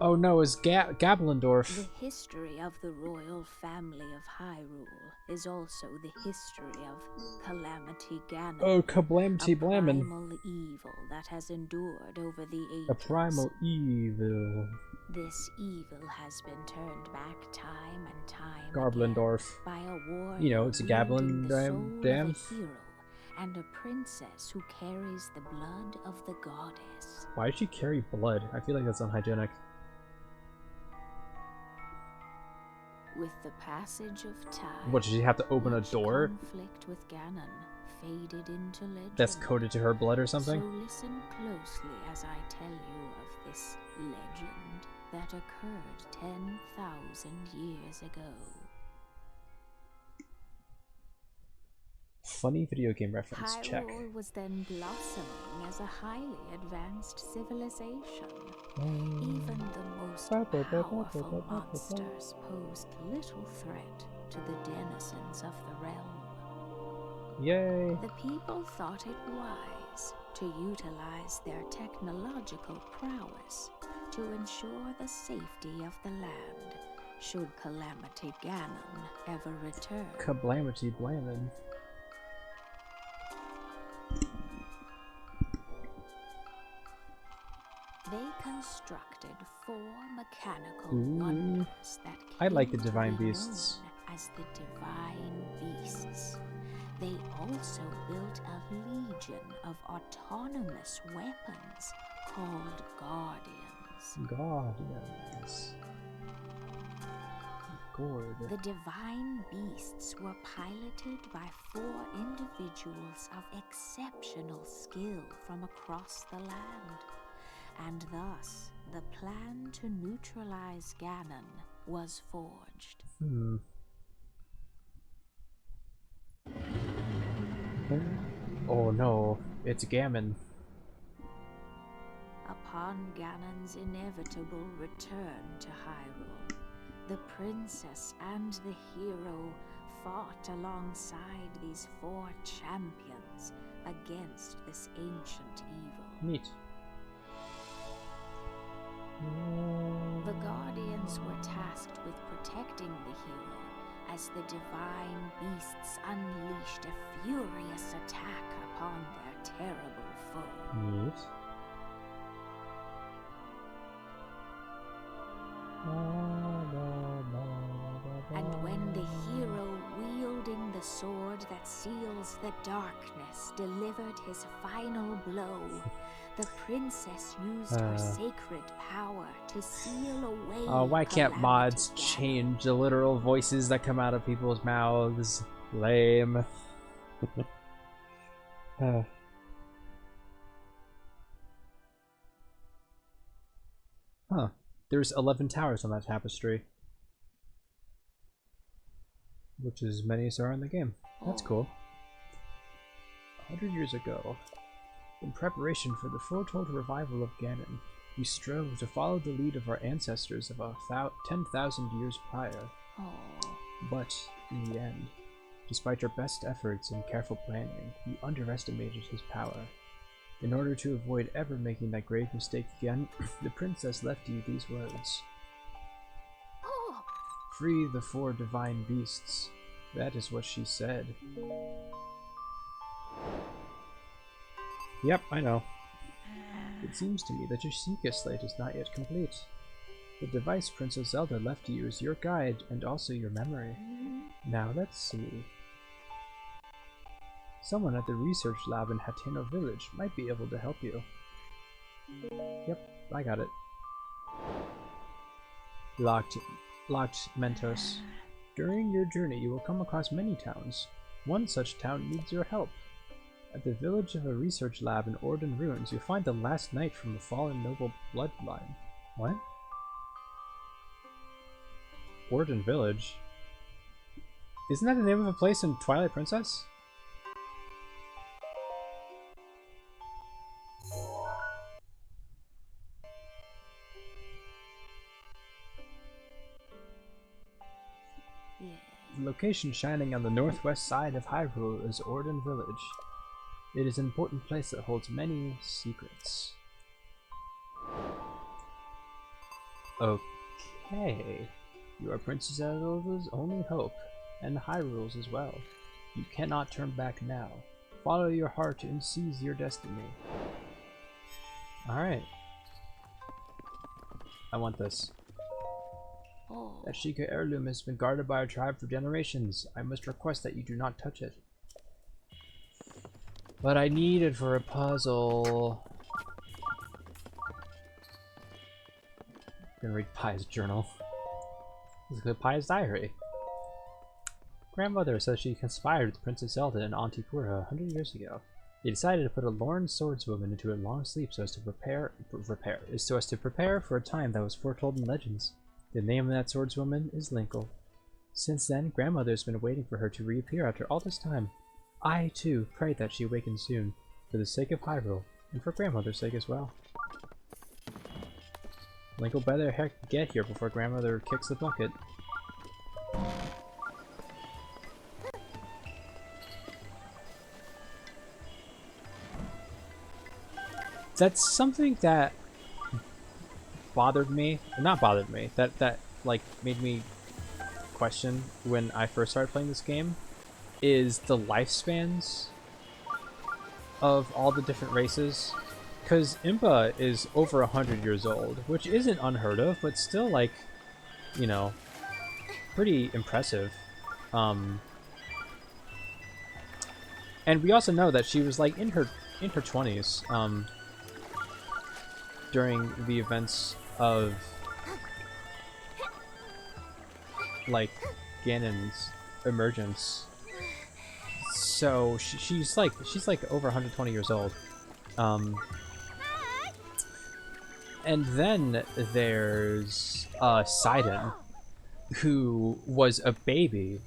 Oh no, it's Gablendorf. The history of the royal family of Hyrule is also the history of Calamity Ganon. Oh, Kablamity Blammin. A primal evil that has endured over the ages. A primal evil. This evil has been turned back time and time Garblendorf. again by a warrior You know, it's a wielding Gablin the soul dam. of a hero and a princess who carries the blood of the goddess. Why does she carry blood? I feel like that's unhygienic. With the passage of time, What, does she have to open a each door conflict with Ganon faded into legend. that's coded to her blood or something? So listen closely as I tell you of this legend that occurred 10,000 years ago. Funny video game reference, check. Hyrule was then blossoming as a highly advanced civilization. Even the most powerful monsters posed little threat to the denizens of the realm. Yay! The people thought it wise to utilize their technological prowess to ensure the safety of the land should Calamity Ganon ever return. Kablamity Blammin. They constructed 4 mechanical Ooh. wonders that I like the came to divine be beasts. known as the divine beasts. They also built a legion of autonomous weapons called guardians. Guardians. Gourd. The divine beasts were piloted by 4 individuals of exceptional skill from across the land. And thus, the plan to neutralize Ganon was forged. Oh no, it's Gammon. Upon Ganon's inevitable return to Hyrule, the princess and the hero fought alongside these 4 champions against this ancient evil. Neat. The Guardians were tasked with protecting the hero as the divine beasts unleashed a furious attack upon their terrible foe. Neat. And when the hero wielding the sword that seals the darkness delivered his final blow, the princess used her sacred power to seal away. Oh, why can't mods Calamity Ganon. change the literal voices that come out of people's mouths? Lame. Huh. There's 11 towers on that tapestry. Which is as many as there are in the game. That's cool. 100 years ago, in preparation for the foretold revival of Ganon, we strove to follow the lead of our ancestors of 10,000 years prior. But, in the end, despite our best efforts and careful planning, we underestimated his power. In order to avoid ever making that grave mistake again, the princess left you these words. Free the 4 divine beasts. That is what she said. Yep, I know. It seems to me that your Sheikah slate is not yet complete. The device Princess Zelda left you is your guide and also your memory. Now let's see. Someone at the research lab in Hateno Village might be able to help you. Yep, I got it. Locked Mentos. During your journey you will come across many towns. One such town needs your help. At the village of a research lab in Orden Ruins, you'll find the last knight from a fallen noble bloodline. What? Orden Village? Isn't that the name of a place in Twilight Princess? The location shining on the northwest side of Hyrule is Orden Village. It is an important place that holds many secrets. Okay. You are Princess Zelda's only hope, and Hyrule's as well. You cannot turn back now. Follow your heart and seize your destiny. Alright. I want this. That Sheikah heirloom has been guarded by our tribe for generations. I must request that you do not touch it. But I need it for a puzzle. I'm gonna read Pai's journal. This is Pai's diary. Grandmother says she conspired with Princess Zelda and Auntie Pura 100 years ago. They decided to put a lorn swordswoman into a long sleep so as to prepare for a time that was foretold in legends. The name of that swordswoman is Linkle. Since then, Grandmother has been waiting for her to reappear after all this time. I, too, pray that she awakens soon, for the sake of Hyrule, and for Grandmother's sake as well. Linkle better heck get here before Grandmother kicks the bucket. That's something that bothered me, not bothered me, that like made me question when I first started playing this game, is the lifespans of all the different races. Because Impa is over 100 years old, which isn't unheard of, but still, like, you know, pretty impressive. And we also know that she was like in her 20s during the events of like Ganon's emergence. So she's like over 120 years old. And then there's Sidon, who was a baby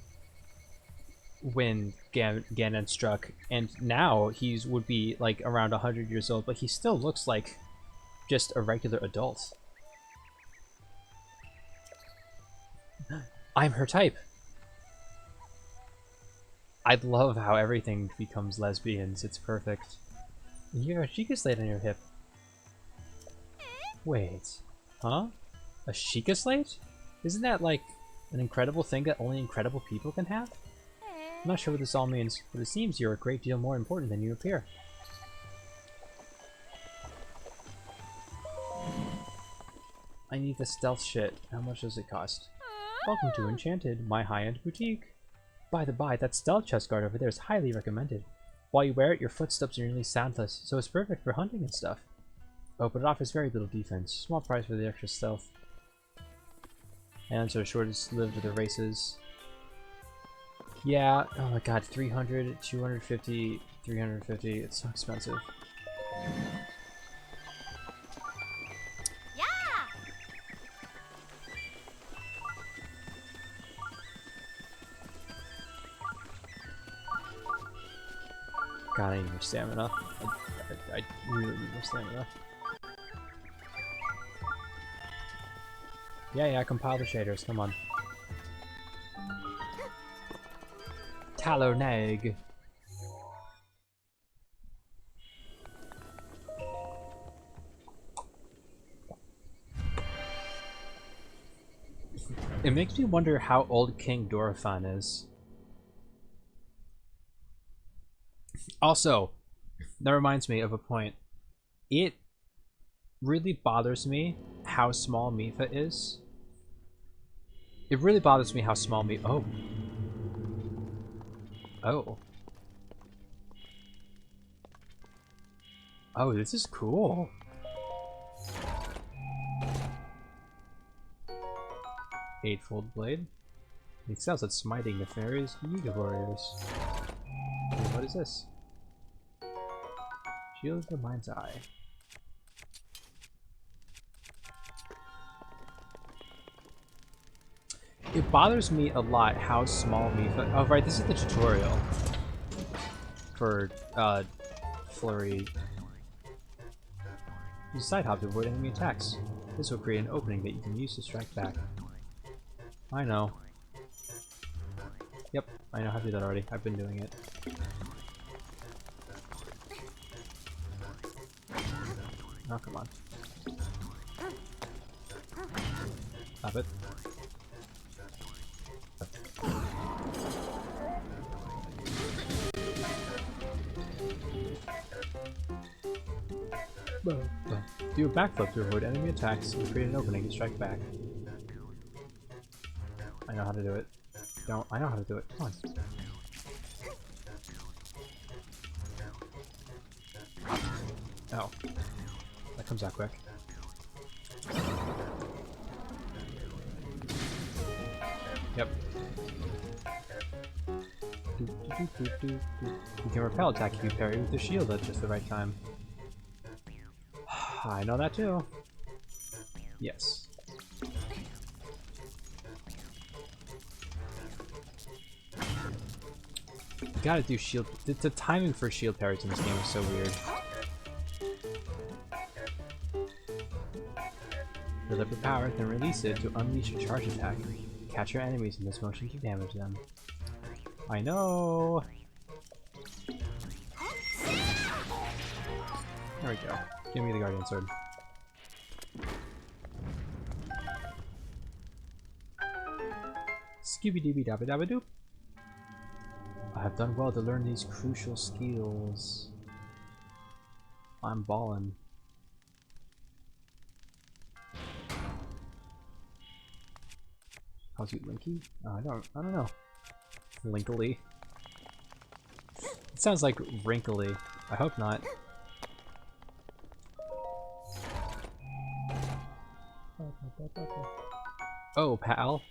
when Ganon struck, and now would be like around 100 years old, but he still looks like just a regular adult. I'm her type. I love how everything becomes lesbians. It's perfect. You have a Sheikah slate on your hip. Wait, huh? A Sheikah slate? Isn't that like an incredible thing that only incredible people can have? I'm not sure what this all means, but it seems you're a great deal more important than you appear. I need the stealth shit. How much does it cost? Welcome to Enchanted, my high-end boutique. By the by, that stealth chest guard over there is highly recommended. While you wear it, your footsteps are nearly soundless, so it's perfect for hunting and stuff. Oh, but it offers very little defense. Small price for the extra stealth. And so shortest lived of the races. Yeah, oh my god, 300, 250, 350, it's so expensive. God, I need more stamina. I really need more stamina. Yeah, compile the shaders, come on. Taloneg. It makes me wonder how old King Dorephan is. Also, that reminds me of a point. It really bothers me how small Mipha is. It really bothers me how small Oh. Oh. Oh, this is cool. Eightfold blade. It excels at smiting nefarious Yuga warriors. Wait, what is this? Shield of the Mind's Eye. It bothers me a lot how small Mipha. Oh, right, this is the tutorial for Flurry. Use side hop to avoid enemy attacks. This will create an opening that you can use to strike back. I know. Yep, I know how to do that already. I've been doing it. Oh, come on. Stop it. Do a backflip to avoid enemy attacks and create an opening to strike back. I know how to do it. I know how to do it. Come on. Oh. That comes out quick. Yep. You can repel attack if you parry with the shield at just the right time. I know that too. Yes. You gotta do shield. The timing for shield parries in this game is so weird. Build up your power, then release it to unleash a charge attack. Catch your enemies in this motion to damage them. I know! There we go. Give me the Guardian Sword. Scooby-Dooby-Dabba-Dabba-Doop! I have done well to learn these crucial skills. I'm ballin'. How's you, Linky? I don't know. Linkly. It sounds like wrinkly. I hope not. Oh, pal.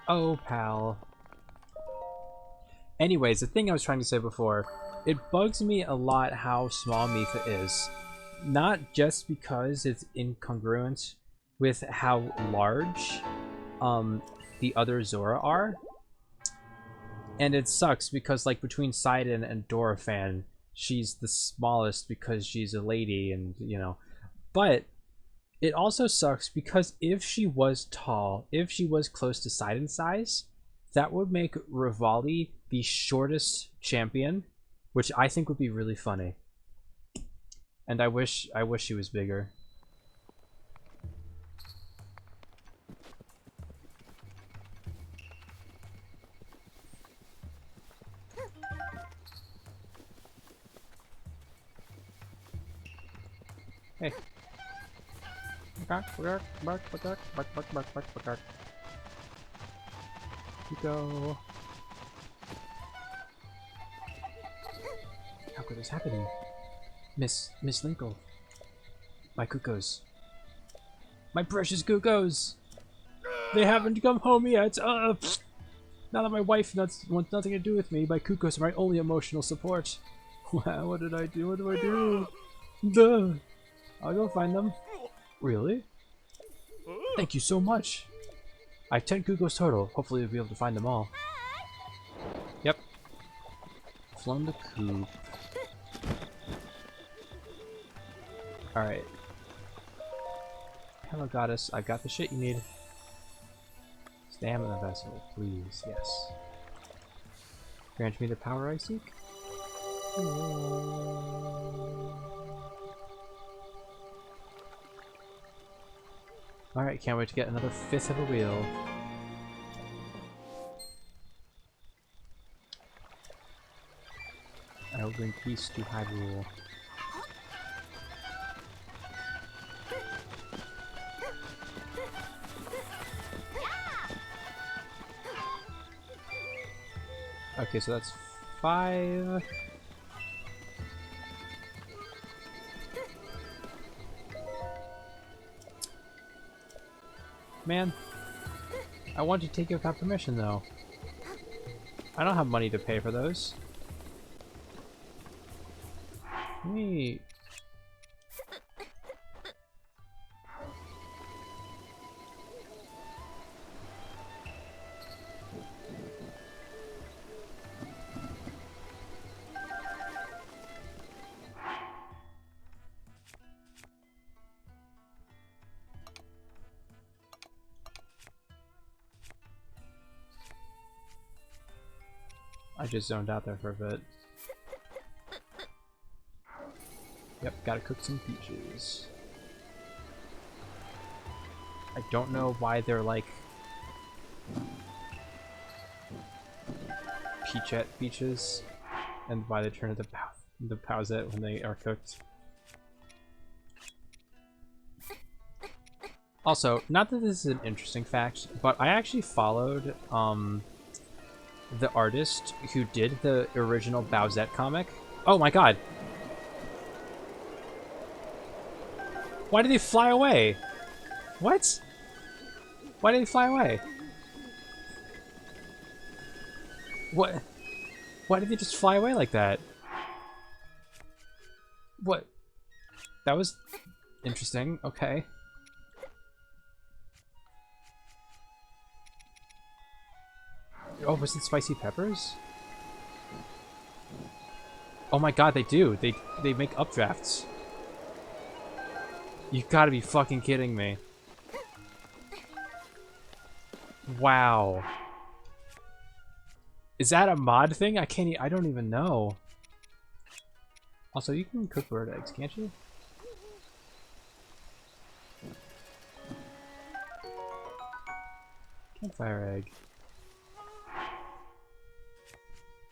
Oh, pal. Anyways, the thing I was trying to say before, it bugs me a lot how small Mipha is. Not just because it's incongruent with how large the other Zora are. And it sucks because, like, between Sidon and Dorephan, she's the smallest because she's a lady and, you know. But it also sucks because if she was tall, if she was close to Sidon's size, that would make Rivali the shortest champion, which I think would be really funny. And I wish she was bigger. Hey. You go. How could this happen? Miss Linkle. My cuckoos. My precious cuckoos! They haven't come home yet! Now that my wife wants nothing to do with me, my cuckoos are my only emotional support. Wow, what did I do? What do I do? Duh! I'll go find them. Really? Thank you so much! I have 10 cuckoos total. Hopefully we'll be able to find them all. Yep. Flown the coop. Alright. Hello, goddess. I've got the shit you need. Stamina vessel, please. Yes. Grant me the power I seek. Alright, can't wait to get another fifth of a wheel. I will bring peace to Hyrule. Okay, so that's 5. Man, I want to take it without permission, though. I don't have money to pay for those. Wait. I just zoned out there for a bit. Yep, gotta cook some peaches. I don't know why they're like peachette peaches and why they turn into pausette when they are cooked. Also, not that this is an interesting fact, but I actually followed the artist who did the original Bowsette comic. Oh my god! Why did they fly away? What? Why did they fly away? What? Why did they just fly away like that? What? That was interesting. Okay. Oh, was it spicy peppers? Oh my god, they do. They make updrafts. You gotta be fucking kidding me. Wow. Is that a mod thing? I don't even know. Also, you can cook bird eggs, can't you? Campfire egg.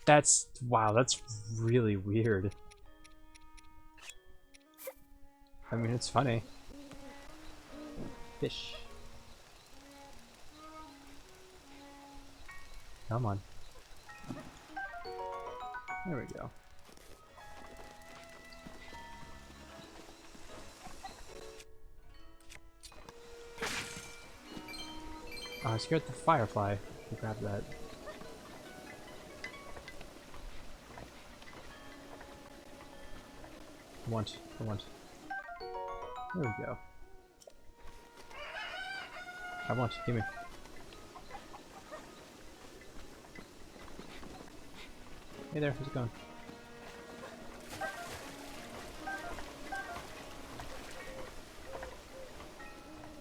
That's, wow, that's really weird. I mean, it's funny. Fish. Come on. There we go. Oh, I scared the firefly. Should grab that. I want. There we go. I want. Give me. Hey there, how's it going?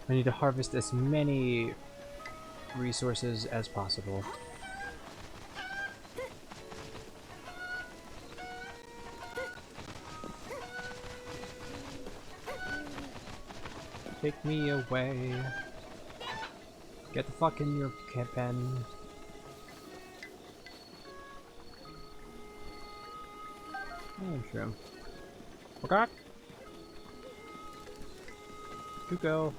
I need to harvest as many resources as possible. Take me away. Get the fuck in your pen. Oh, shrimp. Okay. You go.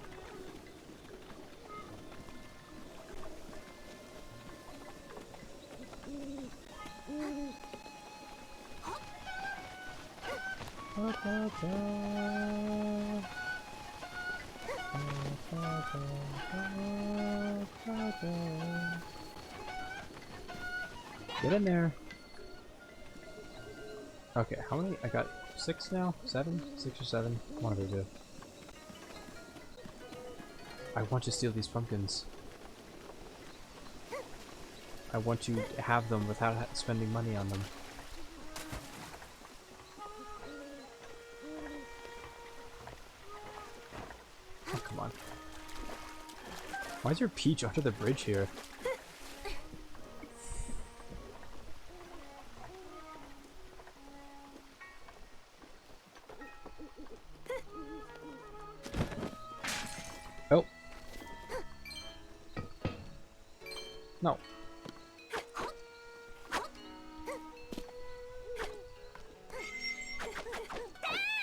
Get in there. Okay, how many? I got 6 now? 7? 6 or 7? One of the two. I want to steal these pumpkins. I want to have them without spending money on them. Oh, come on. Why is there Peach under the bridge here? Oh, No.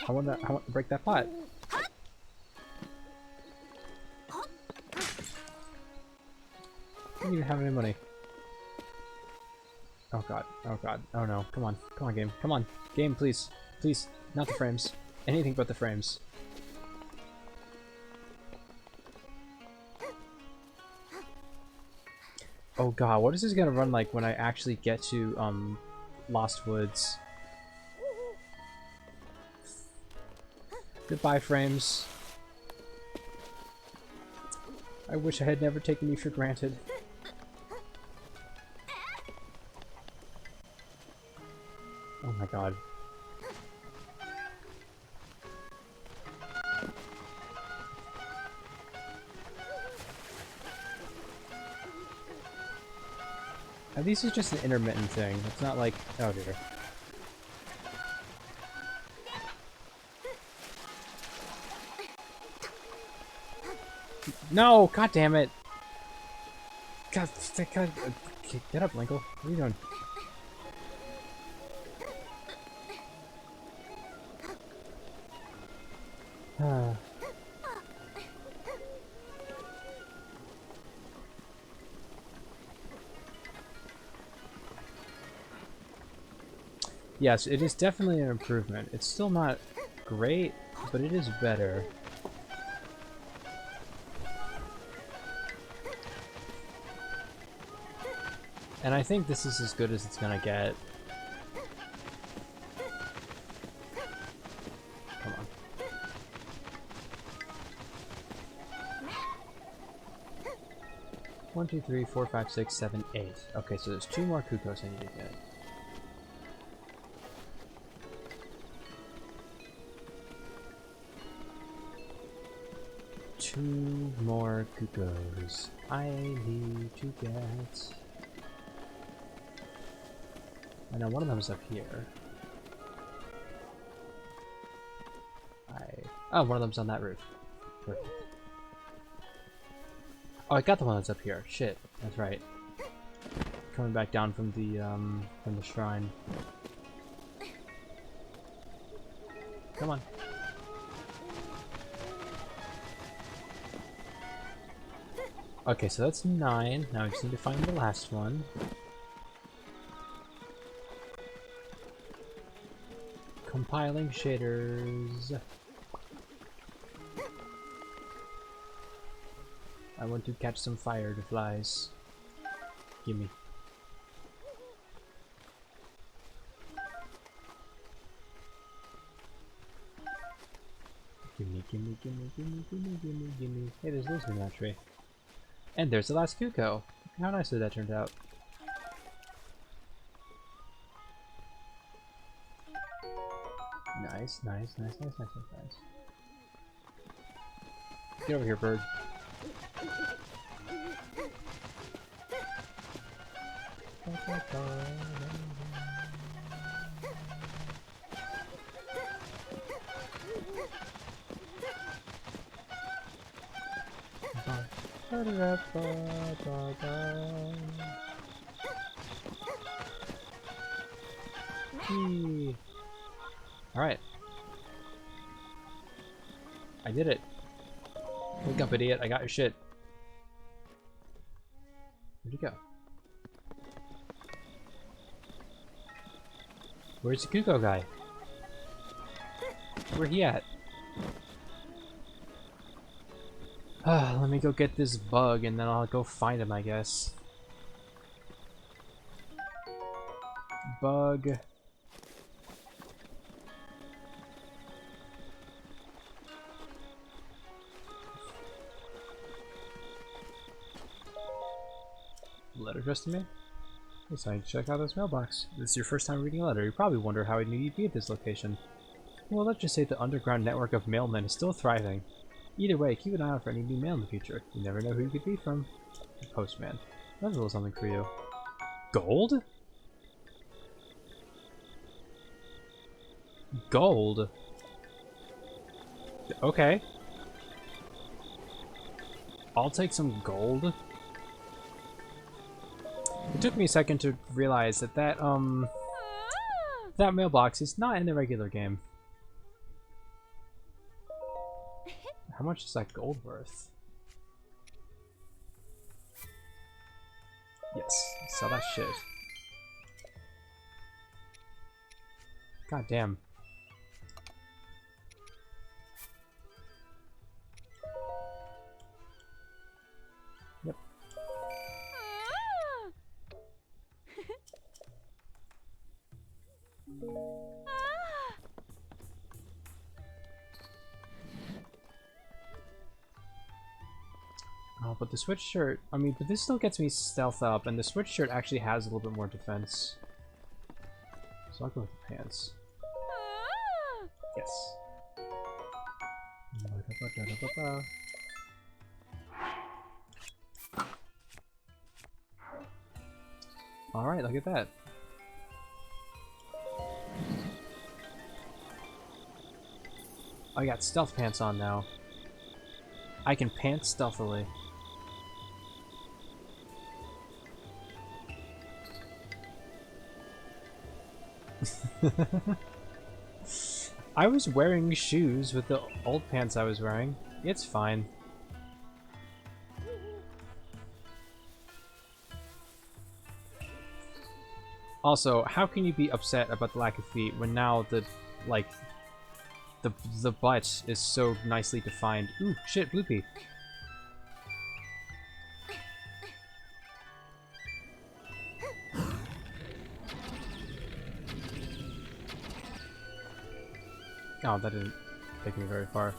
I want to break that pot. I don't even have any money. Oh god. Oh god. Oh no. Come on. Come on, game. Come on. Game, please. Please. Not the frames. Anything but the frames. Oh god, what is this gonna run like when I actually get to, Lost Woods? Goodbye, frames. I wish I had never taken you for granted. Oh my god. At least it's just an intermittent thing. It's not like... oh dear. No! God damn it! God, get up, Linkle. What are you doing? Yes, it is definitely an improvement. It's still not great, but it is better. And I think this is as good as it's gonna get. Come on. One, two, three, four, five, six, seven, 8. Okay, so there's 2 more Kukos I need to get. Two more Kukos I need to get. I know one of them is up here. Oh, one of them's on that roof. Perfect. Oh, I got the one that's up here. Shit, that's right. Coming back down from the shrine. Come on. Okay, so that's 9. Now I just need to find the last one. Compiling shaders. I want to catch some fireflies. Gimme. Gimme, gimme, gimme, gimme, gimme, gimme, gimme. Hey, there's Lizard in that tree. And there's the last Kuko. How nicely that turned out. Nice, nice, nice, nice, nice, nice, nice. Get over here, bird. Alright. I did it. Wake up, idiot. I got your shit. Where'd you go? Where's the Kuko guy? Where he at? Let me go get this bug and then I'll go find him, I guess. Bug. Letter addressed to me? Yes, I check out this mailbox. This is your first time reading a letter. You probably wonder how I knew you'd be at this location. Well, let's just say the underground network of mailmen is still thriving. Either way, keep an eye out for any new mail in the future. You never know who you could be from. The postman. That's a little something for you. Gold? Gold? Okay. I'll take some gold. It took me a second to realize that that mailbox is not in the regular game. How much is that gold worth? Yes, sell that shit. God damn. Yep. Oh, but the switch shirt, I mean, but this still gets me stealth up, and the switch shirt actually has a little bit more defense. So I'll go with the pants. Yes. Alright, look at that. I got stealth pants on now. I can pants stealthily. I was wearing shoes with the old pants I was wearing. It's fine. Also, how can you be upset about the lack of feet when now the, like, the butt is so nicely defined? Ooh, shit, Bloopy. Oh, that didn't take me very far.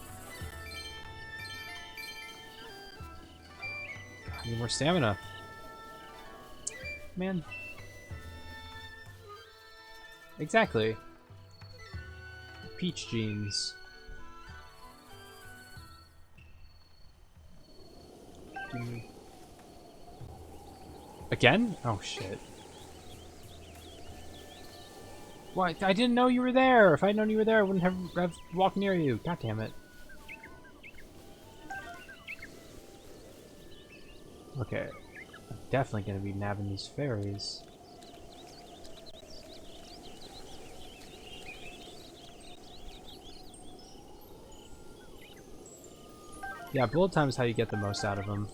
I need more stamina. Man. Exactly. Peach jeans. Again? Oh shit. What? I didn't know you were there! If I'd known you were there, I wouldn't have walked near you. God damn it. Okay. I'm definitely gonna be nabbing these fairies. Yeah, bullet time is how you get the most out of them.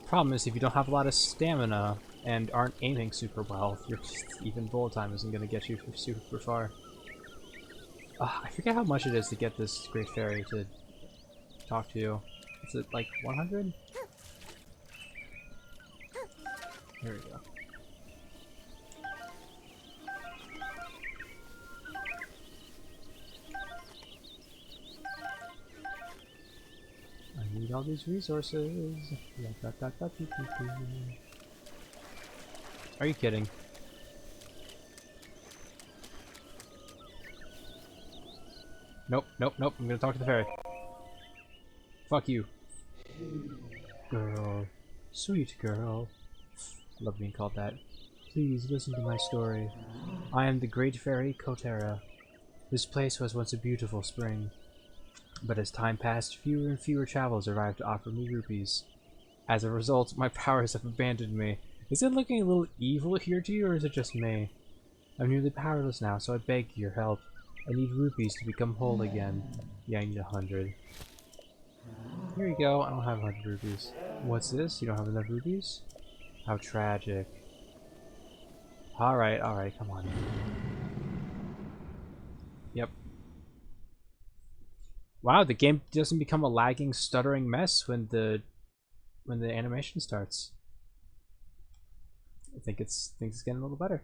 Problem is, if you don't have a lot of stamina and aren't aiming super well, you're just, even bullet time isn't going to get you super far. I forget how much it is to get this Great Fairy to talk to you. Is it like 100? There we go. I need all these resources. Are you kidding? Nope, nope, nope. I'm gonna talk to the fairy. Fuck you. Girl. Sweet girl. I love being called that. Please listen to my story. I am the great fairy Kotera. This place was once a beautiful spring. But as time passed, fewer and fewer travelers arrived to offer me rupees. As a result, my powers have abandoned me. Is it looking a little evil here to you, or is it just me? I'm nearly powerless now, so I beg your help. I need rupees to become whole again. Yeah, I need 100. Here you go, I don't have 100 rupees. What's this? You don't have enough rupees? How tragic. Alright, alright, come on. Yep. Wow, the game doesn't become a lagging, stuttering mess when the animation starts. I think it's getting a little better.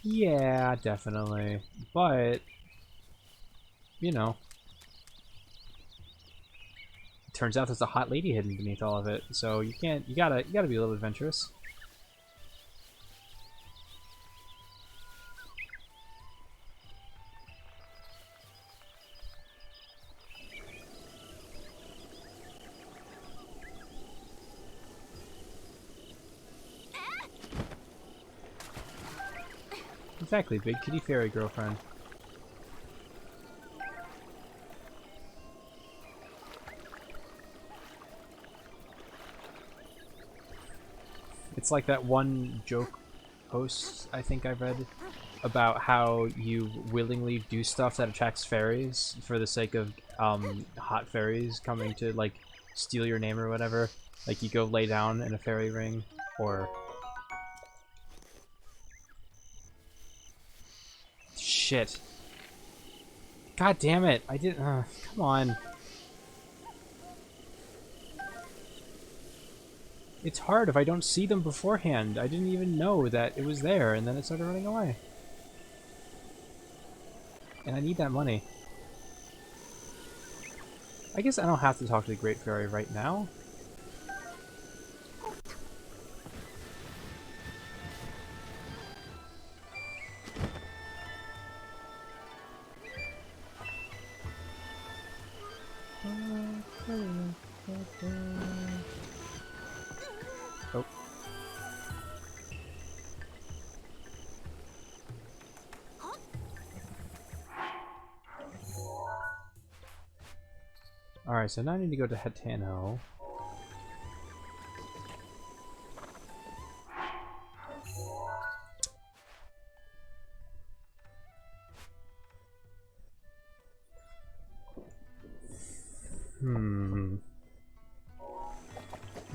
Yeah, definitely. But you know, it turns out there's a hot lady hidden beneath all of it, so you gotta be a little adventurous. Exactly, big kitty fairy girlfriend. It's like that one joke post I think I read about how you willingly do stuff that attracts fairies for the sake of hot fairies coming to like steal your name or whatever. Like you go lay down in a fairy ring, or shit. God damn it! I didn't. Come on. It's hard if I don't see them beforehand. I didn't even know that it was there, and then it started running away. And I need that money. I guess I don't have to talk to the Great Fairy right now. Oh. Alright, so now I need to go to Hetano.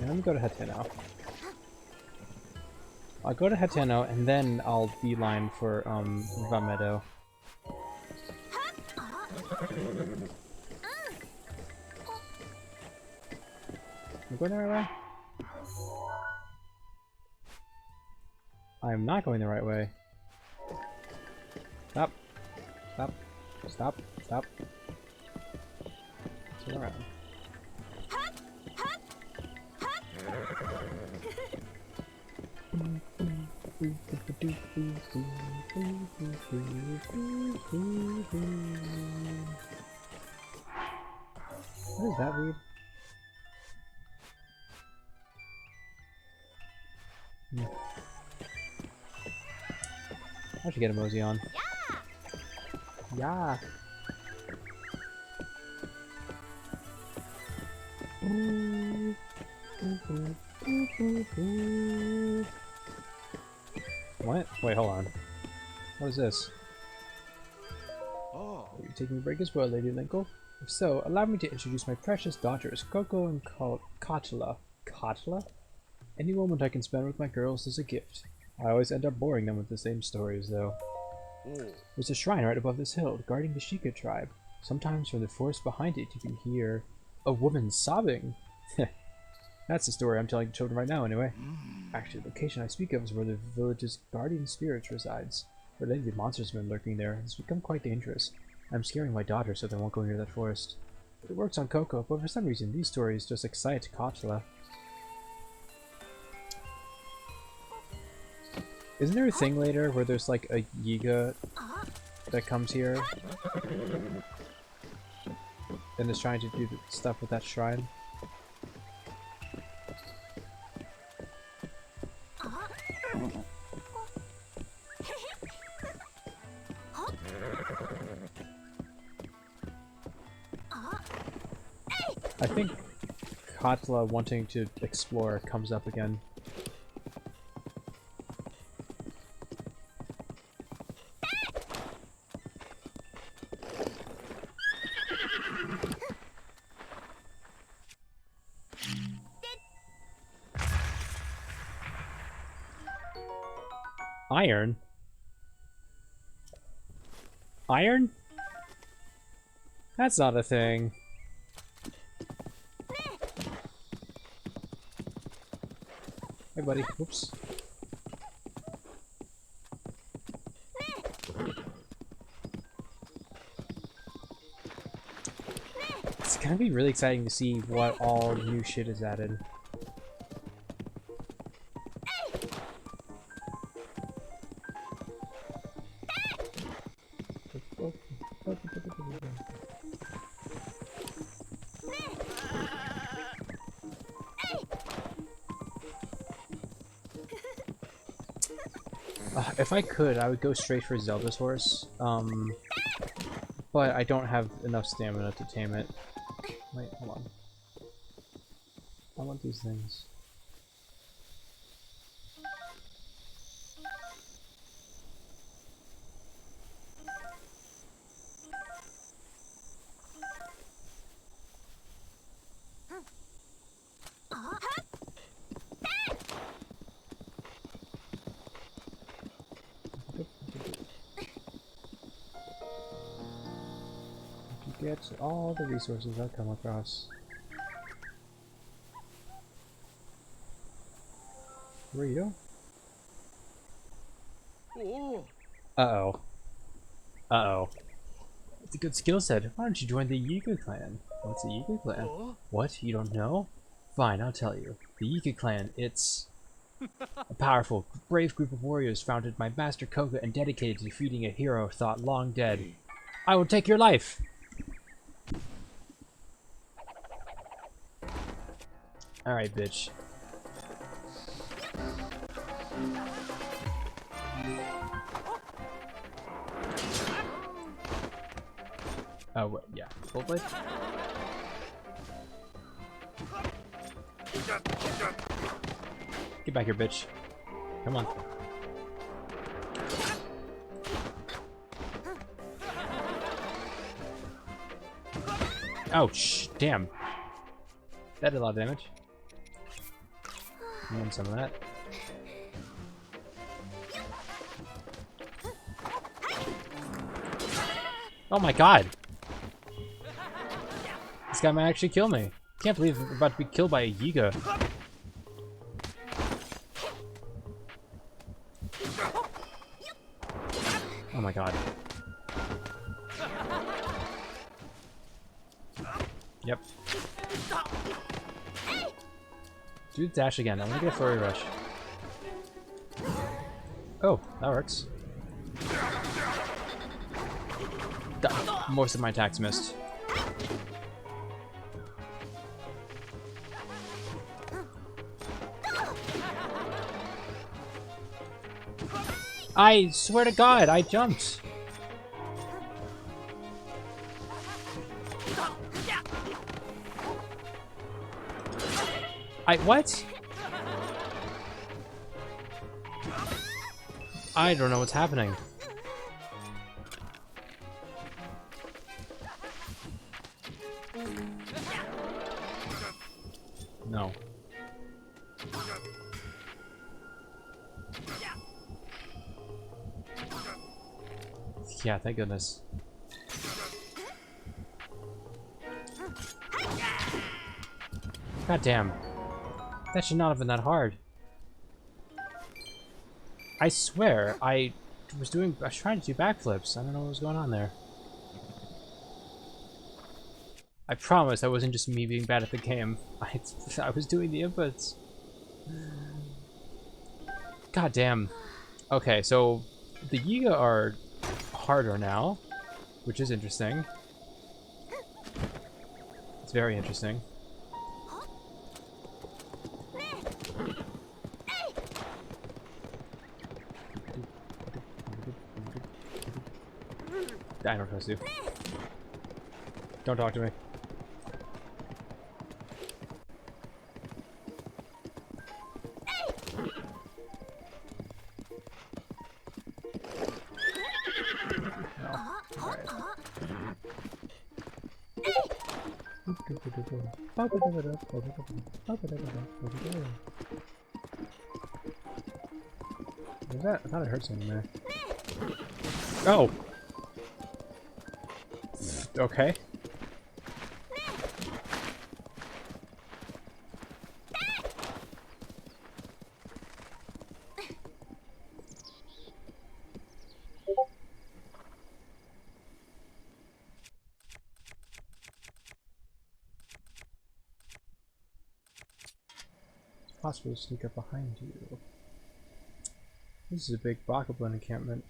Yeah, let me go to Hetano. I'll go to Hetano and then I'll beeline for Vamedo. Am I going the right way? I am not going the right way. Stop. Stop. Stop. Stop. Turn around. What does that read? I should get a mosey on. Yeah. What? Wait, hold on. What is this? Oh. Are you taking a break as well, Lady Linkle? If so, allow me to introduce my precious daughters, Coco and Kotla. Kotla? Any moment I can spend with my girls is a gift. I always end up boring them with the same stories, though. There's a shrine right above this hill, guarding the Sheikah tribe. Sometimes from the forest behind it, you can hear a woman sobbing. That's the story I'm telling the children right now, anyway. Actually, the location I speak of is where the village's guardian spirits resides. But lately, monsters have been lurking there. It's become quite dangerous. I'm scaring my daughter so they won't go near that forest. It works on Coco, but for some reason, these stories just excite Kotla. Isn't there a thing later where there's like a Yiga that comes here and is trying to do stuff with that shrine? I think Kotla wanting to explore comes up again. Iron? Iron? That's not a thing. Hey buddy, whoops. It's gonna be really exciting to see what all new shit is added. If I could, I would go straight for Zelda's horse. But I don't have enough stamina to tame it. Wait, hold on. I want these things. To get all the resources I come across. Where are you? Oh. Uh-oh. Uh-oh. It's a good skill set. Why don't you join the Yiga clan? What's the Yiga clan? Oh. What? You don't know? Fine, I'll tell you. The Yiga clan, it's a powerful, brave group of warriors founded by Master Koga and dedicated to defeating a hero thought long dead. I will take your life! Alright, bitch. Oh, what? Yeah. Full blade? Get back here, bitch. Come on. Ouch! Damn. That did a lot of damage. And some of that. Oh my god! This guy might actually kill me. Can't believe I'm about to be killed by a Yiga. Oh my god. Yep. Do the dash again. I'm gonna get a flurry rush. Oh, that works. Most of my attacks missed. I swear to God, I jumped. What? I don't know what's happening. No. Yeah, thank goodness. God damn. That should not have been that hard. I swear, I was trying to do backflips. I don't know what was going on there. I promise that wasn't just me being bad at the game. I was doing the inputs. God damn. Okay, so the Yiga are harder now, which is interesting. It's very interesting. I don't trust you. Don't talk to me. Was that? I thought I heard something there. Oh! Okay. It's possible to sneak up behind you. This is a big Bokoblin encampment.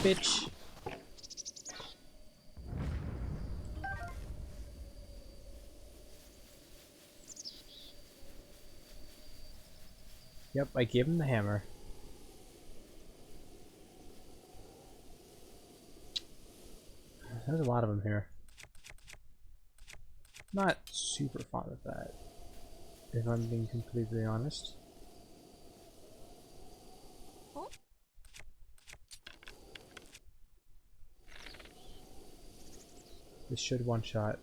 Bitch! Yep, I gave him the hammer. There's a lot of them here. Not super fond of that, if I'm being completely honest. This should one-shot.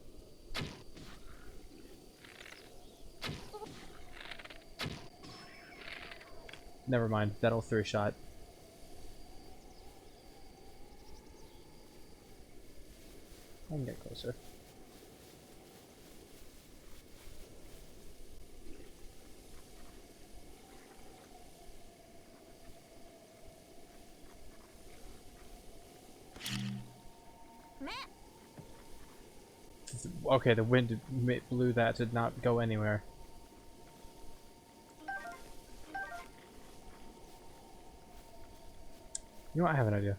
Never mind, that'll three-shot. I can get closer. Okay, the wind blew that to not go anywhere. You know what? I have an idea.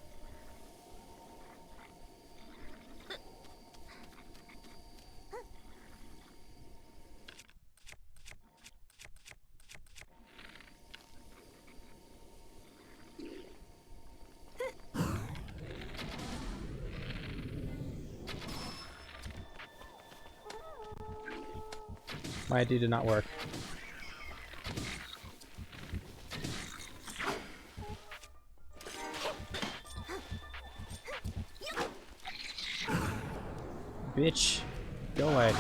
My idea did not work. Bitch, go away.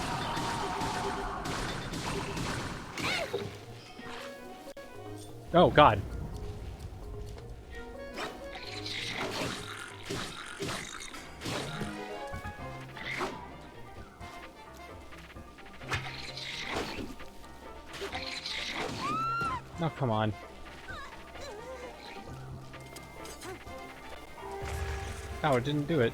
Oh God. Oh, come on. Oh, it didn't do it.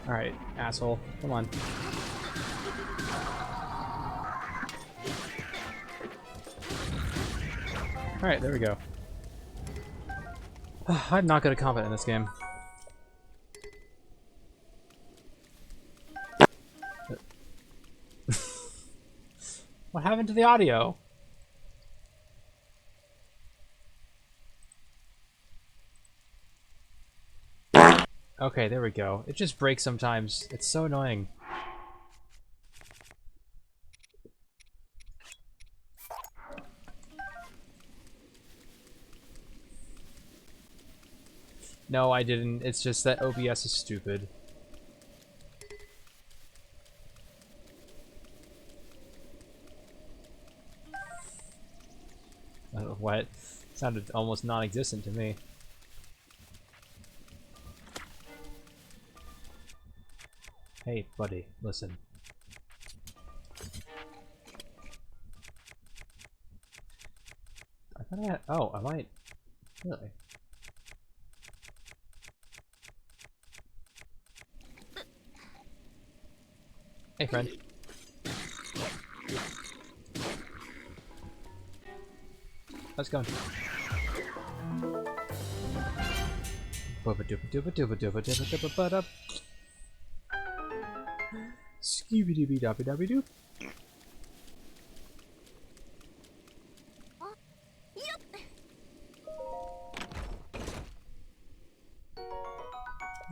Alright, asshole. Come on. Alright, there we go. I'm not good at combat in this game. What happened to the audio? Okay, there we go. It just breaks sometimes. It's so annoying. No, I didn't. It's just that OBS is stupid. I don't know what. Sounded almost non-existent to me. Hey, buddy, listen. I thought I had. Oh, I might. Really? Hey, friend. Let's go. Scooby-dooby-dobby-dobby-doo.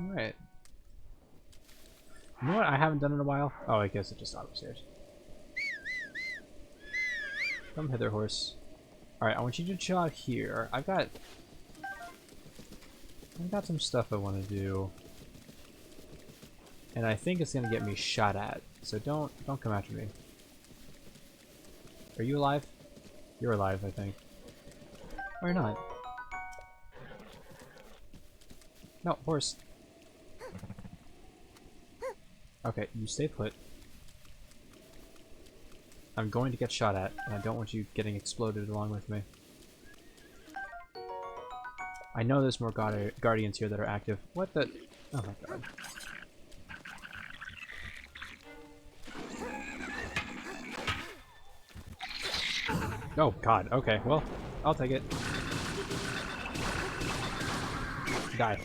Alright. You know what I haven't done in a while? Oh, I guess it just stopped upstairs. Come hither, horse. Alright, I want you to chill out here. I've got some stuff I want to do. And I think it's gonna get me shot at. So don't come after me. Are you alive? You're alive, I think. Or not. No, horse. Okay, you stay put. I'm going to get shot at, and I don't want you getting exploded along with me. I know there's more guardians here that are active. What the? Oh my god. Oh god, okay, well, I'll take it. Die.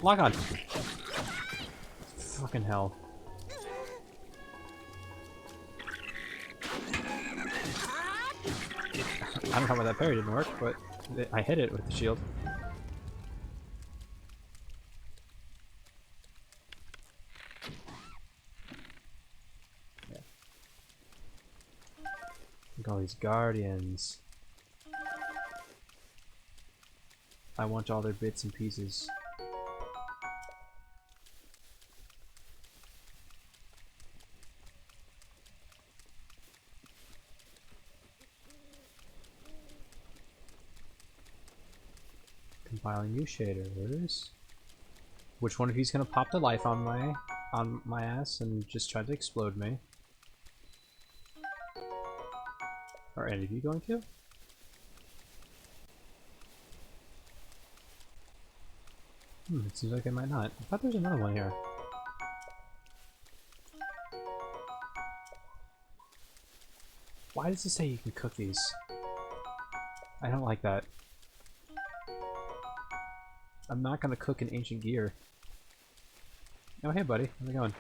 Lock on. Fucking hell. I don't know why that parry didn't work, but I hit it with the shield. Yeah. Look at all these guardians. I want all their bits and pieces. Compiling new shaders. Which one of you's gonna pop the life on my ass and just try to explode me? Are any of you going to? It seems like they might not. I thought there was another one here. Why does it say you can cook these? I don't like that. I'm not gonna cook an ancient gear. Oh hey buddy, how's it going?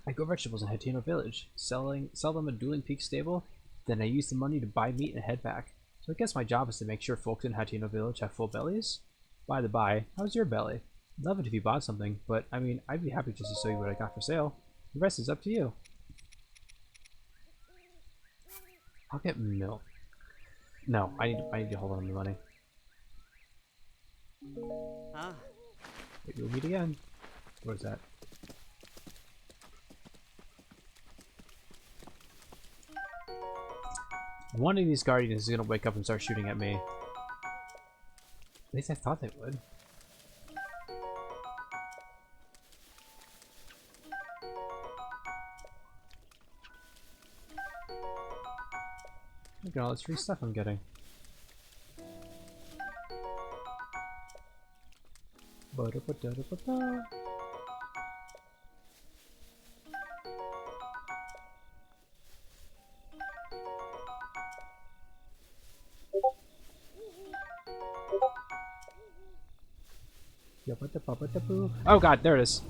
I grow vegetables in Hateno village, sell them at Dueling Peak stable, then I use the money to buy meat and head back. So I guess my job is to make sure folks in Hateno village have full bellies. By the by, how's your belly? I'd love it if you bought something, but I mean, I'd be happy just to show you what I got for sale. The rest is up to you. I'll get milk. No, I need to hold on to the money. Maybe we'll meet again. What is that? One of these guardians is gonna wake up and start shooting at me. At least I thought they would. Look at all this free stuff I'm getting. Ba-da-ba-da-da-ba-da. Oh god, there it is.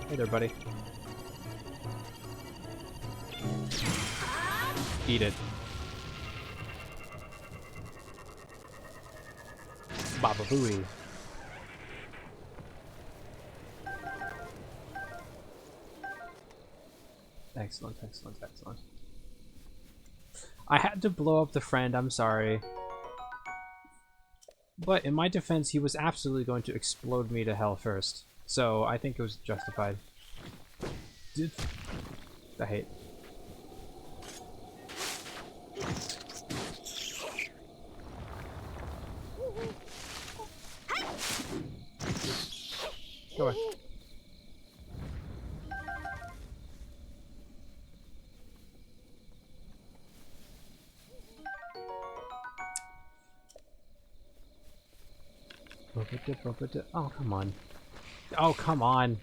Hey there, buddy. Eat it. Baba Booey. Excellent, excellent, excellent. I had to blow up the friend, I'm sorry. But in my defense, he was absolutely going to explode me to hell first. So I think it was justified. I hate. Go away. Oh, come on. Oh, come on.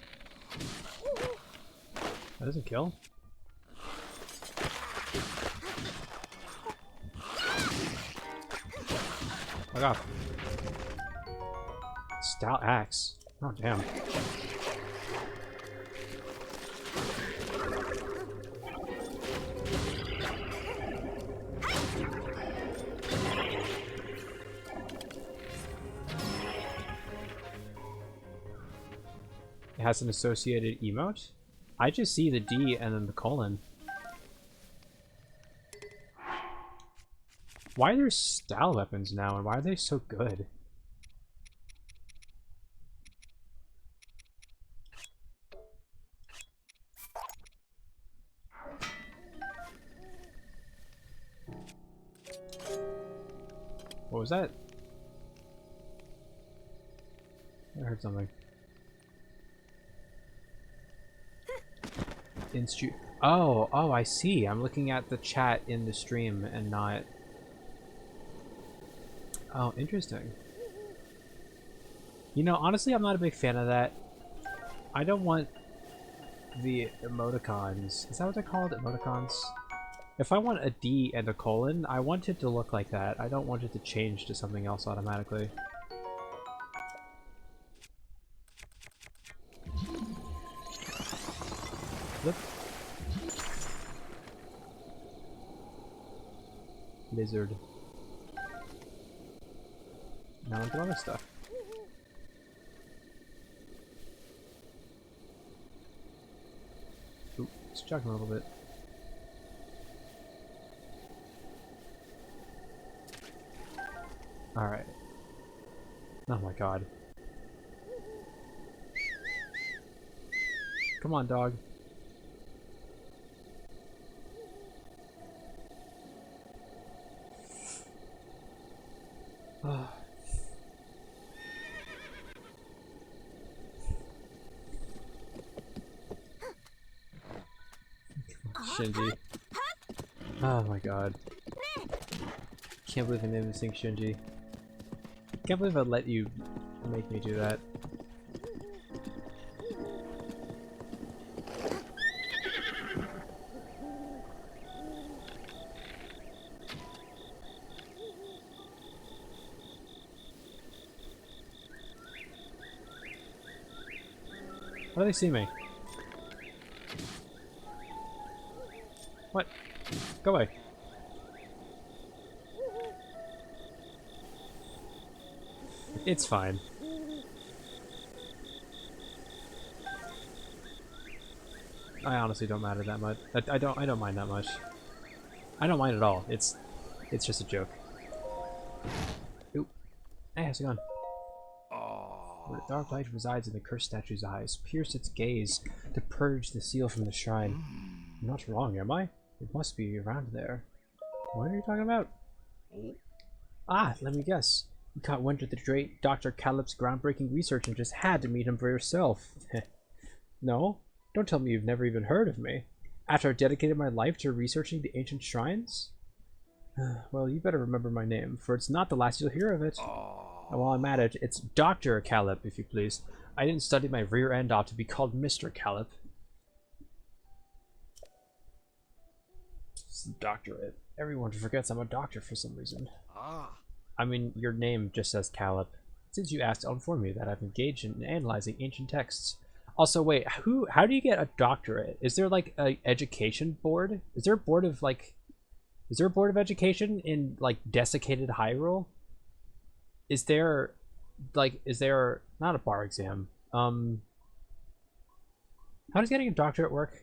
That doesn't kill. Fuck off. Stout axe. Oh, damn. It has an associated emote? I just see the D and then the colon. Why are there style weapons now, and why are they so good? What was that? I heard something. Oh, I see. I'm looking at the chat in the stream and not... Oh, interesting. You know, honestly, I'm not a big fan of that. I don't want the emoticons. Is that what they're called? Emoticons? If I want a D and a colon, I want it to look like that. I don't want it to change to something else automatically. Flip. Lizard. Now into other stuff. Ooh, it's chugging a little bit. Alright. Oh my god. Come on, dog. Shinji. Oh my god. Can't believe I named this thing Shinji. Can't believe I let you make me do that. How do they see me? What? Go away. It's fine. I honestly don't matter that much. I don't mind that much. I don't mind at all. It's just a joke. Oop. Hey, how's it going? Where the dark light resides in the cursed statue's eyes, pierce its gaze to purge the seal from the shrine. I'm not wrong, am I? It must be around there. What are you talking about? Ah, let me guess. You caught wind of the great Dr. Calip's groundbreaking research and just had to meet him for yourself. No? Don't tell me you've never even heard of me. After I dedicated my life to researching the ancient shrines? Well, you better remember my name, for it's not the last you'll hear of it. And while I'm at it, it's Dr. Calip, if you please. I didn't study my rear end off to be called Mr. Calip. It's the doctorate. Everyone forgets I'm a doctor for some reason. I mean, your name just says Calip. Since you asked, I'll inform you that I've engaged in analyzing ancient texts. Also, wait, how do you get a doctorate? Is there like a education board? Is there a board of like... Is there a board of education in like desiccated Hyrule? Is there not a bar exam? How does getting a doctorate work?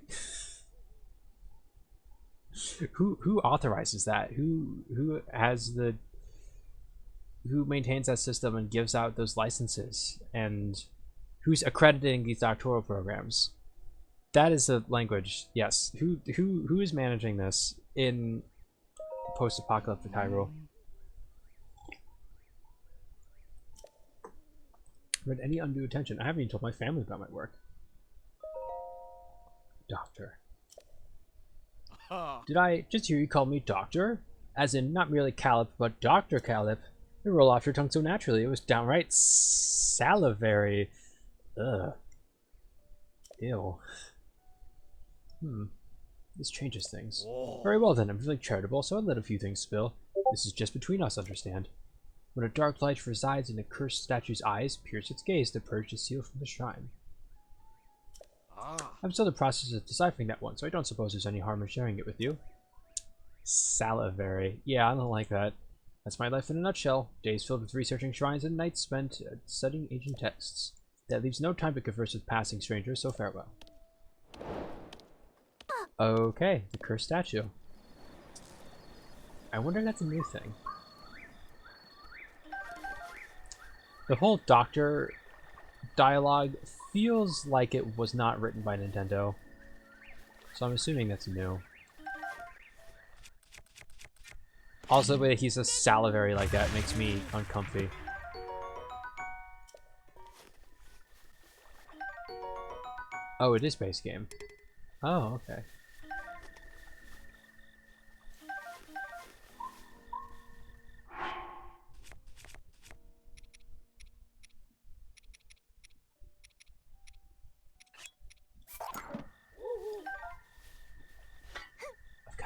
who authorizes that? Who maintains that system and gives out those licenses? And who's accrediting these doctoral programs? That is a language, yes. Who is managing this in post-apocalyptic Hyrule? Read any undue attention. I haven't even told my family about my work. Doctor. Did I just hear you call me Doctor? As in, not merely Calip, but Dr. Calip. It rolled off your tongue so naturally, it was downright salivary. Ugh. Ew. This changes things. Whoa. Very well then, I'm feeling charitable, so I let a few things spill. This is just between us, understand? When a dark light resides in the cursed statue's eyes, pierce its gaze to purge the seal from the shrine. I'm still in the process of deciphering that one, so I don't suppose there's any harm in sharing it with you. Salivary. Yeah, I don't like that. That's my life in a nutshell. Days filled with researching shrines and nights spent studying ancient texts. That leaves no time to converse with passing strangers, so farewell. Okay, the cursed statue. I wonder if that's a new thing. The whole doctor dialogue feels like it was not written by Nintendo, so I'm assuming that's new. Also, the way that he's a salivary like that makes me uncomfy. Oh, it is base game. Oh, okay.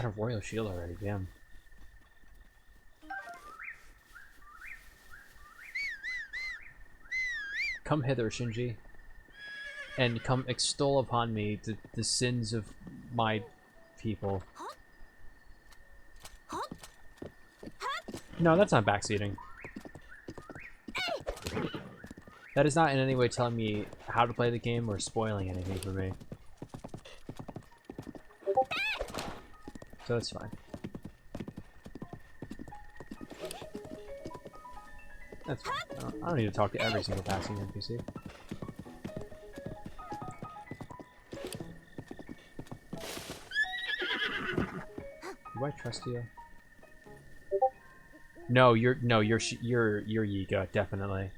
Got a royal shield already, damn. Come hither, Shinji, and come extol upon me the sins of my people. No, that's not backseating. That is not in any way telling me how to play the game or spoiling anything for me. So that's fine. That's fine. I don't need to talk to every single passing NPC. Do I trust you? No, you're Yiga, definitely.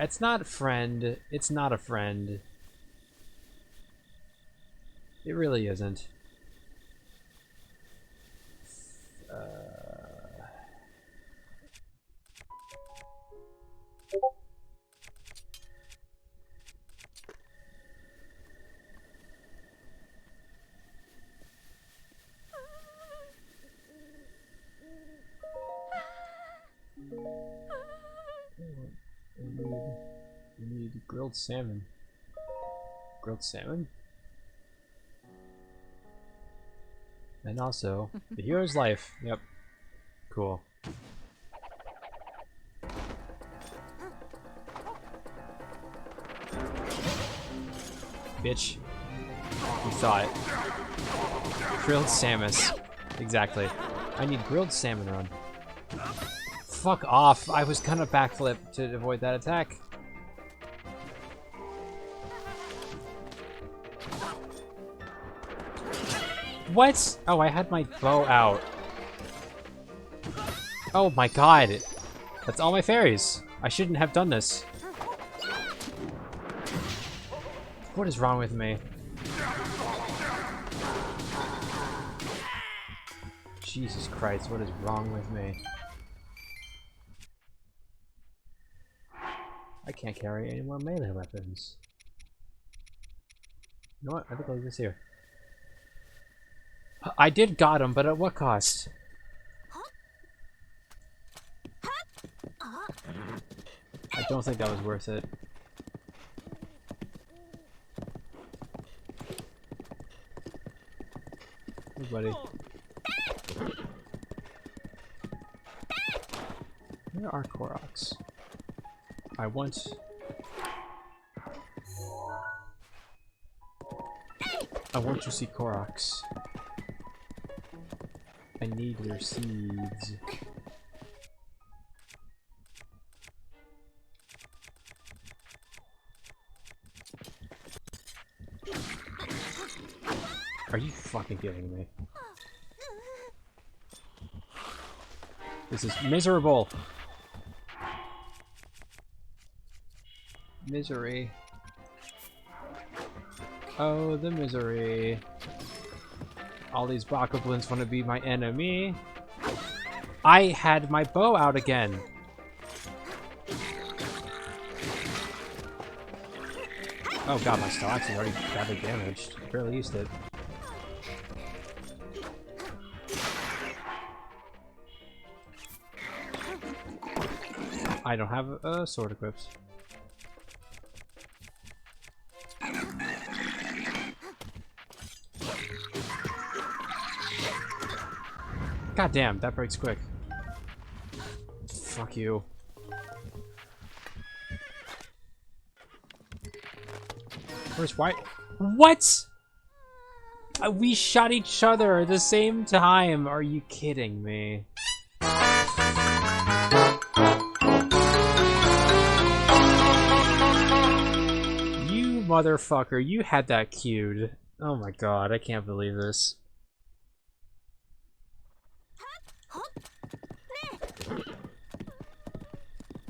It's not a friend. It's not a friend. It really isn't. We need grilled salmon. Grilled salmon? And also, the hero's life. Yep. Cool. Bitch. You saw it. Grilled Samus. Exactly. I need grilled salmon run. Fuck off. I was gonna backflip to avoid that attack. What? Oh, I had my bow out. Oh my god. That's all my fairies. I shouldn't have done this. What is wrong with me? Jesus Christ, what is wrong with me? I can't carry any more melee weapons. You know what? I think I'll leave this here. I did got him, but at what cost? I don't think that was worth it. Hey, buddy. Where are Koroks? I want... I want to see Koroks. I need their seeds. Are you fucking kidding me? This is miserable! Misery. Oh, the misery. All these bokoblins want to be my enemy. I had my bow out again. Oh god, my stocks is already badly damaged. I barely used it. I don't have a sword equipped. God damn, that breaks quick. Fuck you. Where's White? What? We shot each other at the same time. Are you kidding me? You motherfucker, you had that queued. Oh my god, I can't believe this.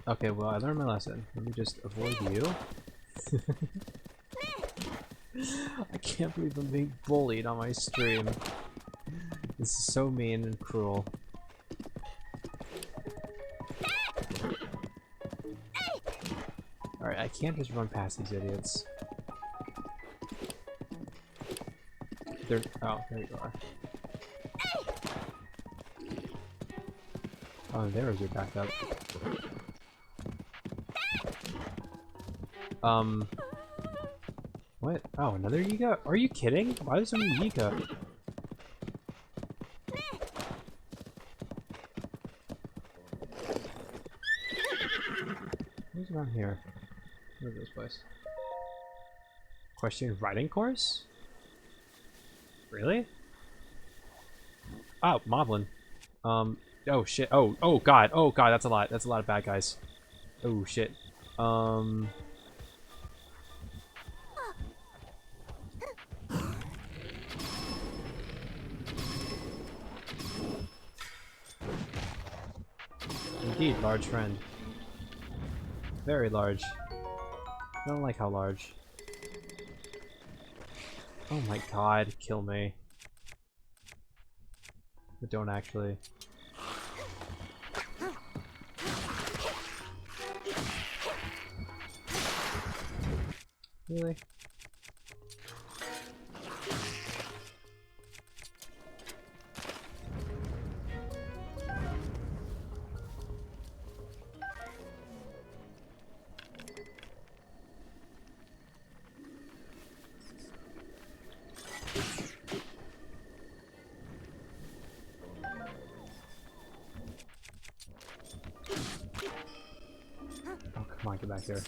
Okay, well, I learned my lesson. Let me just avoid you. I can't believe I'm being bullied on my stream. This is so mean and cruel. I can't just run past these idiots. They're, oh, there you are. Oh, there's your backup. What? Oh, another Yiga? Are you kidding? Why is there so many Yiga? Who's around here? Where's this place? Question riding course? Really? Oh, Moblin. Oh shit. Oh god. Oh god, that's a lot. That's a lot of bad guys. Oh shit. Indeed, large friend. Very large. I don't like how large. Oh my god, kill me. But don't actually. Really? Oh, come on, get back here.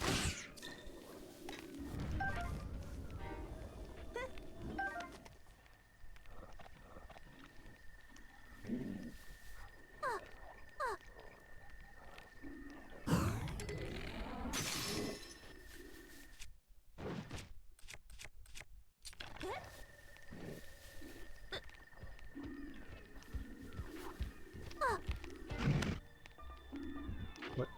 What?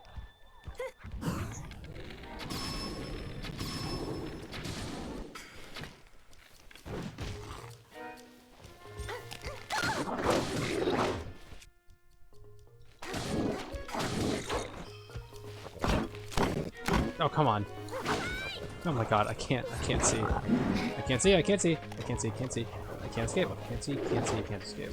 Oh, come on. Oh my god, I can't see. I can't see, I can't see. I can't see, can't see. I can't escape. I can't see, can't see, can't escape.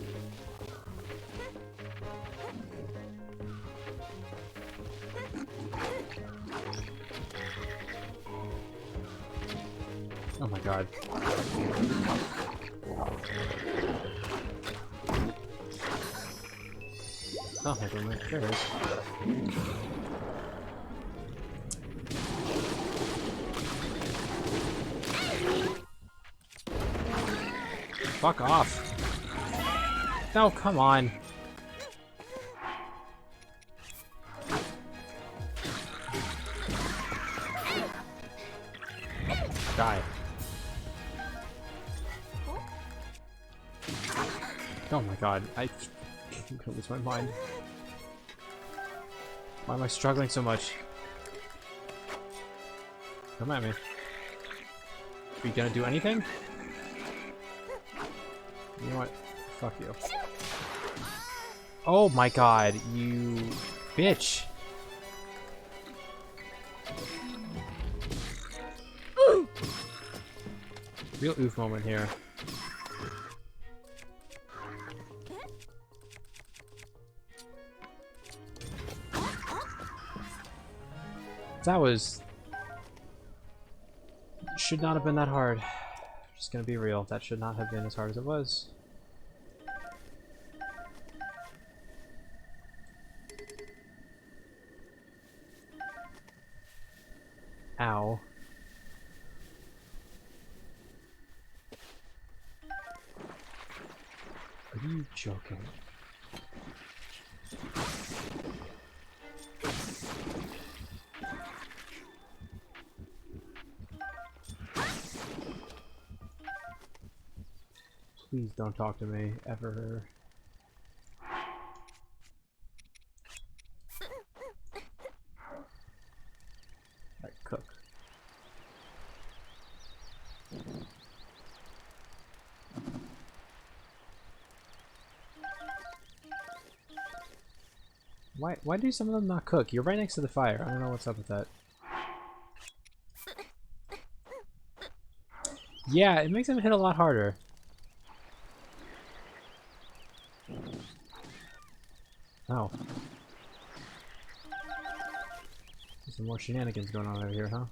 Oh my god. Oh my goodness, there it is. Fuck off. No, come on. Die. Oh my god, I'm gonna lose my mind. Why am I struggling so much? Come at me. Are you gonna do anything? You know what? Fuck you. Oh my god, you bitch! Real oof moment here. That was... should not have been that hard. Just gonna be real, that should not have been as hard as it was. Ow. Are you joking? Please don't talk to me, ever. Alright, cook. Why do some of them not cook? You're right next to the fire. I don't know what's up with that. Yeah, it makes him hit a lot harder. Oh. There's some more shenanigans going on over here, huh?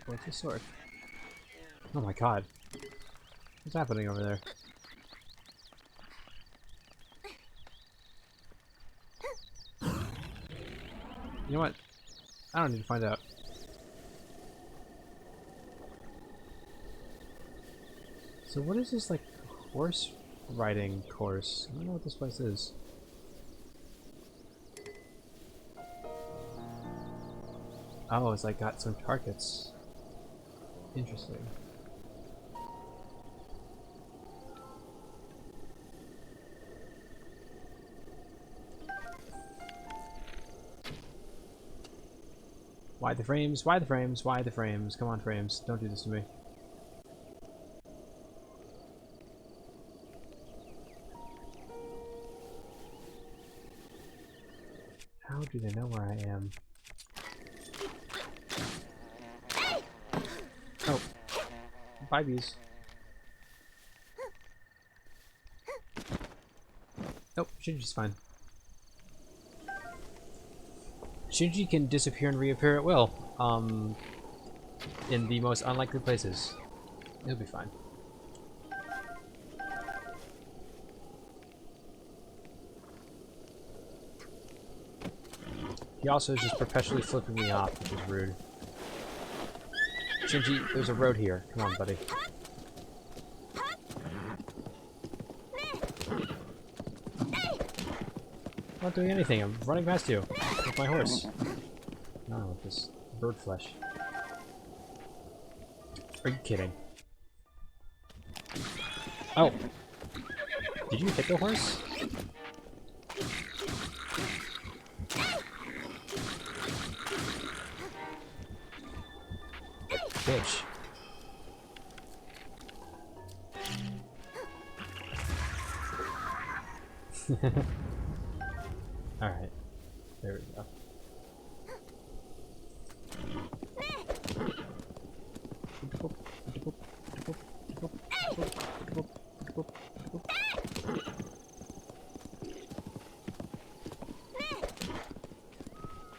What's this sword? Oh my god. What's happening over there? You know what? I don't need to find out. So what is this, like, horse riding course? I don't know what this place is. Oh, it's like got some targets. Interesting. Why the frames? Why the frames? Why the frames? Come on, frames. Don't do this to me. How do they know where I am? Oh. Bye, bees. Nope, Shinji's fine. Shinji can disappear and reappear at will. In the most unlikely places. He'll be fine. He also is just perpetually flipping me off, which is rude. Shinji, there's a road here. Come on, buddy. I'm not doing anything. I'm running past you with my horse. No, with this bird flesh. Are you kidding? Oh! Did you hit the horse? Bitch. Alright. There we go.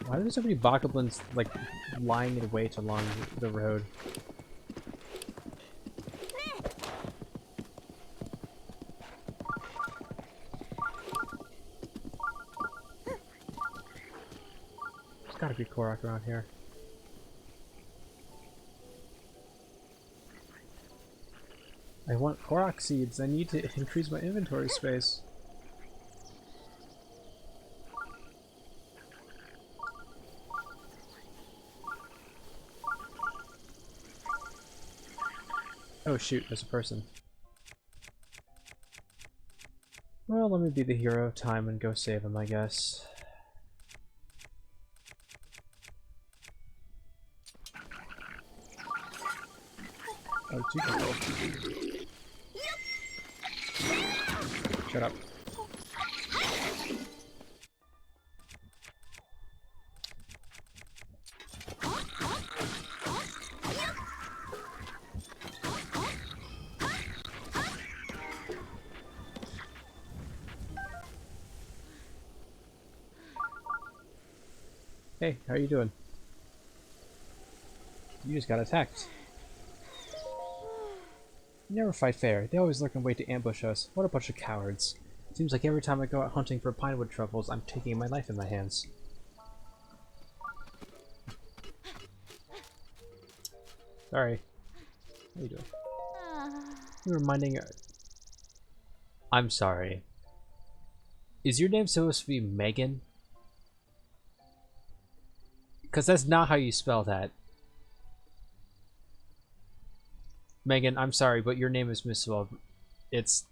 Why are there so many bokoblins, like, lying in wait along the road? There's gotta be Korok around here. I want Korok seeds. I need to increase my inventory space. Oh shoot, there's a person. Well, let me be the hero of time and go save him, I guess. Oh, two people. Shut up. Hey, how are you doing? You just got attacked. You never fight fair. They always lurk and wait to ambush us. What a bunch of cowards. Seems like every time I go out hunting for pinewood truffles, I'm taking my life in my hands. Sorry. How you doing? You're reminding... I'm sorry. Is your name supposed to be Megan? Because that's not how you spell that. Megan, I'm sorry, but your name is misspelled. This.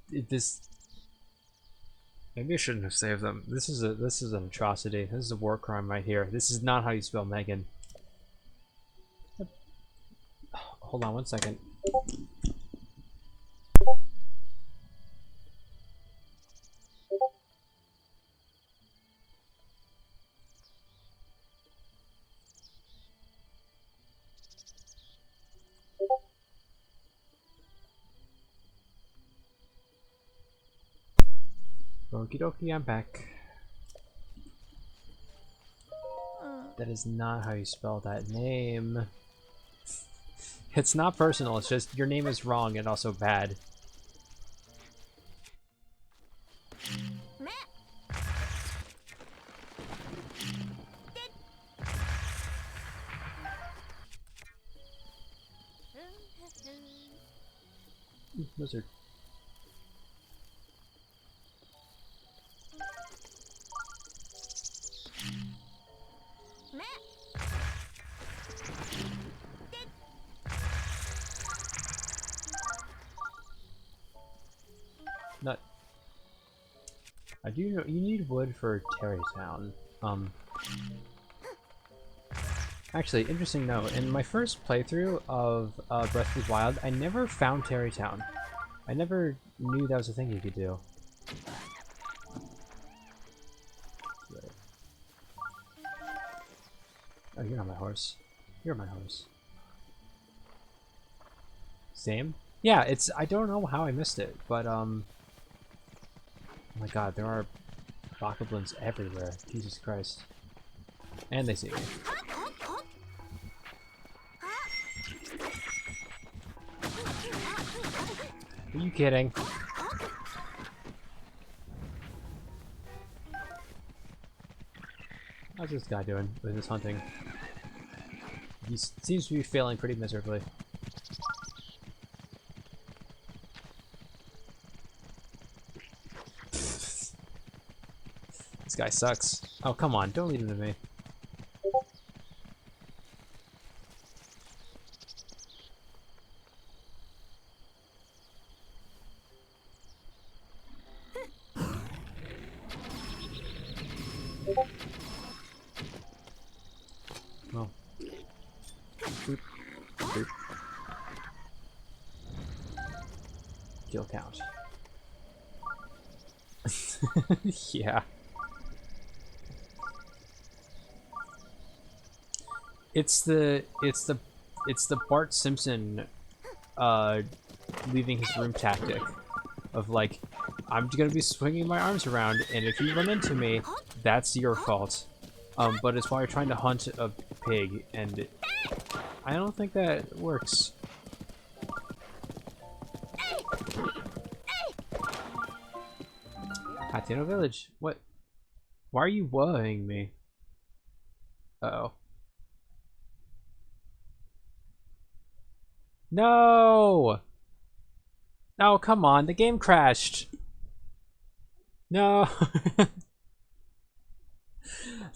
Maybe I shouldn't have saved them. This is an atrocity. This is a war crime right here. This is not how you spell Megan. Hold on one second. Okie dokie, I'm back. That is not how you spell that name. It's not personal, it's just your name is wrong and also bad. Wizard. Nut. I do know you need wood for Terrytown. Actually, interesting note. In my first playthrough of Breath of the Wild, I never found Terrytown. I never knew that was a thing you could do. Right. Oh, you're not my horse. You're my horse. Same? Yeah, it's. I don't know how I missed it, but oh my god, there are bokoblins everywhere. Jesus Christ. And they see me. Are you kidding? How's this guy doing with his hunting? He seems to be failing pretty miserably. This guy sucks. Oh, come on, don't leave him to me. Well. Boop. Boop. Kill count. Yeah. It's the Bart Simpson leaving his room tactic of like, I'm gonna be swinging my arms around, and if you run into me, that's your fault. But it's while you're trying to hunt a pig, and I don't think that works. Hateno Village. What? Why are you worrying me? Uh-oh. No! Oh, come on, the game crashed. No.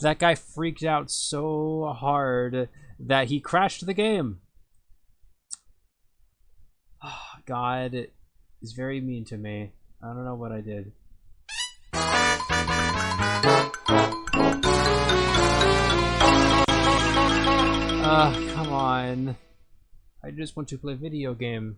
That guy freaked out so hard that he crashed the game. Oh, God is very mean to me. I don't know what I did. Come on. I just want to play video game.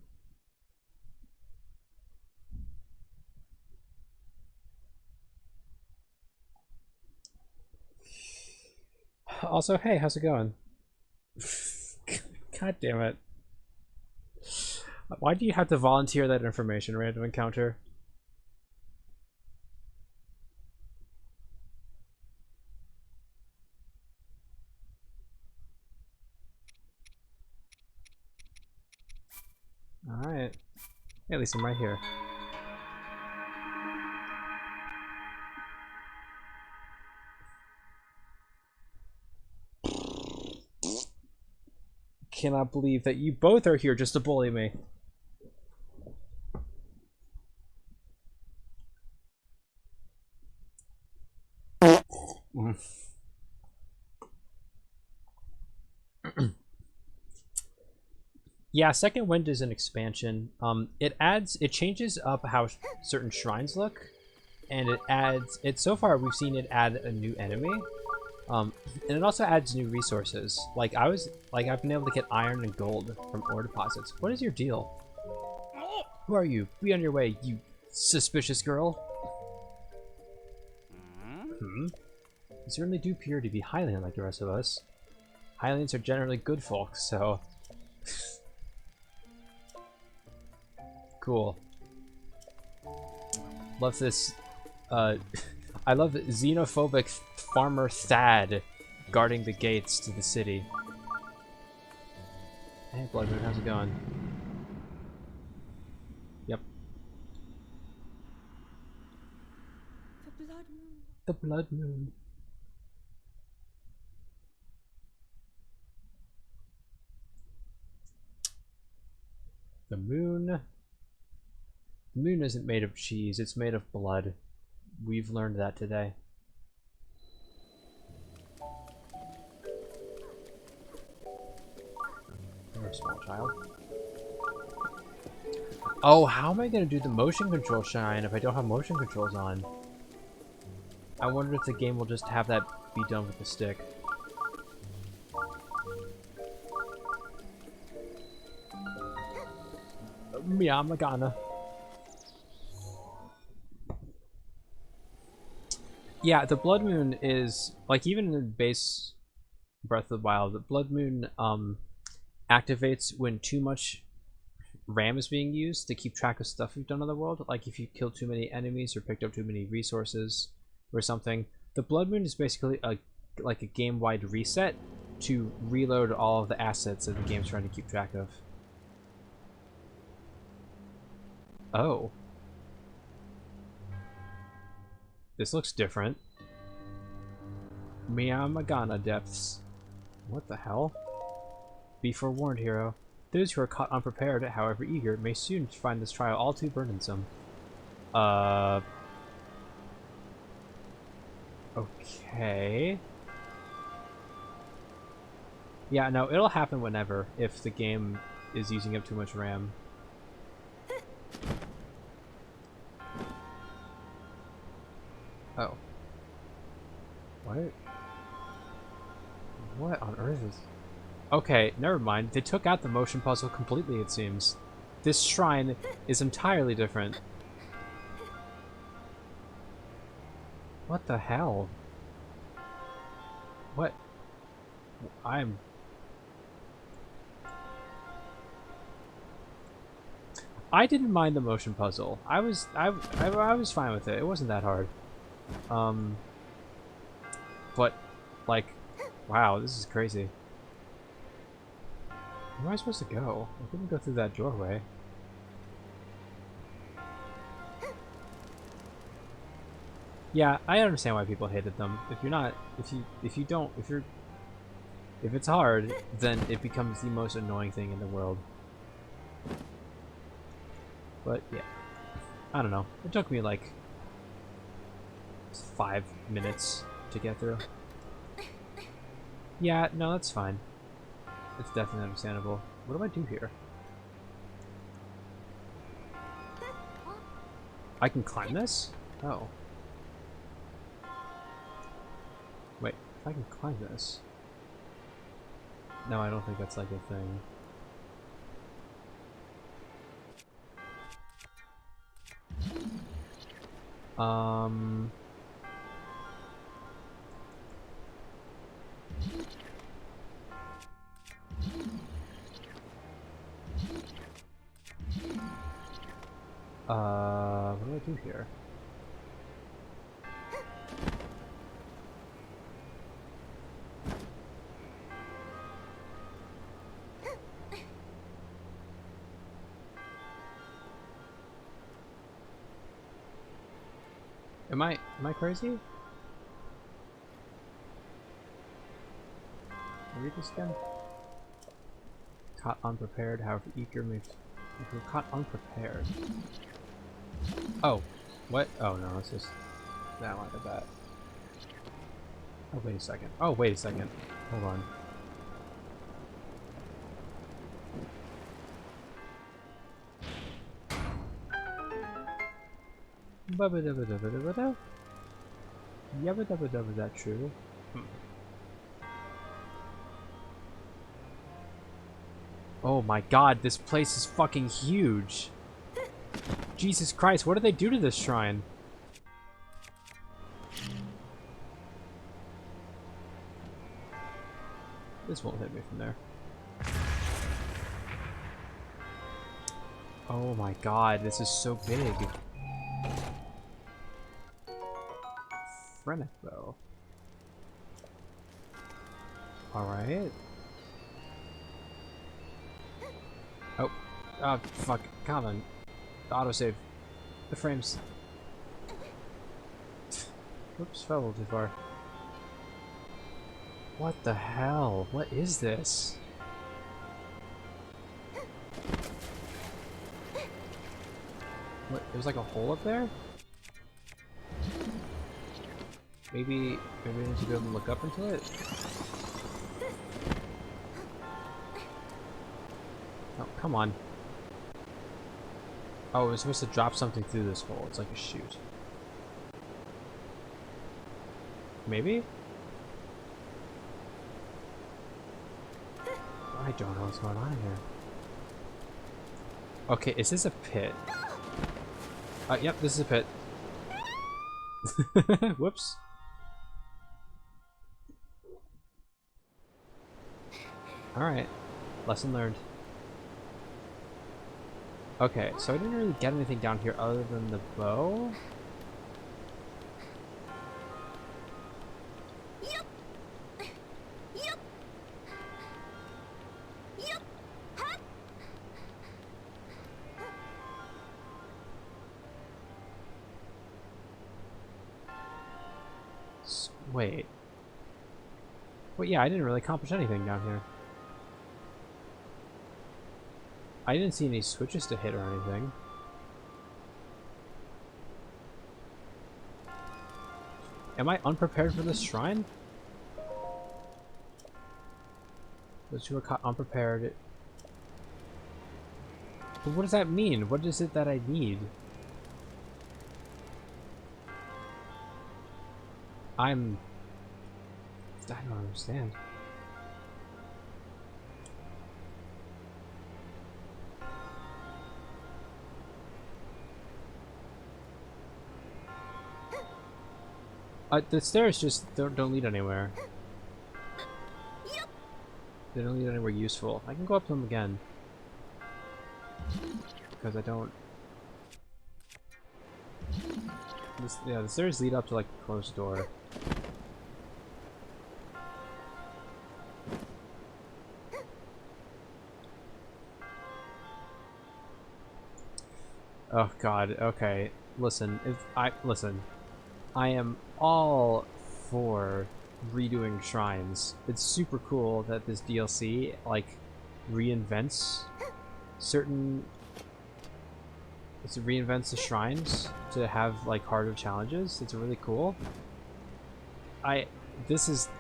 Also, hey, how's it going? God damn it. Why do you have to volunteer that information, random encounter? Alright. At least I'm right here. Cannot believe that you both are here just to bully me. Yeah, Second Wind is an expansion. It changes up how certain shrines look, and so far we've seen it add a new enemy. And it also adds new resources. I've been able to get iron and gold from ore deposits. What is your deal? Who are you? Be on your way, you suspicious girl. You certainly do appear to be Hylian like the rest of us. Hylians are generally good folks, so... Cool. Love this I love xenophobic farmer Thad guarding the gates to the city. Hey, Bloodmoon, how's it going? Yep. The blood moon. The Blood Moon. The moon. The moon isn't made of cheese, it's made of blood. We've learned that today. You're a small child. Oh, how am I gonna do the motion control shine if I don't have motion controls on? I wonder if the game will just have that be done with the stick. Miyamagana. Yeah, the Blood Moon is, like, even in the base Breath of the Wild, the Blood Moon activates when too much RAM is being used to keep track of stuff you've done on the world. Like if you killed too many enemies or picked up too many resources or something. The Blood Moon is basically like a game-wide reset to reload all of the assets that the game's trying to keep track of. Oh. This looks different. Miyamagana depths. What the hell? Be forewarned, hero. Those who are caught unprepared, however eager, may soon find this trial all too burdensome. Okay. Yeah, no, it'll happen whenever, if the game is using up too much RAM. Oh. What? What on earth is... Okay, never mind. They took out the motion puzzle completely, it seems. This shrine is entirely different. What the hell? What? I'm... I didn't mind the motion puzzle. I was fine with it. It wasn't that hard. But, like, wow, this is crazy. Where am I supposed to go? I couldn't go through that doorway. Yeah, I understand why people hated them. If it's hard, then it becomes the most annoying thing in the world. But yeah, I don't know. It took me like 5 minutes to get through. Yeah, no, that's fine. It's definitely understandable. What do I do here? I can climb this? Oh. Wait, if I can climb this... No, I don't think that's like a thing. What do I do here? Am I crazy? Read this again. Caught unprepared, however eager makes... If you're caught unprepared... Oh, what? Oh no, it's just that line of that. Oh, wait a second. Oh, wait a second. Hold on. Ba-ba-da-ba-da-ba-da-ba-da. Yabba-dabba-dabba, that true? Oh my god, this place is fucking huge! Jesus Christ, what did they do to this shrine? This won't hit me from there. Oh my god, this is so big. Phrenic Bow. Alright. Oh. Oh, fuck. Come on. The autosave. The frames. Oops, fell a little too far. What the hell? What is this? What? There's like a hole up there? Maybe I need to be able to look up into it? Oh, come on. Oh, we're supposed to drop something through this hole. It's like a chute. Maybe? I don't know what's going on here. Okay, is this a pit? Yep, this is a pit. Whoops. Alright. Lesson learned. Okay, so I didn't really get anything down here other than the bow. Wait. Well, yeah, I didn't really accomplish anything down here. I didn't see any switches to hit or anything. Am I unprepared for this shrine? Those who are caught unprepared. But what does that mean? What is it that I need? I don't understand. The stairs just don't lead anywhere. They don't lead anywhere useful. I can go up them again. Because I don't... yeah, the stairs lead up to like a closed door. Oh god, okay. Listen, I am all for redoing shrines. It's super cool that this DLC like reinvents the shrines to have like harder challenges. It's really cool. I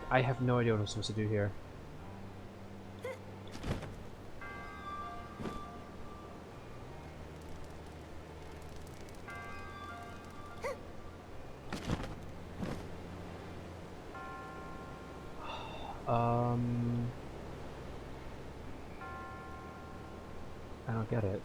have no idea what I'm supposed to do here. I don't get it.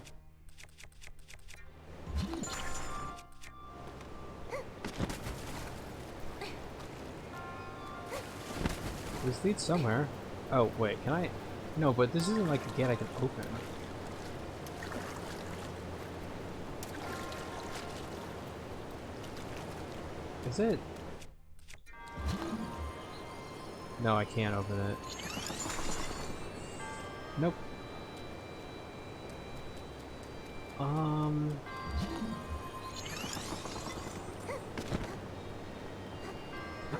This leads somewhere. Oh, wait, can I? No, but this isn't like a gate I can open. Is it? No, I can't open it. Nope.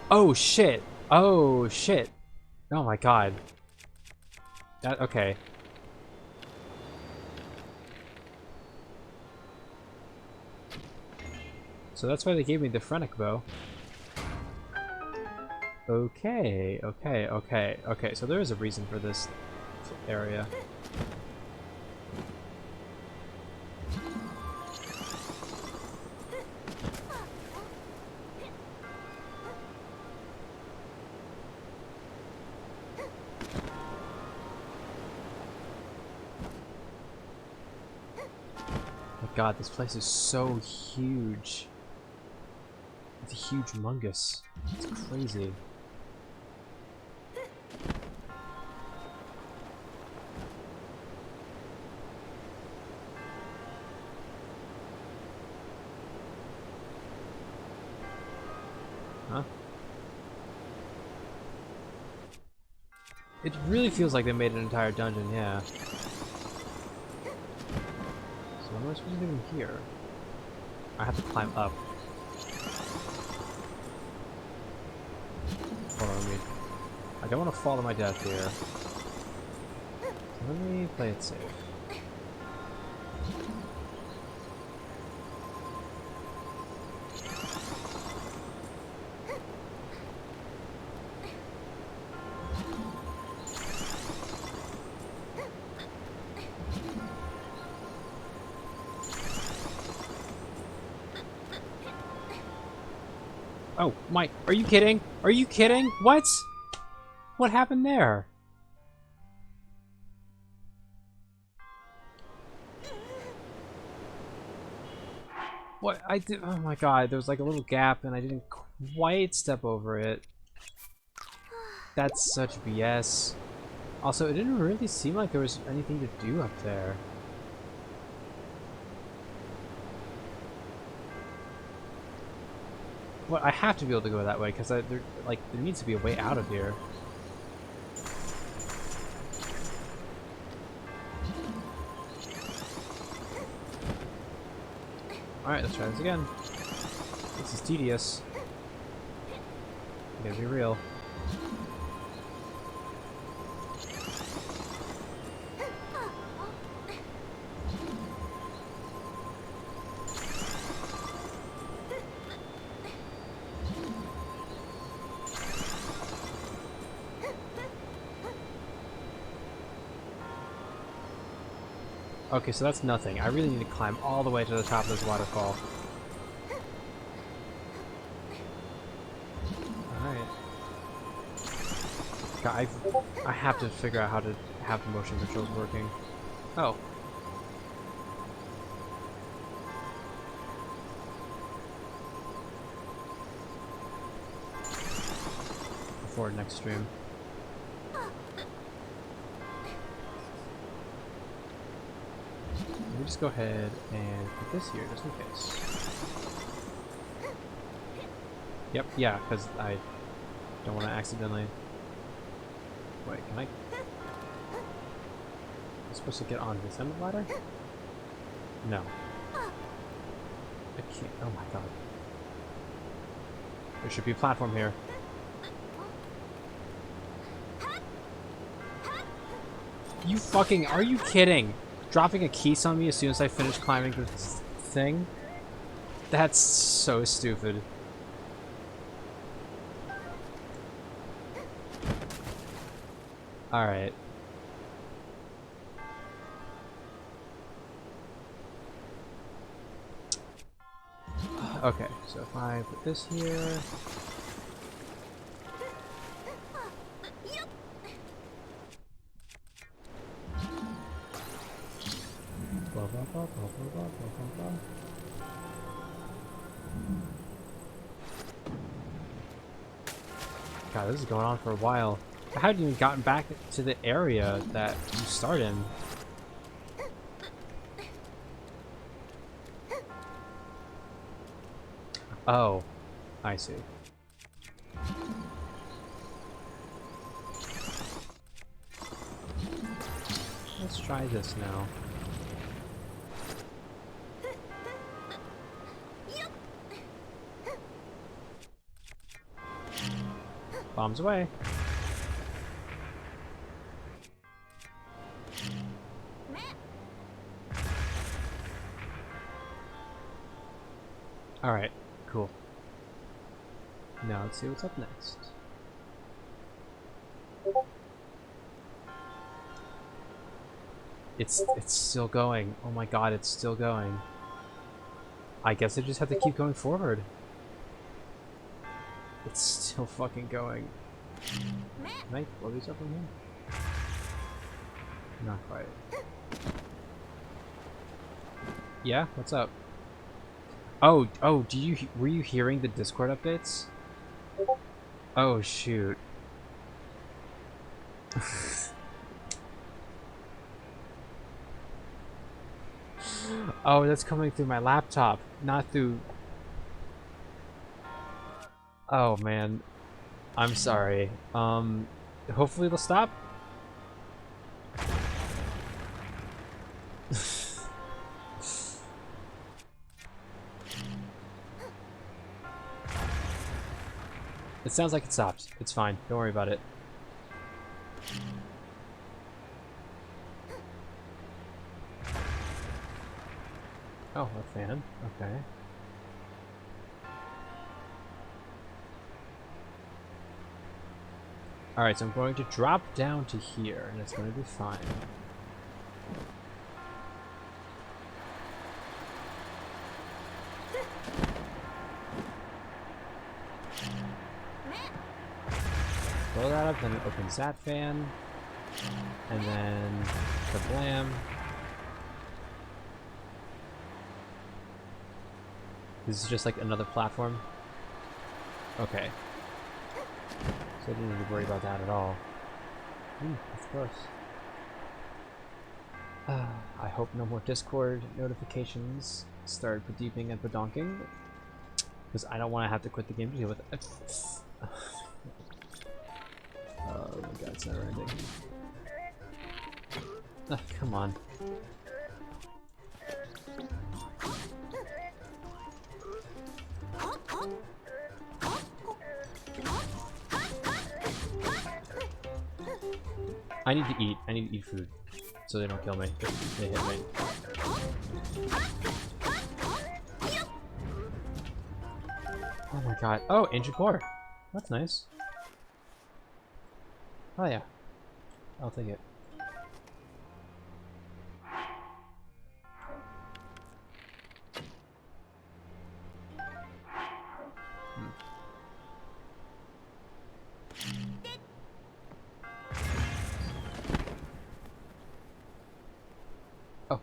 Oh shit! Oh shit! Oh my god. That, okay. So that's why they gave me the Phrenic Bow. Okay, okay, so there is a reason for this area. God, this place is so huge. It's a huge mungus. It's crazy. Huh? It really feels like they made an entire dungeon, yeah. So what am I supposed to do in here? I have to climb up. Hold on, I don't want to fall to my death here. So let me play it safe. Oh, Mike, are you kidding? Are you kidding? What? What happened there? What? I did. Oh my god, there was like a little gap and I didn't quite step over it. That's such BS. Also, it didn't really seem like there was anything to do up there. Well, I have to be able to go that way because there needs to be a way out of here. Alright, let's try this again. This is tedious. I gotta be real. Okay, so that's nothing. I really need to climb all the way to the top of this waterfall. Alright. God, I have to figure out how to have the motion controls working. Oh. Before next stream. Let me just go ahead and put this here just in case. Yep, yeah, because I don't want to accidentally... Wait, can I... Am I supposed to get on this end of the ladder? No. I can't... Oh my god. There should be a platform here. You fucking... Are you kidding? Dropping a keys on me as soon as I finish climbing this thing? That's so stupid. Alright. Okay, so if I put this here... God, this is going on for a while. I haven't even gotten back to the area that you start in. Oh, I see. Let's try this now. Bombs away. Alright, cool. Now let's see what's up next. It's still going. Oh my god, it's still going. I guess I just have to keep going forward. It's still fucking going. Can I blow these up from here? Not quite. Yeah, what's up? Oh, were you hearing the Discord updates? Oh shoot. Oh, that's coming through my laptop, not through... Oh man, I'm sorry. Hopefully they'll stop. It sounds like it stopped. It's fine. Don't worry about it. Oh, a fan. Okay. Alright, so I'm going to drop down to here, and it's going to be fine. Blow that up, then it opens that fan. And then kablam. This is just like another platform. Okay. So I didn't need to worry about that at all. Of course. I hope no more Discord notifications start beeping and bedonking. Because I don't want to have to quit the game to deal with it. Oh my god, it's never ending. Come on. I need to eat. I need to eat food. So they don't kill me if they hit me. Oh my god. Oh, ancient core. That's nice. Oh yeah. I'll take it. Oh.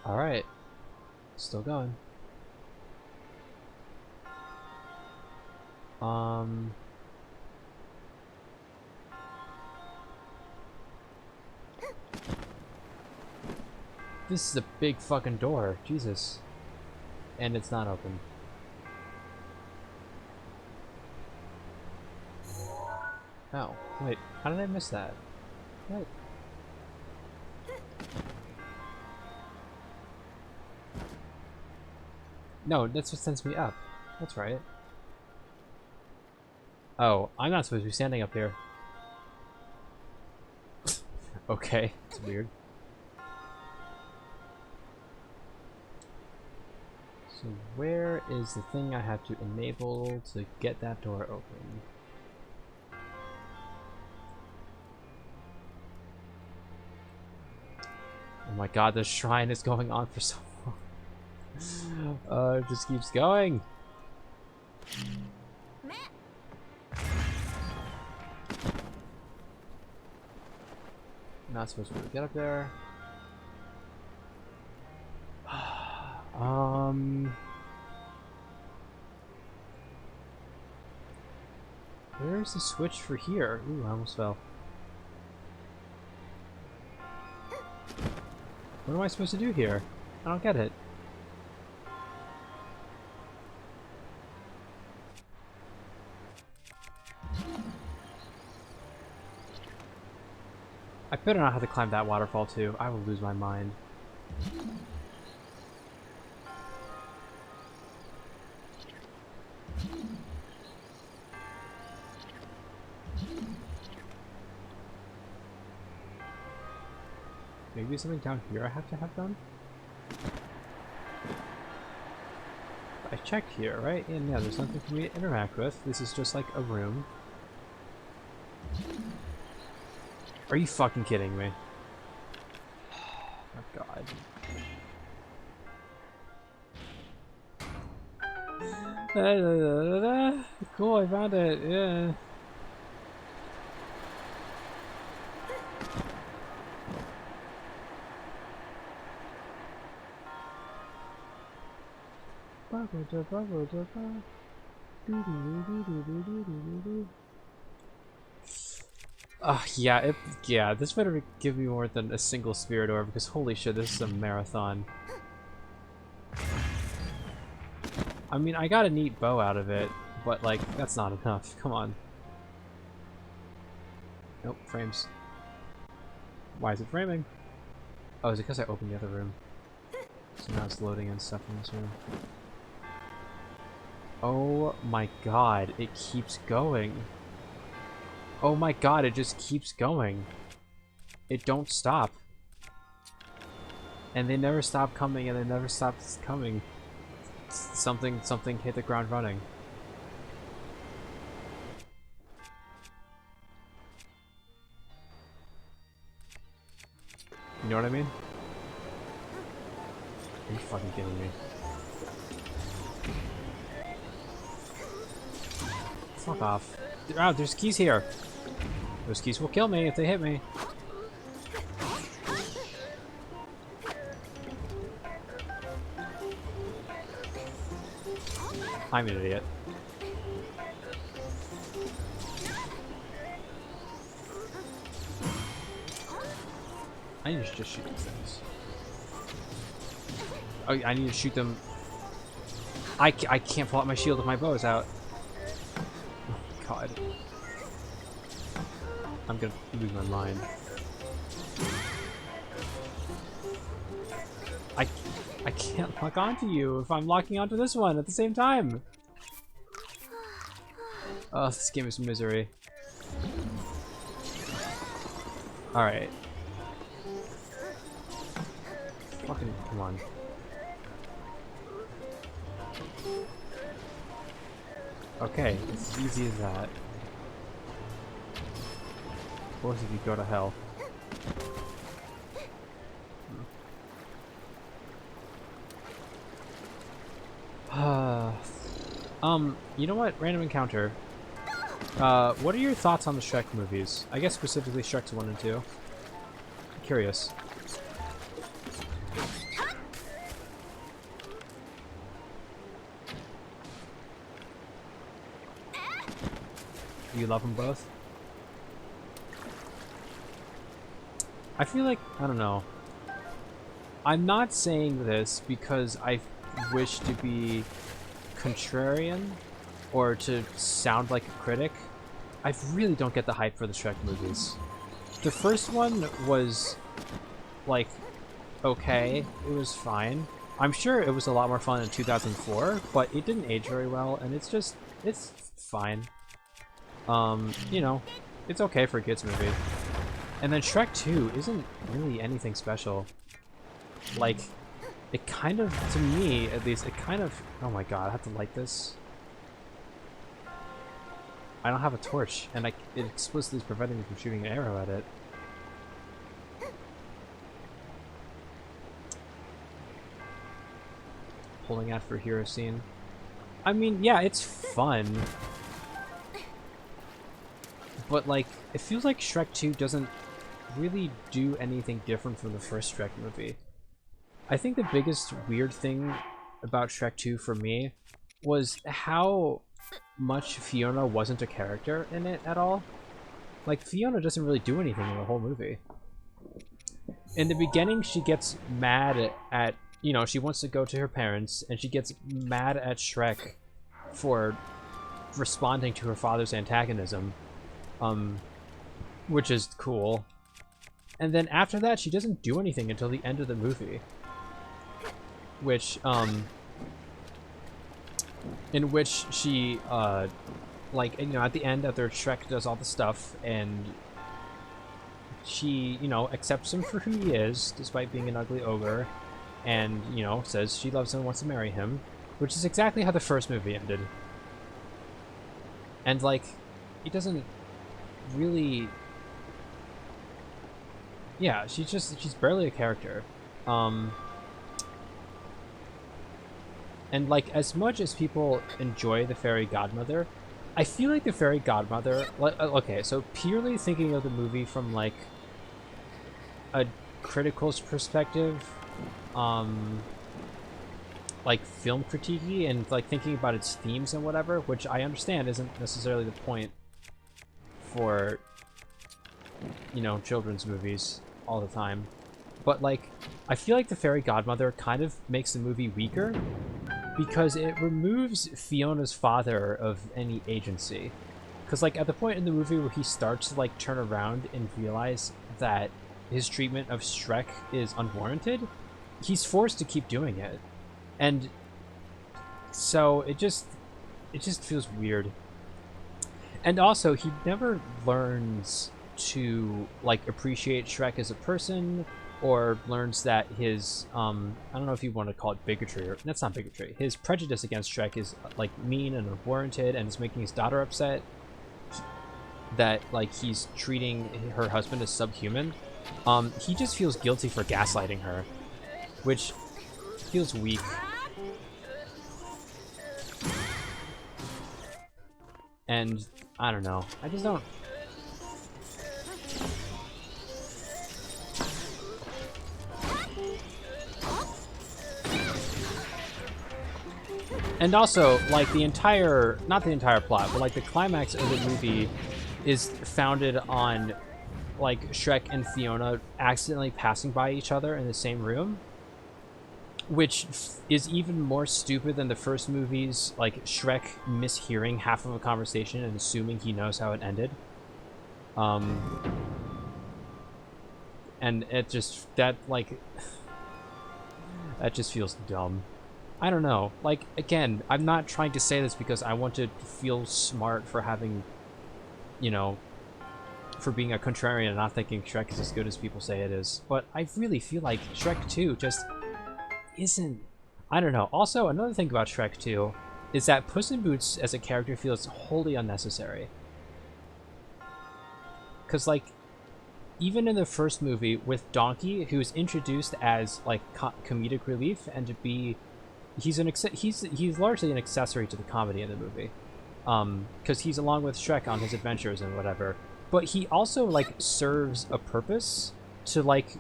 Alright. Still going. This is a big fucking door. Jesus. And it's not open. Oh, wait. How did I miss that? What? No, that's what sends me up. That's right. Oh, I'm not supposed to be standing up here. Okay, it's weird. So where is the thing I have to enable to get that door open? Oh my god, this shrine is going on for so long. It just keeps going. Not supposed to really get up there. Where's the switch for here? Ooh, I almost fell. What am I supposed to do here? I don't get it. I better not have to climb that waterfall too. I will lose my mind. Maybe something down here I have to have done? I checked here, right? And yeah, there's nothing for me to interact with. This is just like a room. Are you fucking kidding me? Oh god. Cool, I found it, yeah. Yeah, this better give me more than a single spirit orb, because holy shit, this is a marathon. I mean, I got a neat bow out of it, but like, that's not enough. Come on. Nope, frames. Why is it framing? Oh, is it because I opened the other room? So now it's loading and stuff in this room. Oh my god, it keeps going. Oh my god, it just keeps going. It don't stop. And they never stop coming, and they never stop coming. Something hit the ground running. You know what I mean? Are you fucking kidding me? Fuck off. Oh, there's keys here. Those keys will kill me if they hit me. I'm an idiot. I need to just shoot these things. Oh, I need to shoot them. I can't pull out my shield if my bow is out. Oh, God. I'm gonna lose my mind. I can't lock onto you if I'm locking onto this one at the same time. Oh, this game is misery. Alright. Fucking, come on. Okay, it's as easy as that. Both of you go to hell. You know what? Random encounter. What are your thoughts on the Shrek movies? I guess specifically Shreks 1 and 2. I'm curious. You love them both? I feel like, I don't know. I'm not saying this because I wish to be contrarian or to sound like a critic. I really don't get the hype for the Shrek movies. The first one was, like, okay. It was fine. I'm sure it was a lot more fun in 2004, but it didn't age very well, and it's just, it's fine. You know, it's okay for a kids movie. And then Shrek 2 isn't really anything special. Like, it kind of, to me at least, it kind of, oh my god, I have to light this. I don't have a torch, and it explicitly is preventing me from shooting an arrow at it. Pulling out for hero scene. I mean, yeah, it's fun. But, like, it feels like Shrek 2 doesn't really do anything different from the first Shrek movie. I think the biggest weird thing about Shrek 2 for me was how much Fiona wasn't a character in it at all. Like, Fiona doesn't really do anything in the whole movie. In the beginning, she gets mad at, you know, she wants to go to her parents, and she gets mad at Shrek for responding to her father's antagonism. Which is cool. And then after that, she doesn't do anything until the end of the movie. Which, in which she, like, you know, at the end after Shrek does all the stuff, and she, you know, accepts him for who he is, despite being an ugly ogre, and, you know, says she loves him and wants to marry him, which is exactly how the first movie ended. And, like, he doesn't really, yeah, she's barely a character. And, like, as much as people enjoy the fairy godmother, I feel like the fairy godmother, like, okay, so purely thinking of the movie from, like, a critical's perspective, like, film critique-y, and, like, thinking about its themes and whatever, which I understand isn't necessarily the point for, you know, children's movies all the time. But, like, I feel like the fairy godmother kind of makes the movie weaker because it removes Fiona's father of any agency. Because, like, at the point in the movie where he starts to, like, turn around and realize that his treatment of Shrek is unwarranted, he's forced to keep doing it, and so it just feels weird. And also, he never learns to like appreciate Shrek as a person, or learns that his I don't know if you want to call it bigotry, or that's not bigotry. His prejudice against Shrek is like mean and unwarranted, and it's making his daughter upset. That like he's treating her husband as subhuman. He just feels guilty for gaslighting her, which feels weak. And I don't know. I just don't. And also, like, the entire, not the entire plot, but like the climax of the movie is founded on like Shrek and Fiona accidentally passing by each other in the same room, which is even more stupid than the first movie's like Shrek mishearing half of a conversation and assuming he knows how it ended. And it just, that like that just feels dumb. I don't know. Like, again, I'm not trying to say this because I want to feel smart for having, you know, for being a contrarian and not thinking Shrek is as good as people say it is. But I really feel like Shrek 2 just isn't... I don't know. Also, another thing about Shrek 2 is that Puss in Boots as a character feels wholly unnecessary. Because, like, even in the first movie with Donkey, who's introduced as, like, comedic relief and to be... He's largely an accessory to the comedy in the movie, because he's along with Shrek on his adventures and whatever. But he also like serves a purpose to like,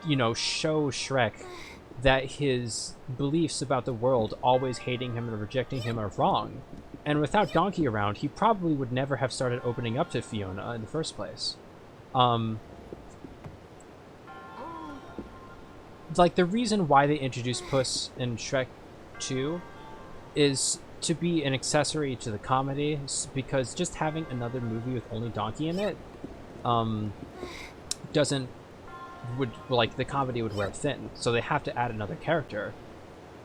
you know, show Shrek that his beliefs about the world, always hating him and rejecting him, are wrong. And without Donkey around, he probably would never have started opening up to Fiona in the first place. Like, the reason why they introduced Puss in Shrek 2 is to be an accessory to the comedy, because just having another movie with only Donkey in it like, the comedy would wear thin. So they have to add another character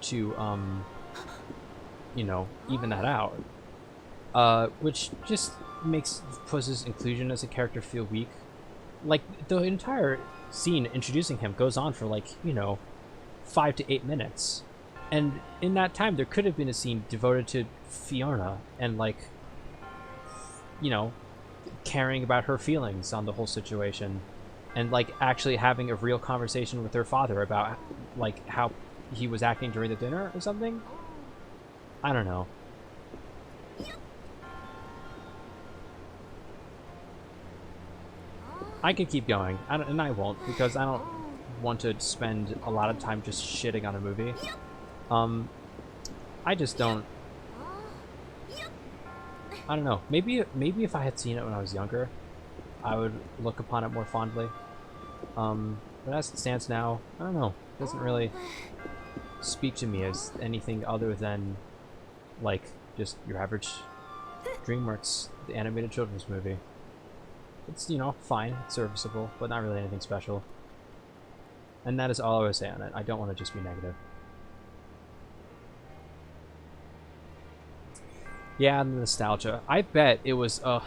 to, you know, even that out. Which just makes Puss's inclusion as a character feel weak. Like, the entire scene introducing him goes on for like, you know, 5 to 8 minutes, and in that time there could have been a scene devoted to Fiona and, like, you know, caring about her feelings on the whole situation, and like actually having a real conversation with her father about like how he was acting during the dinner or something. I don't know. I could keep going, and I won't, because I don't want to spend a lot of time just shitting on a movie. I just don't... I don't know. Maybe if I had seen it when I was younger, I would look upon it more fondly. But as it stands now, I don't know. It doesn't really speak to me as anything other than, like, just your average DreamWorks, the animated children's movie. It's, you know, fine, it's serviceable, but not really anything special. And that is all I would say on it. I don't want to just be negative. Yeah, the nostalgia. I bet it was a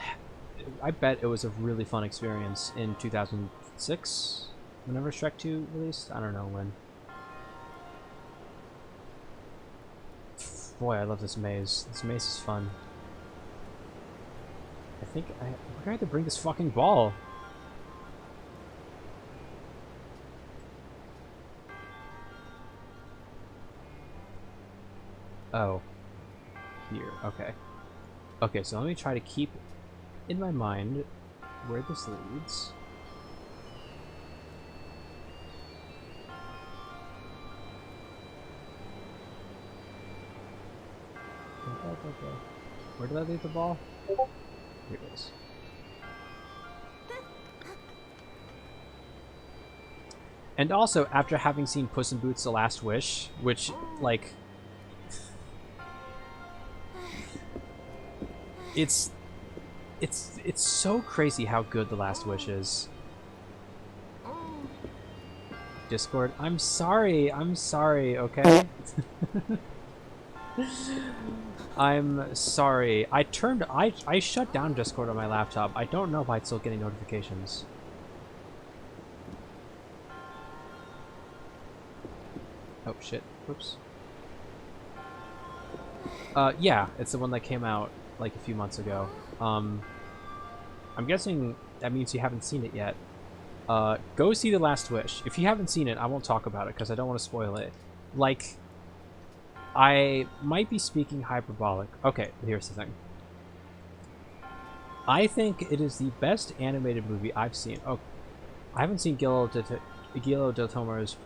really fun experience in 2006, whenever Shrek 2 released. I don't know when. Boy, I love this maze. This maze is fun. I think we're gonna have to bring this fucking ball. Oh. Here, okay. Okay, so let me try to keep in my mind where this leads. Where did I leave the ball? Here it is. And also, after having seen Puss in Boots: The Last Wish, which, like, it's so crazy how good The Last Wish is. Discord. I'm sorry, okay? I'm sorry. I shut down Discord on my laptop. I don't know why it's still getting notifications. Oh shit. Whoops. Yeah, it's the one that came out like a few months ago. I'm guessing that means you haven't seen it yet. Go see The Last Wish. If you haven't seen it, I won't talk about it because I don't want to spoil it. Like, I might be speaking hyperbolic. Okay, here's the thing. I think it is the best animated movie I've seen. Oh, I haven't seen Guillermo del Toro's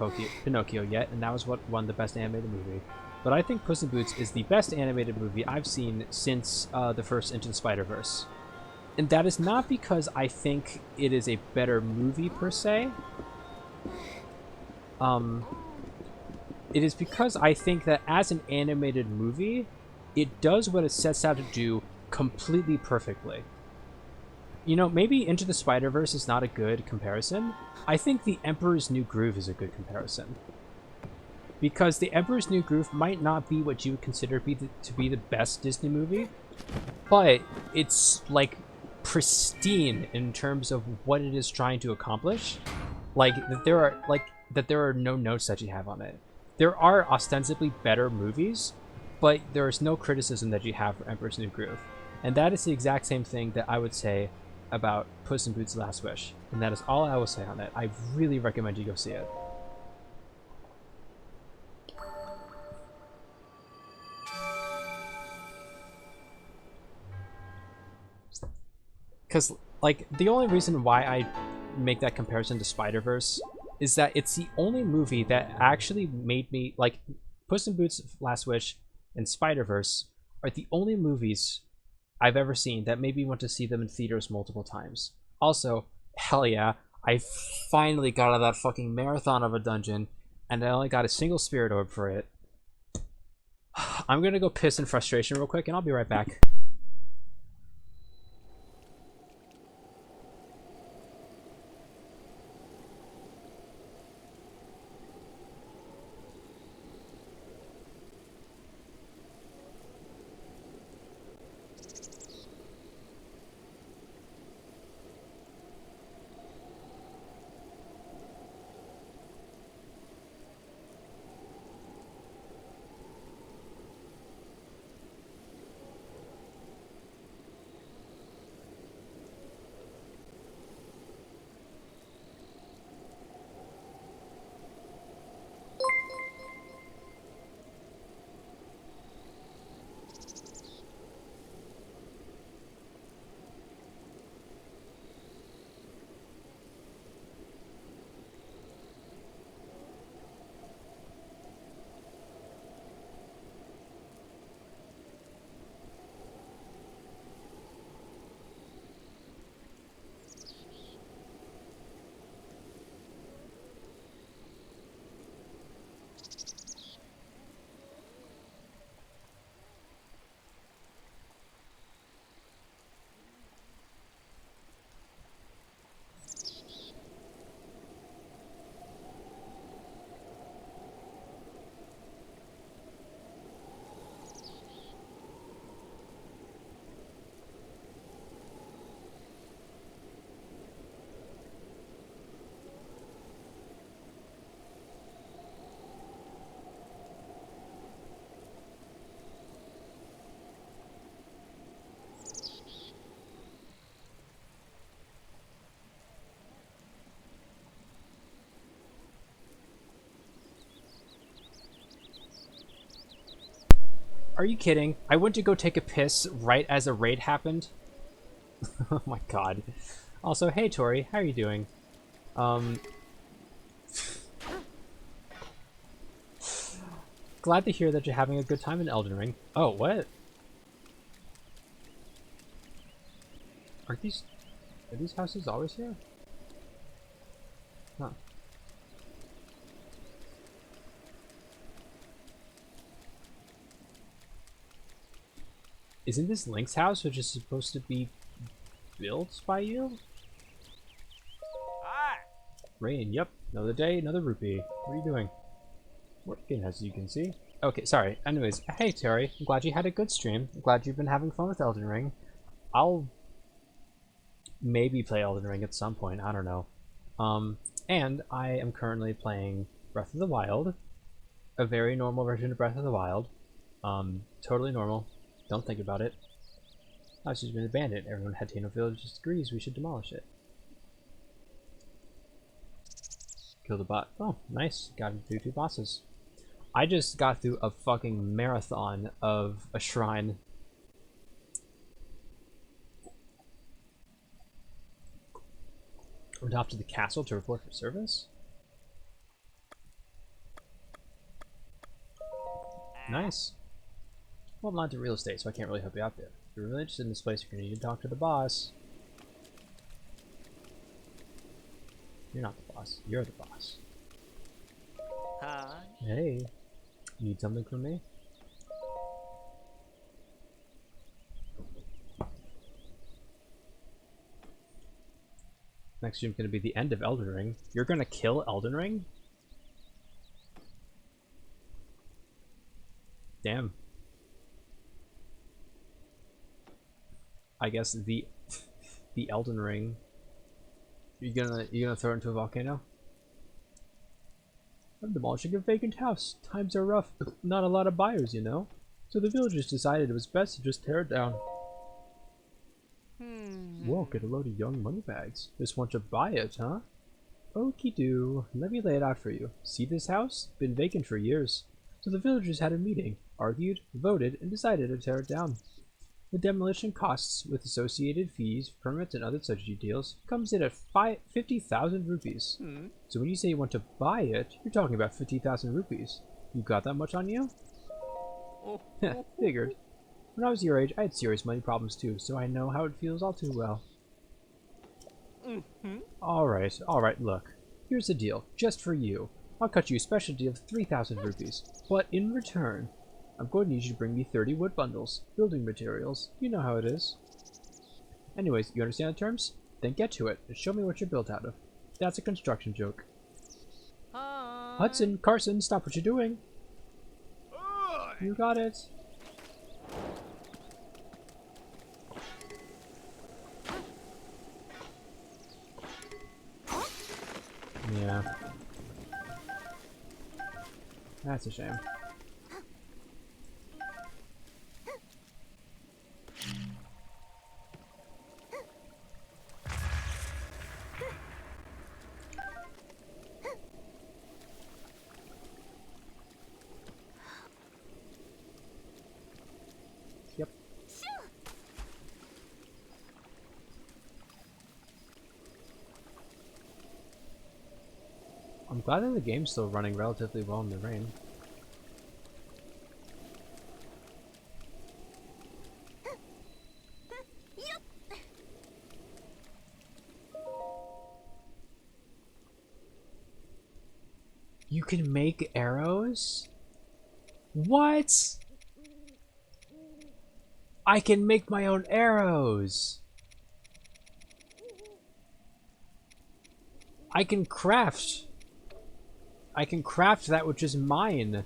Pinocchio yet, and that was what won the best animated movie. But I think Puss in Boots is the best animated movie I've seen since the first Into the Spider-Verse. And that is not because I think it is a better movie per se. It is because I think that as an animated movie, it does what it sets out to do completely perfectly. You know, maybe Into the Spider-Verse is not a good comparison. I think The Emperor's New Groove is a good comparison. Because The Emperor's New Groove might not be what you would consider to be the best Disney movie, but it's, like, pristine in terms of what it is trying to accomplish. Like, that there are no notes that you have on it. There are ostensibly better movies, but there is no criticism that you have for Emperor's New Groove. And that is the exact same thing that I would say about Puss in Boots' The Last Wish. And that is all I will say on it. I really recommend you go see it. Because, like, the only reason why I make that comparison to Spider-Verse is that it's the only movie that actually made me, like, Puss in Boots, Last Wish, and Spider-Verse are the only movies I've ever seen that made me want to see them in theaters multiple times. Also, hell yeah, I finally got out of that fucking marathon of a dungeon, and I only got a single spirit orb for it. I'm gonna go piss in frustration real quick, and I'll be right back. Are you kidding? I went to go take a piss right as a raid happened. Oh my god. Also, hey Tori, how are you doing? Glad to hear that you're having a good time in Elden Ring. Oh, what? Are these houses always here? Huh. Isn't this Link's house, which is supposed to be built by you? Hi. Rain, yep. Another day, another rupee. What are you doing? Working, as you can see. Okay, sorry. Anyways, hey Terry. I'm glad you had a good stream. I'm glad you've been having fun with Elden Ring. I'll maybe play Elden Ring at some point. I don't know. And I am currently playing Breath of the Wild. A very normal version of Breath of the Wild. Totally normal. Don't think about it. Oh, it's just been abandoned. Everyone at Hateno Village just agrees we should demolish it. Kill the bot. Oh, nice. Got through 2 bosses. I just got through a fucking marathon of a shrine. Went off to the castle to report for service. Nice. Well, I'm not into real estate, so I can't really help you out there. If you're really interested in this place, you're gonna need to talk to the boss. You're not the boss. You're the boss. Hi. Hey. Need something from me? Next stream's gonna be the end of Elden Ring. You're gonna kill Elden Ring? Damn. I guess the Elden Ring. You gonna throw it into a volcano? I'm demolishing a vacant house. Times are rough. Not a lot of buyers, you know. So the villagers decided it was best to just tear it down. Whoa, get a load of young money bags. Just want to buy it, huh? Okie doo. Let me lay it out for you. See this house? Been vacant for years. So the villagers had a meeting, argued, voted, and decided to tear it down. The demolition costs, with associated fees, permits, and other such details, comes in at 50,000 rupees. So when you say you want to buy it, you're talking about 50,000 rupees. You got that much on you? Figured. When I was your age, I had serious money problems too, so I know how it feels all too well. Alright, look. Here's the deal, just for you. I'll cut you a special deal of 3,000 rupees, but in return, I'm going to need you to bring me 30 wood bundles, building materials, you know how it is. Anyways, you understand the terms? Then get to it, and show me what you're built out of. That's a construction joke. Hi. Hudson, Carson, stop what you're doing. You got it. Yeah. That's a shame. Yep. I'm glad that the game's still running relatively well in the rain. You can make arrows? What? I can make my own arrows! I can craft that which is mine.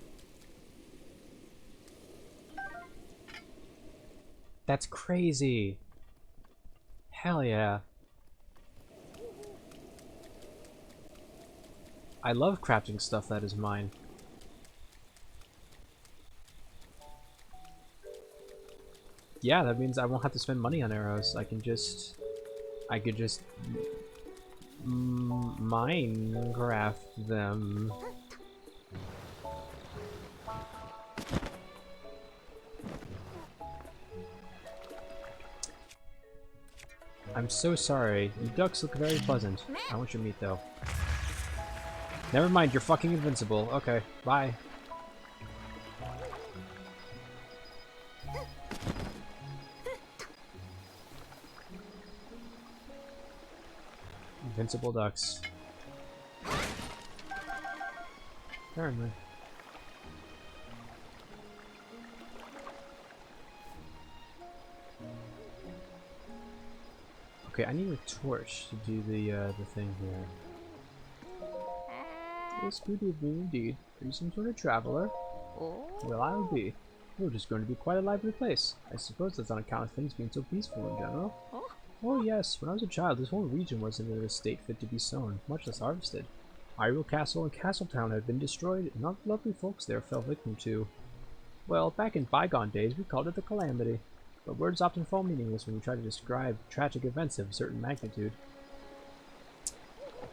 That's crazy. Hell yeah. I love crafting stuff that is mine. Yeah, that means I won't have to spend money on arrows. I could just Minecraft them. I'm so sorry. You ducks look very pleasant. I want your meat though. Never mind, you're fucking invincible. Okay, bye. Invincible ducks. Apparently. Okay, I need a torch to do the thing here. Yes, good evening indeed. Are you some sort of traveler? Oh. Well, I'll be. We're just going to be quite a lively place. I suppose that's on account of things being so peaceful in general. Oh. Oh yes, when I was a child, this whole region was in a state fit to be sown, much less harvested. Hyrule Castle and Castletown had been destroyed, and all the lovely folks there fell victim to. Well, back in bygone days, we called it the Calamity. But words often fall meaningless when we try to describe tragic events of a certain magnitude.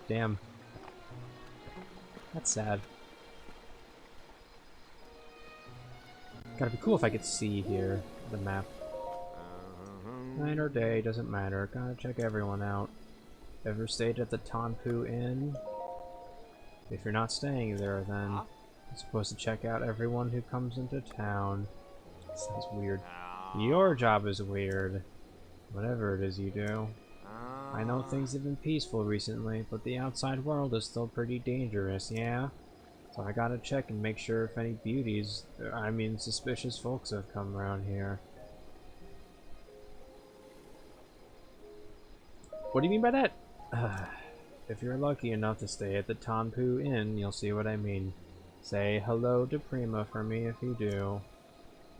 Damn. That's sad. Gotta be cool if I could see here, the map. Night or day, doesn't matter. Gotta check everyone out. Ever stayed at the Tonpu Inn? If you're not staying there, then you're supposed to check out everyone who comes into town. Sounds weird. Your job is weird. Whatever it is you do. I know things have been peaceful recently, but the outside world is still pretty dangerous, yeah? So I gotta check and make sure if any beauties, I mean suspicious folks have come around here. What do you mean by that? If you're lucky enough to stay at the Tonpu Inn, you'll see what I mean. Say hello to Prima for me if you do.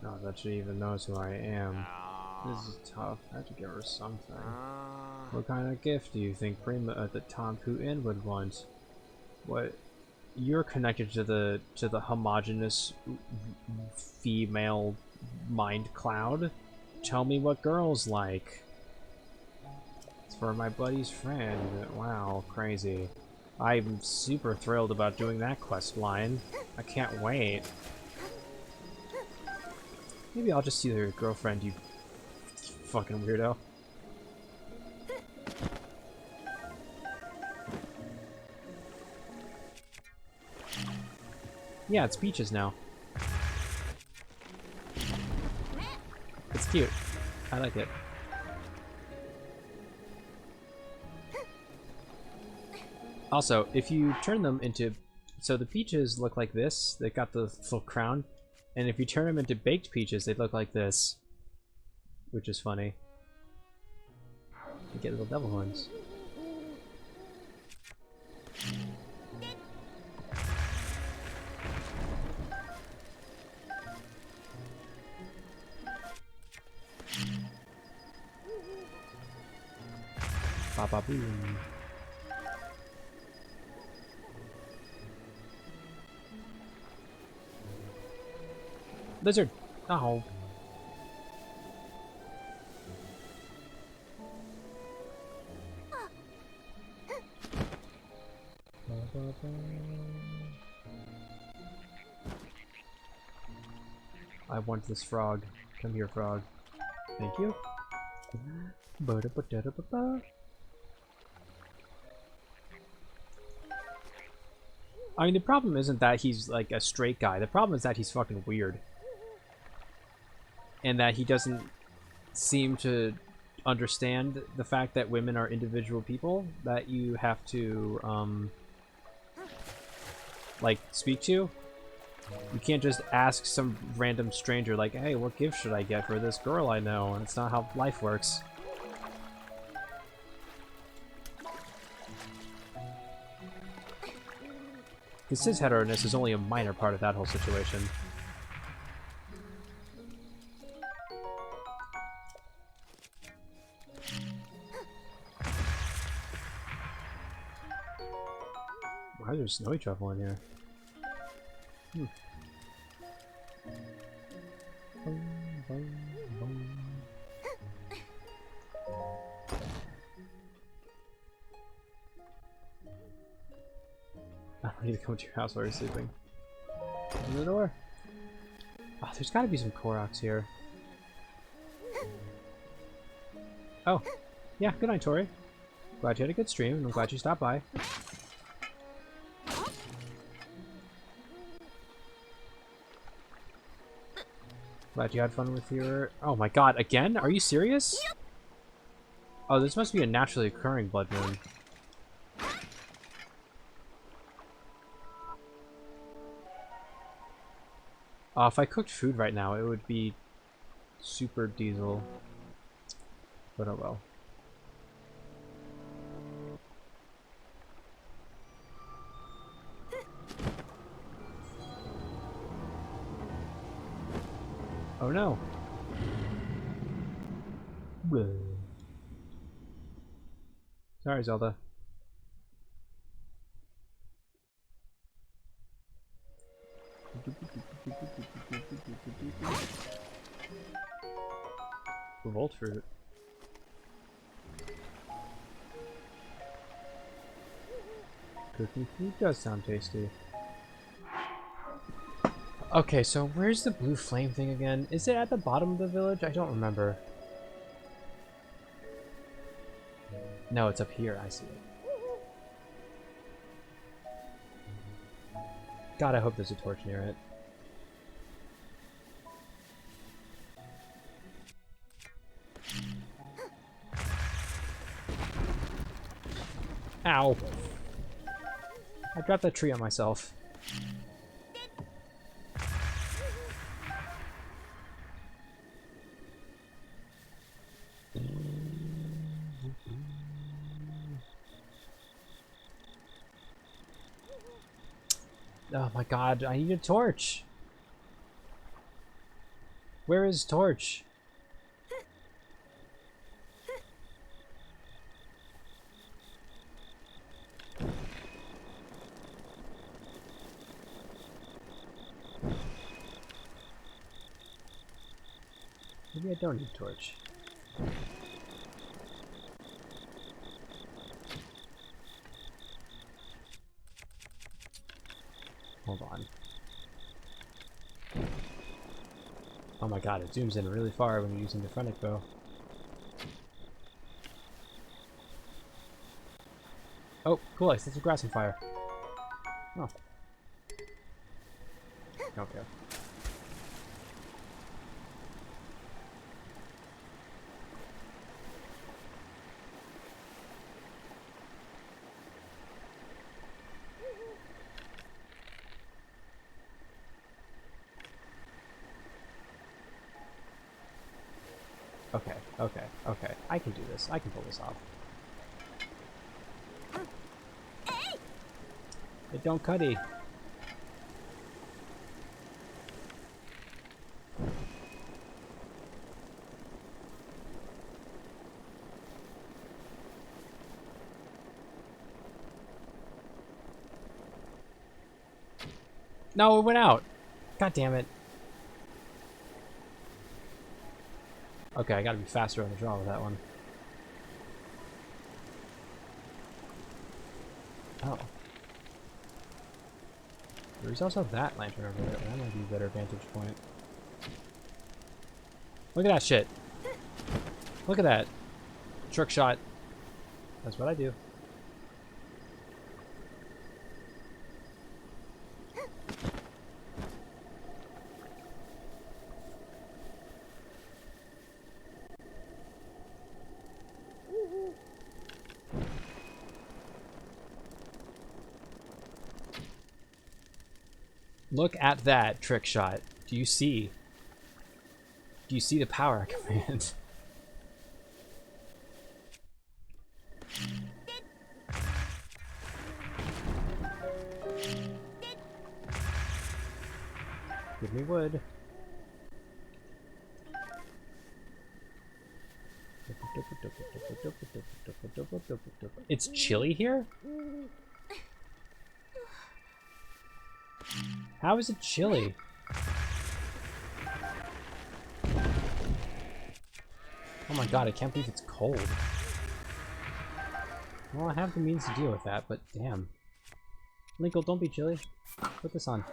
Not that she even knows who I am. This is tough. I have to give her something. What kind of gift do you think Prima at the Tonpu Inn would want? What? You're connected to the homogeneous female mind cloud. Tell me what girls like. It's for my buddy's friend. Wow, crazy. I'm super thrilled about doing that quest line. I can't wait. Maybe I'll just see your girlfriend, you fucking weirdo. Yeah, it's Peaches now. It's cute. I like it. Also, if you turn them into... So the peaches look like this. They got the full crown. And if you turn them into baked peaches, they look like this. Which is funny. You get little devil horns. Ba boom. Lizard! Oh. I want this frog. Come here, frog. Thank you. Ba-da-ba-da-da-ba-ba. I mean, the problem isn't that he's like a straight guy. The problem is that he's fucking weird. And that he doesn't seem to understand the fact that women are individual people that you have to, like, speak to. You can't just ask some random stranger, like, hey, what gift should I get for this girl I know? And it's not how life works. His cis-heteroness is only a minor part of that whole situation. Why is there snowy truffle in here? Boom, boom, boom. I don't need to come to your house while you're sleeping. Open the door. Oh, there's gotta be some Koroks here. Oh, yeah, good night, Tori. Glad you had a good stream, and I'm glad you stopped by. Glad you had fun with your... Oh my god, again? Are you serious? Oh, this must be a naturally occurring blood moon. If I cooked food right now, it would be super diesel. But oh well. Oh no. Bleh. Sorry, Zelda. Revolt fruit. Cooking fruit does sound tasty. Okay, so where's the blue flame thing again? Is it at the bottom of the village? I don't remember. No, it's up here. I see it. God, I hope there's a torch near it. Ow! I dropped that tree on myself. Oh my god, I need a torch! Where is torch? Maybe I don't need torch. Hold on. Oh my god, it zooms in really far when you're using the frontic bow. Oh, cool, I set some grass on fire. Oh. Okay. Okay. I can do this. I can pull this off. It don't cutty. No, it went out. God damn it. Okay, I gotta be faster on the draw with that one. Oh. There's also that lantern over there. That might be a better vantage point. Look at that shit. Look at that. Trick shot. That's what I do. Look at that trick shot. Do you see? Do you see the power I command? Give me wood. It's chilly here? How is it chilly? Oh my god, I can't believe it's cold. Well, I have the means to deal with that, but damn. Linkle, don't be chilly. Put this on.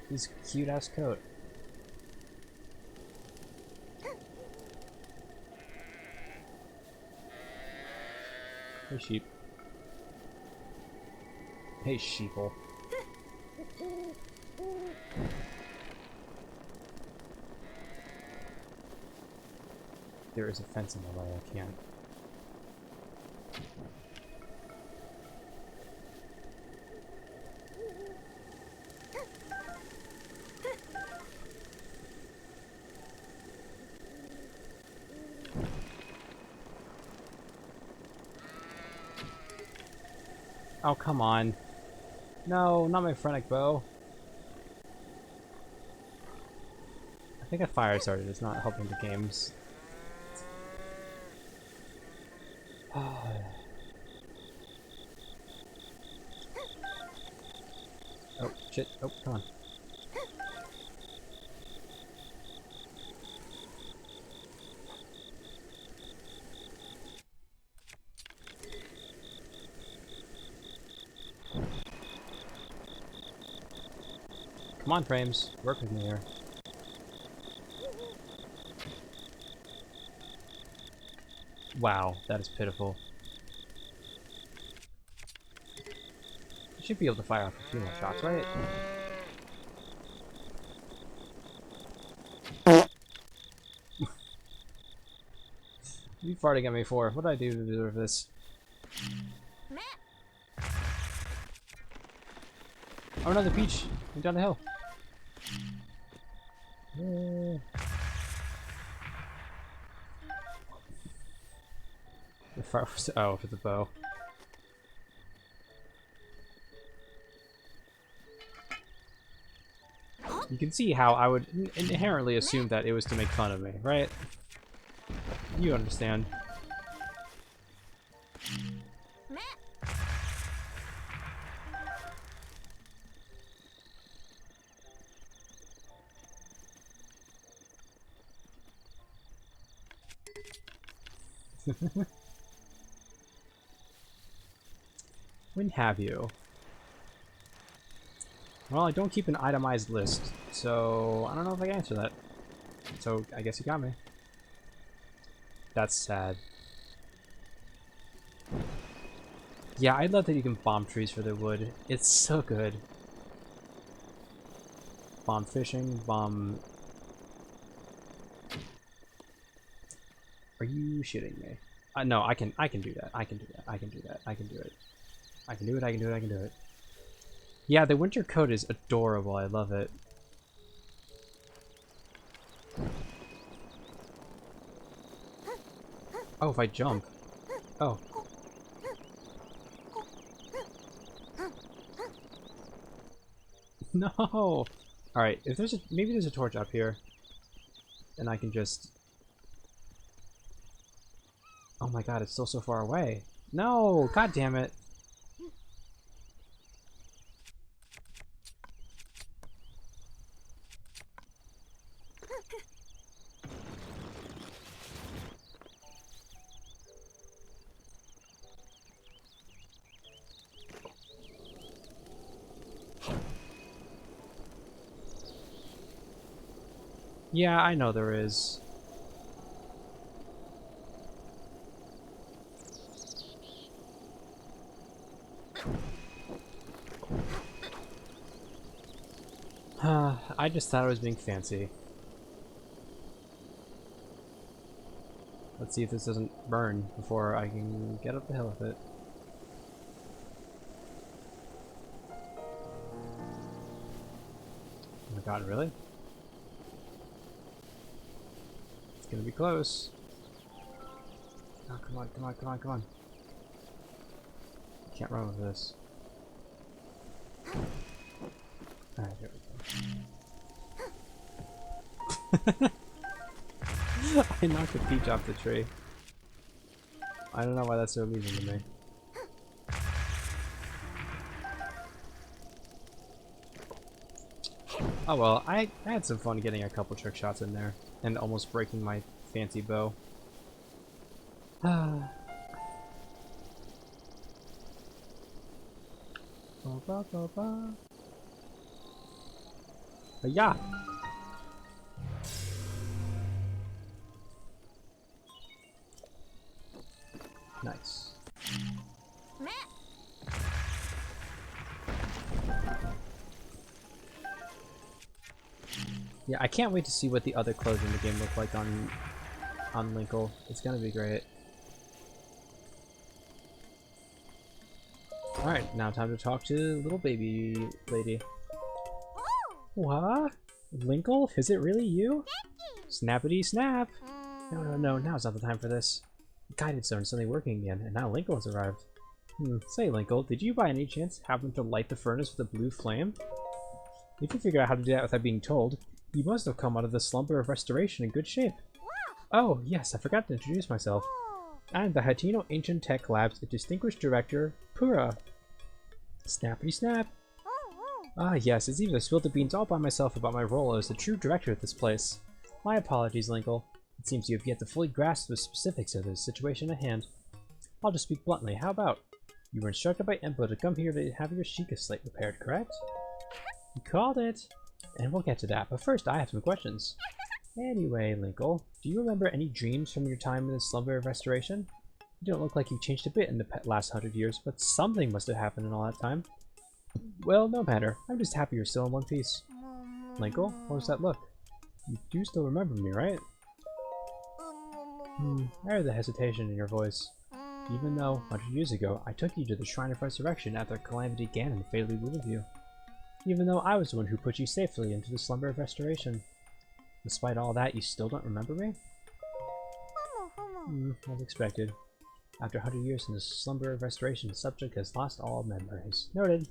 This cute-ass coat. Hey, sheep. Hey, sheeple. There is a fence in the way, I can't. Oh, come on. No, not my phrenic bow. think a fire started. It's not helping the games. Oh, shit. Oh, come on. Come on, frames. Work with me here. Wow, that is pitiful. You should be able to fire off a few more shots, right? What are you farting at me for? What did I do to deserve this? Oh, another peach! Went down the hill. The fire was oh, for the bow. You can see how I would inherently assume that it was to make fun of me, right? You understand. When have you? Well, I don't keep an itemized list, so I don't know if I can answer that. So I guess you got me. That's sad. Yeah, I love that you can bomb trees for their wood. It's so good. Bomb fishing, bomb... Are you shitting me? No, I can do that. I can do that. I can do that. I can do it. I can do it. I can do it. I can do it. Yeah, the winter coat is adorable. I love it. Oh, if I jump. Oh. No. All right. If there's maybe there's a torch up here, and I can just. Oh my god! It's still so far away. No! God damn it! Yeah, I know there is. I just thought I was being fancy. Let's see if this doesn't burn before I can get up the hill with it. Oh my god, really? It's gonna be close. Oh, come on, come on, come on, come on. Can't run with this. Alright, there we go. I knocked a peach off the tree. I don't know why that's so amusing to me. Oh well, I had some fun getting a couple trick shots in there and almost breaking my fancy bow. Yeah. Nice. Yeah, I can't wait to see what the other clothes in the game look like on Linkle. It's gonna be great. Alright, now time to talk to little baby lady. What? Linkle? Is it really you? Snappity snap! No, now's not the time for this. The guided zone is suddenly working again, and now Linkle has arrived. Say Linkle, did you by any chance happen to light the furnace with a blue flame? If you figure out how to do that without being told, You must have come out of the slumber of restoration in good shape. Oh, yes, I forgot to introduce myself. I'm the Hatino Ancient Tech Lab's Distinguished Director, Pura. Snappity snap. Ah, yes, it's even spilled the beans all by myself about my role as the true director of this place. My apologies, Linkle. It seems you have yet to fully grasp the specifics of the situation at hand. I'll just speak bluntly, how about? You were instructed by Impa to come here to have your Sheikah slate repaired, correct? You called it! And we'll get to that, but first I have some questions. Anyway, Linkle, do you remember any dreams from your time in the slumber of restoration? You don't look like you've changed a bit in the last 100 years, but something must have happened in all that time. Well, no matter. I'm just happy you're still in one piece. Linkle, what was that look? You do still remember me, right? I heard the hesitation in your voice. Even though, 100 years ago, I took you to the Shrine of Resurrection after Calamity Ganon fatally wounded you. Even though I was the one who put you safely into the Slumber of Restoration. Despite all that, you still don't remember me? As expected. After 100 years in the Slumber of Restoration, the subject has lost all memories. Noted.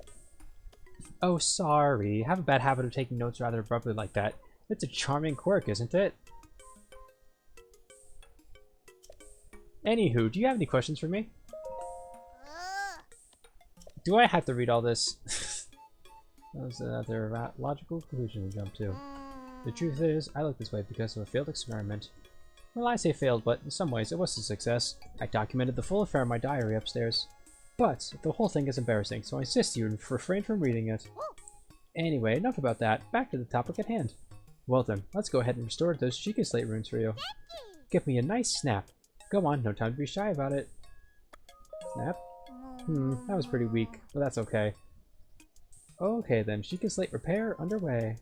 Oh, sorry. I have a bad habit of taking notes rather abruptly like that. It's a charming quirk, isn't it? Anywho, do you have any questions for me? Do I have to read all this? That was another logical conclusion to jump to. The truth is, I look this way because of a failed experiment. Well, I say failed, but in some ways it was a success. I documented the full affair in my diary upstairs. But the whole thing is embarrassing, so I insist you refrain from reading it. Anyway, enough about that. Back to the topic at hand. Well then, let's go ahead and restore those Sheikah slate runes for you. Give me a nice snap. Go on, no time to be shy about it. Snap? That was pretty weak, but that's okay. Okay then, Sheikah slate repair underway.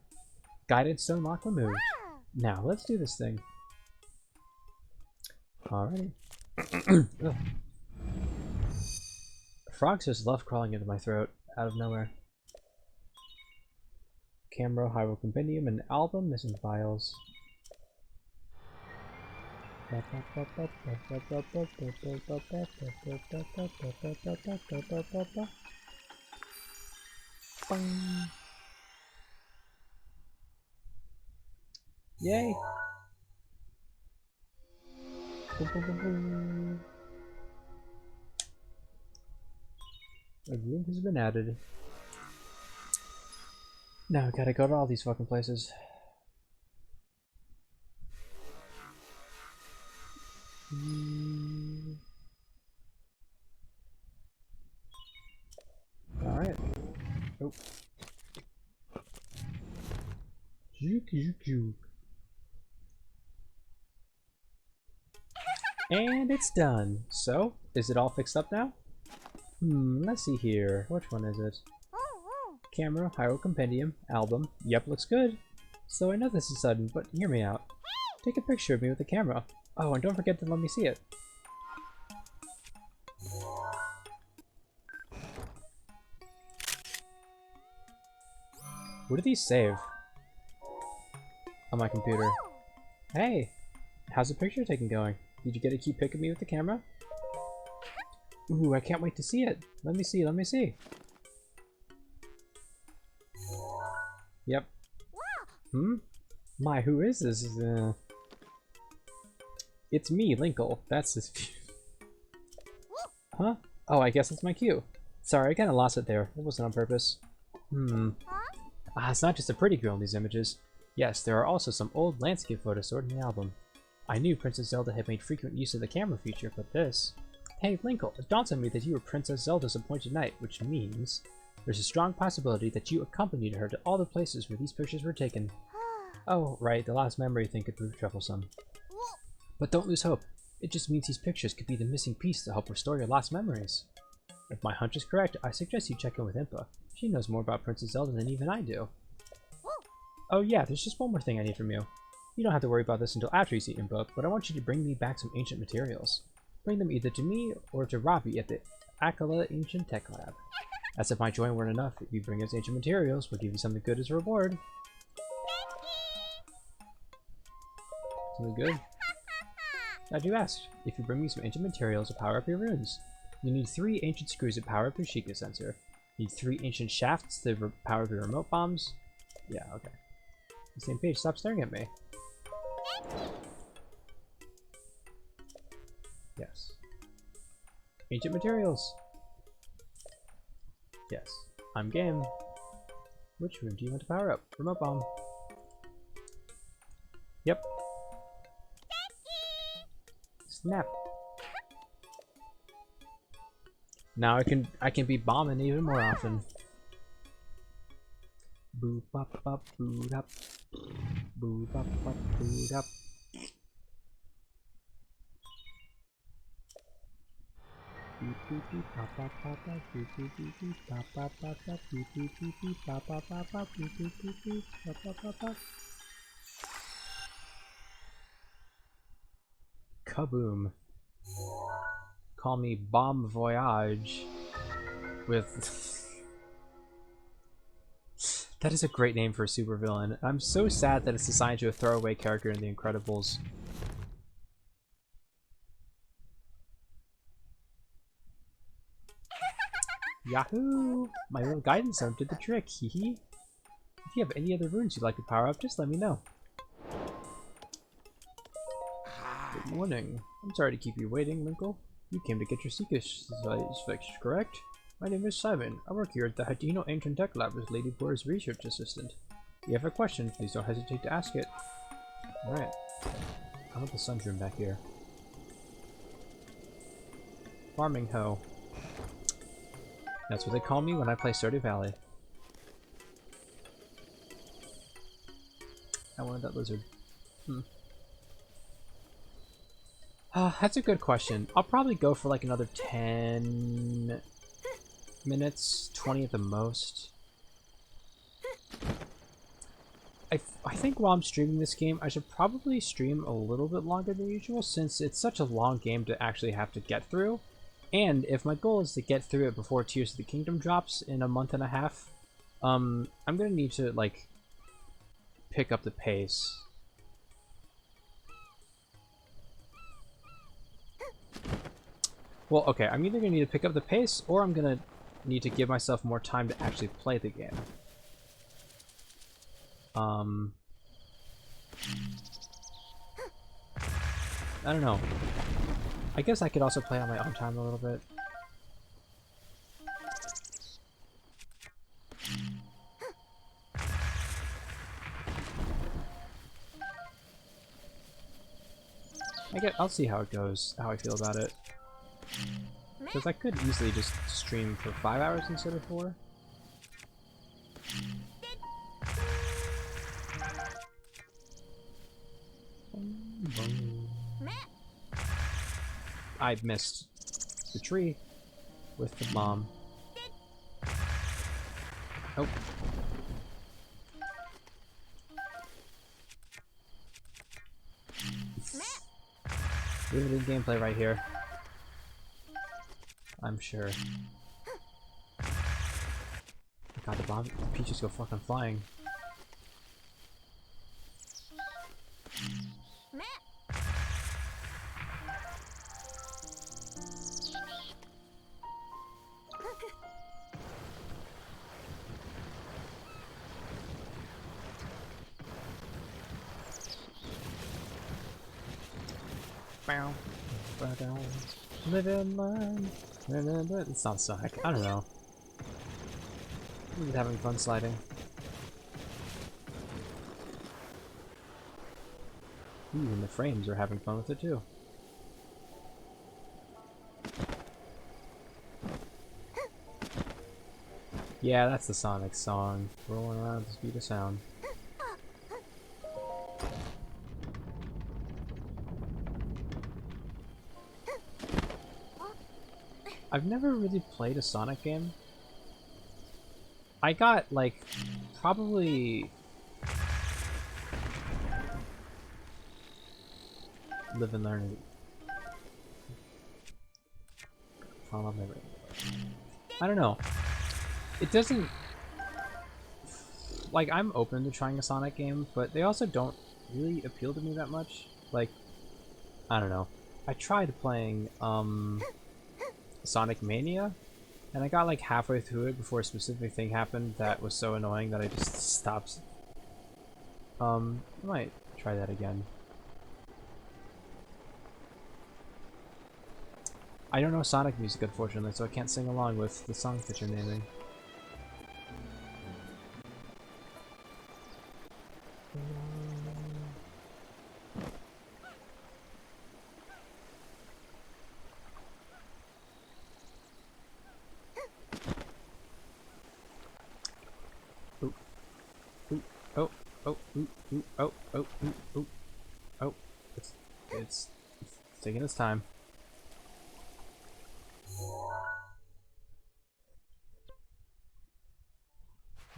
Guided stone lock removed. Now, let's do this thing. Alrighty. Frogs just love crawling into my throat, out of nowhere. Camera, Hyrule Compendium, and album, missing files. Bang. Yay! Boom, boom, boom, boom. A room has been added. Now I gotta go to all these fucking places. Alright. Oh. Juke, juke, juke. And it's done. So, is it all fixed up now? Let's see here. Which one is it? Camera, Hyrule Compendium, album. Yep, looks good. So I know this is sudden, but hear me out. Take a picture of me with the camera. Oh, and don't forget to let me see it. What do these save? On my computer. Hey! How's the picture taking going? Did you get a cute pic of me with the camera? Ooh, I can't wait to see it. Let me see, let me see. Yep. My, who is this? It's me, Linkle. That's this view. Huh? Oh, I guess that's my cue. Sorry, I kinda lost it there. It wasn't on purpose. It's not just a pretty girl in these images. Yes, there are also some old landscape photos stored in the album. I knew Princess Zelda had made frequent use of the camera feature, but this... Hey, Linkle, it dawns on me that you were Princess Zelda's appointed knight, which means... There's a strong possibility that you accompanied her to all the places where these pictures were taken. Oh, right, the lost memory thing could prove troublesome. But don't lose hope. It just means these pictures could be the missing piece to help restore your lost memories. If my hunch is correct, I suggest you check in with Impa. She knows more about Princess Zelda than even I do. Oh yeah, there's just one more thing I need from you. You don't have to worry about this until after you see Impa, but I want you to bring me back some ancient materials. Bring them either to me or to Robbie at the Akala Ancient Tech Lab. As if my joy weren't enough, if you bring us ancient materials, we'll give you something good as a reward. Something good? Glad you asked. If you bring me some ancient materials to power up your runes, you need 3 ancient screws to power up your Sheikah sensor. You need 3 ancient shafts to power up your remote bombs. Yeah, okay. The same page. Stop staring at me. Yes. Ancient materials. Yes. I'm game. Which room do you want to power up? Remote bomb. Yep. Snap. Now I can be bombing even more often. Boop up up boot up. Boop up boot up. Beep beep beep pop pop pop pop beep beep beep beep pop pop pop pop beep beep beep beep pop pop pop pop beep beep beep beep pop pop pop pop. Kaboom. Call me Bomb Voyage with that is a great name for a supervillain. I'm so sad that it's assigned to a throwaway character in The Incredibles. Yahoo! My little guidance zone did the trick, hehe. If you have any other runes you'd like to power up, just let me know. Good morning. I'm sorry to keep you waiting, Linkle. You came to get your secrets fixed, correct? My name is Simon. I work here at the Hadino Ancient Tech Lab as Lady Boar's research assistant. If you have a question, please don't hesitate to ask it. Alright. I want the sun's room back here. Farming hoe. That's what they call me when I play Stardew Valley. I wanted that lizard. That's a good question. I'll probably go for like another 10 minutes, 20 at the most. I think while I'm streaming this game, I should probably stream a little bit longer than usual since it's such a long game to actually have to get through. And if my goal is to get through it before Tears of the Kingdom drops in a month and a half, I'm gonna need to like pick up the pace. Well, okay, I'm either gonna need to pick up the pace or I'm gonna need to give myself more time to actually play the game. I don't know. I guess I could also play on my own time a little bit. I'll see how it goes, how I feel about it. Because I could easily just stream for 5 hours instead of 4. I missed the tree with the bomb. Oh. Limited gameplay right here. I'm sure. God, the peaches go fucking flying. Live and learn. It sounds Sonic. I don't know. I'm just having fun sliding. Ooh, and the frames are having fun with it too. Yeah, that's the Sonic song. Rolling around at the speed of sound. I've never really played a Sonic game. I got, like, probably... Live and learn. I don't know. It doesn't... Like, I'm open to trying a Sonic game, but they also don't really appeal to me that much. Like, I don't know. I tried playing, Sonic Mania, and I got like halfway through it before a specific thing happened that was so annoying that I just stopped. I might try that again. I don't know Sonic music, unfortunately, so I can't sing along with the songs that you're naming. Ooh. Ooh. Oh. Oh. Ooh. Ooh. Oh. Oh. Ooh. Ooh. Oh. It's taking its time.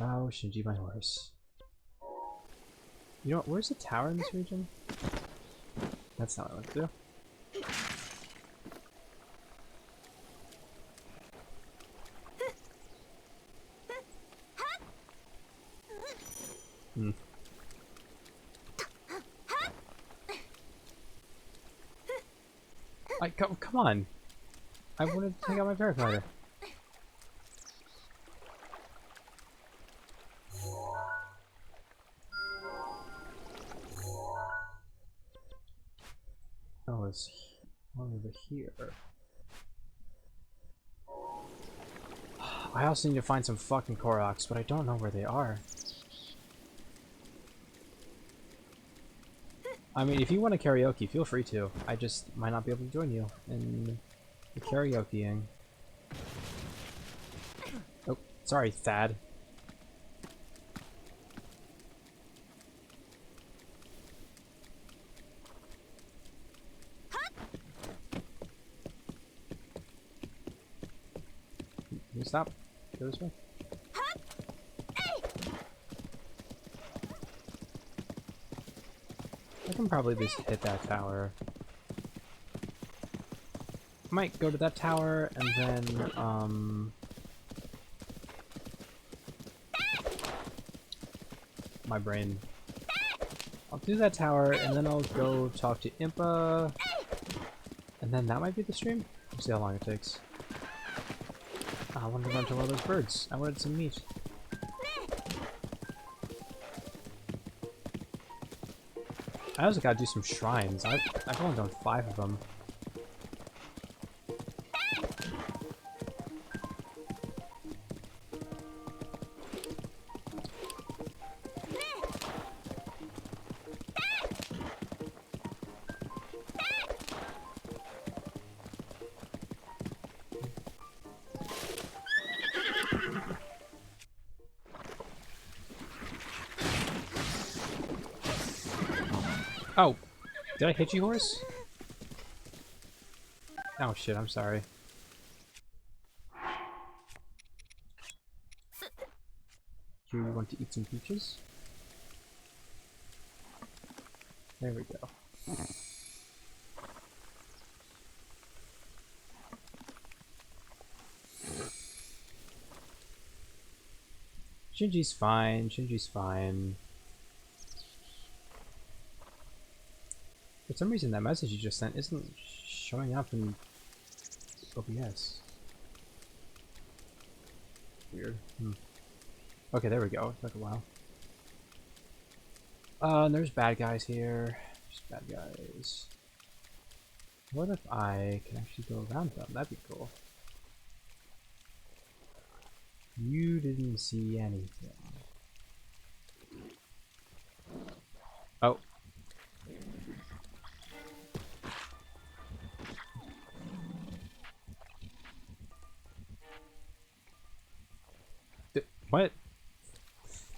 Oh, Shinji, my horse. You know what? Where's the tower in this region? That's not what I want to do. Hmm. Come on! I wanted to take out my paraglider. Oh, it's over here. I also need to find some fucking Koroks, but I don't know where they are. I mean, if you want to karaoke, feel free to. I just might not be able to join you in the karaokeing. Oh, sorry, Thad. Can you stop? Go this way. I can probably just hit that tower. I might go to that tower and then, my brain. I'll do that tower and then I'll go talk to Impa. And then that might be the stream? We'll see how long it takes. I wanted to run to one of those birds. I wanted some meat. I also gotta do some shrines. I've only done 5 of them. Oh! Did I hit you, horse? Oh shit, I'm sorry. You want to eat some peaches? There we go. Shinji's fine, Shinji's fine. For some reason that message you just sent isn't showing up in OBS. Weird. Okay, there we go. It took a while. And there's bad guys here. There's bad guys. What if I can actually go around them? That'd be cool. You didn't see anything. Oh. What?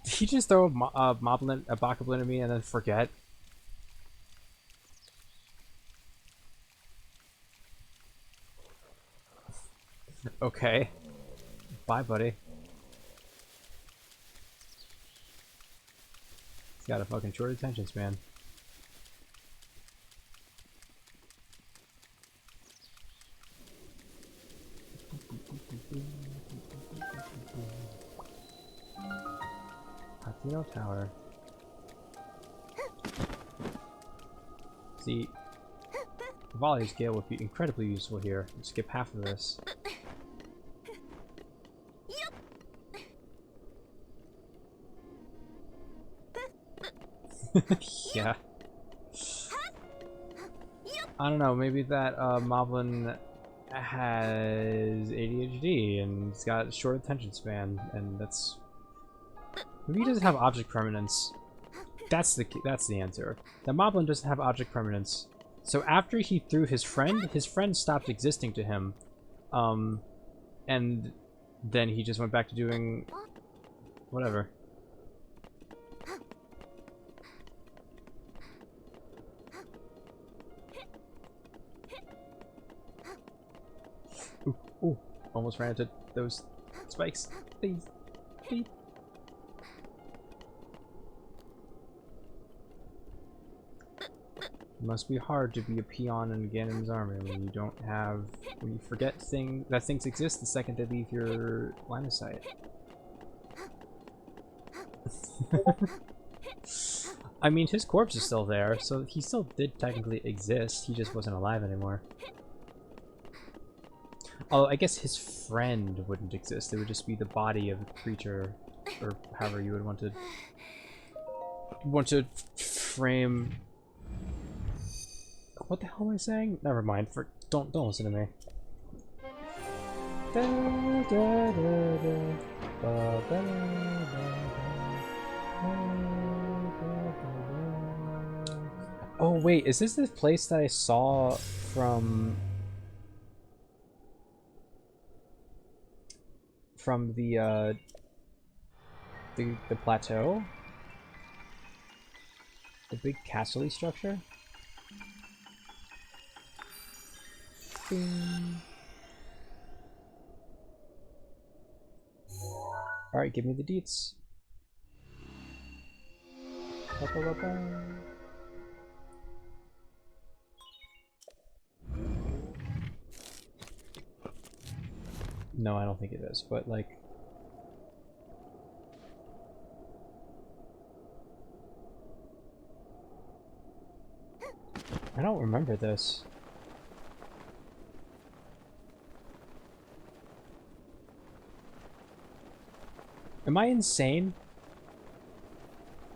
Did he just throw a bokoblin at me and then forget? Okay. Bye, buddy. He's got a fucking short attention span. Patino Tower. See, volley scale would be incredibly useful here. Skip half of this. Yeah. I don't know, maybe that Moblin has ADHD and he's got a short attention span, and that's... Maybe he doesn't have object permanence. That's the answer. The Moblin doesn't have object permanence. So after he threw his friend stopped existing to him. And then he just went back to doing whatever. Ooh, ooh, almost ran into those spikes. Please, please. It must be hard to be a peon in Ganon's army when you don't have, when you forget that things exist the second they leave your line of sight. I mean, his corpse is still there, so he still did technically exist, he just wasn't alive anymore. Oh, I guess his friend wouldn't exist, it would just be the body of a creature, or however you would want to frame... What the hell am I saying? Never mind. Don't listen to me. Oh wait, is this the place that I saw from the plateau? The big castle-y structure? Alright, give me the deets. No, I don't think it is, but like... I don't remember this. Am I insane?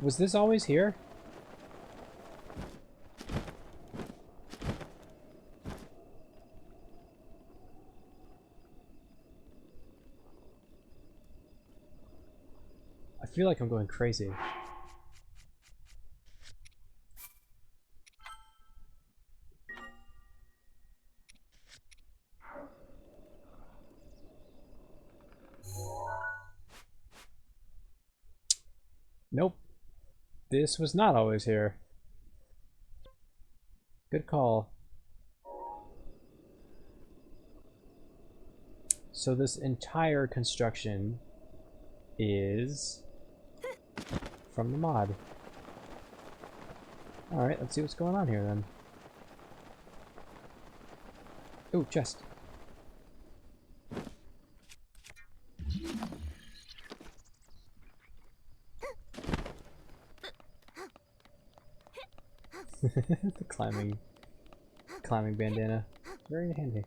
Was this always here? I feel like I'm going crazy. Nope. This was not always here. Good call. So this entire construction is from the mod. Alright, let's see what's going on here then. Ooh, chest. The climbing bandana. Very handy.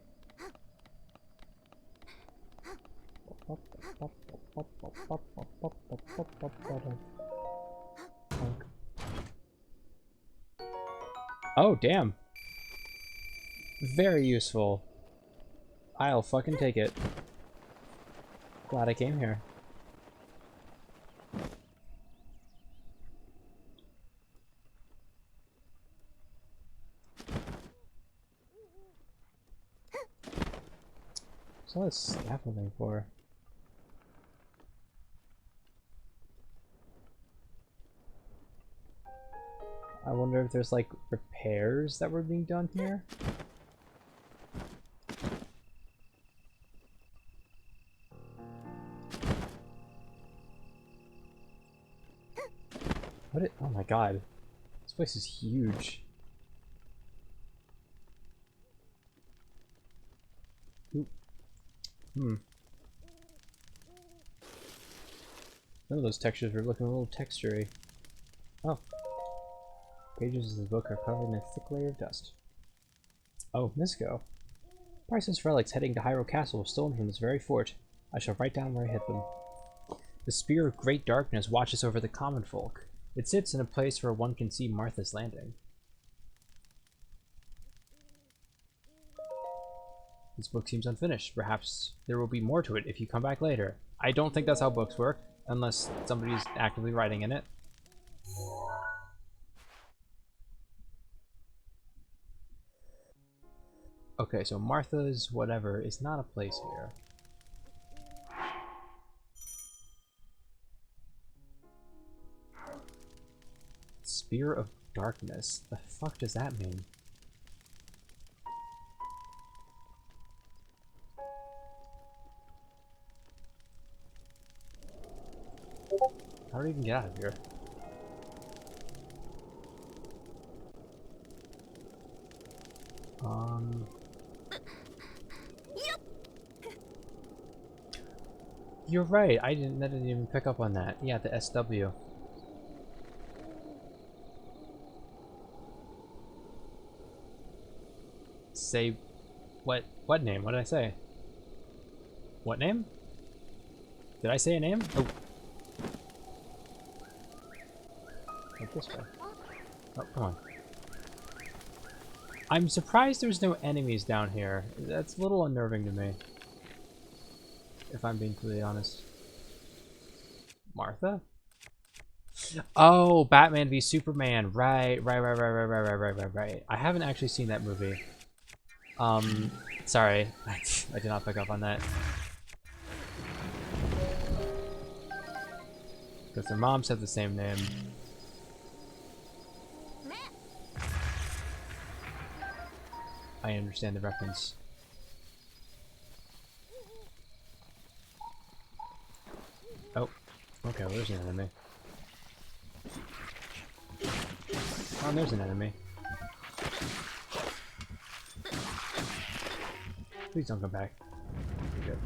Oh, damn. Very useful. I'll fucking take it. Glad I came here. What's all this scaffolding for? I wonder if there's like repairs that were being done here. Oh my god. This place is huge. Ooh. None of those textures were looking a little textury. Oh. Pages of the book are covered in a thick layer of dust. Oh, Misco. Priceless relics heading to Hyrule Castle were stolen from this very fort. I shall write down where I hid them. The Spear of Great Darkness watches over the common folk. It sits in a place where one can see Martha's Landing. This book seems unfinished. Perhaps there will be more to it if you come back later. I don't think that's how books work, unless somebody's actively writing in it. Okay, so Martha's whatever is not a place here. Spear of Darkness. The fuck does that mean? How do we even get out of here? You're right. I didn't even pick up on that. Yeah, the SW. Say what name? What did I say? What name? Did I say a name? Oh. Like this way. Oh, come on. I'm surprised there's no enemies down here. That's a little unnerving to me. If I'm being completely honest. Martha? Oh, Batman v Superman. Right. I haven't actually seen that movie. Sorry. I did not pick up on that. Because their moms have the same name. I understand the reference. Oh, okay, well, there's an enemy. Oh, there's an enemy. Please don't come back. You're good.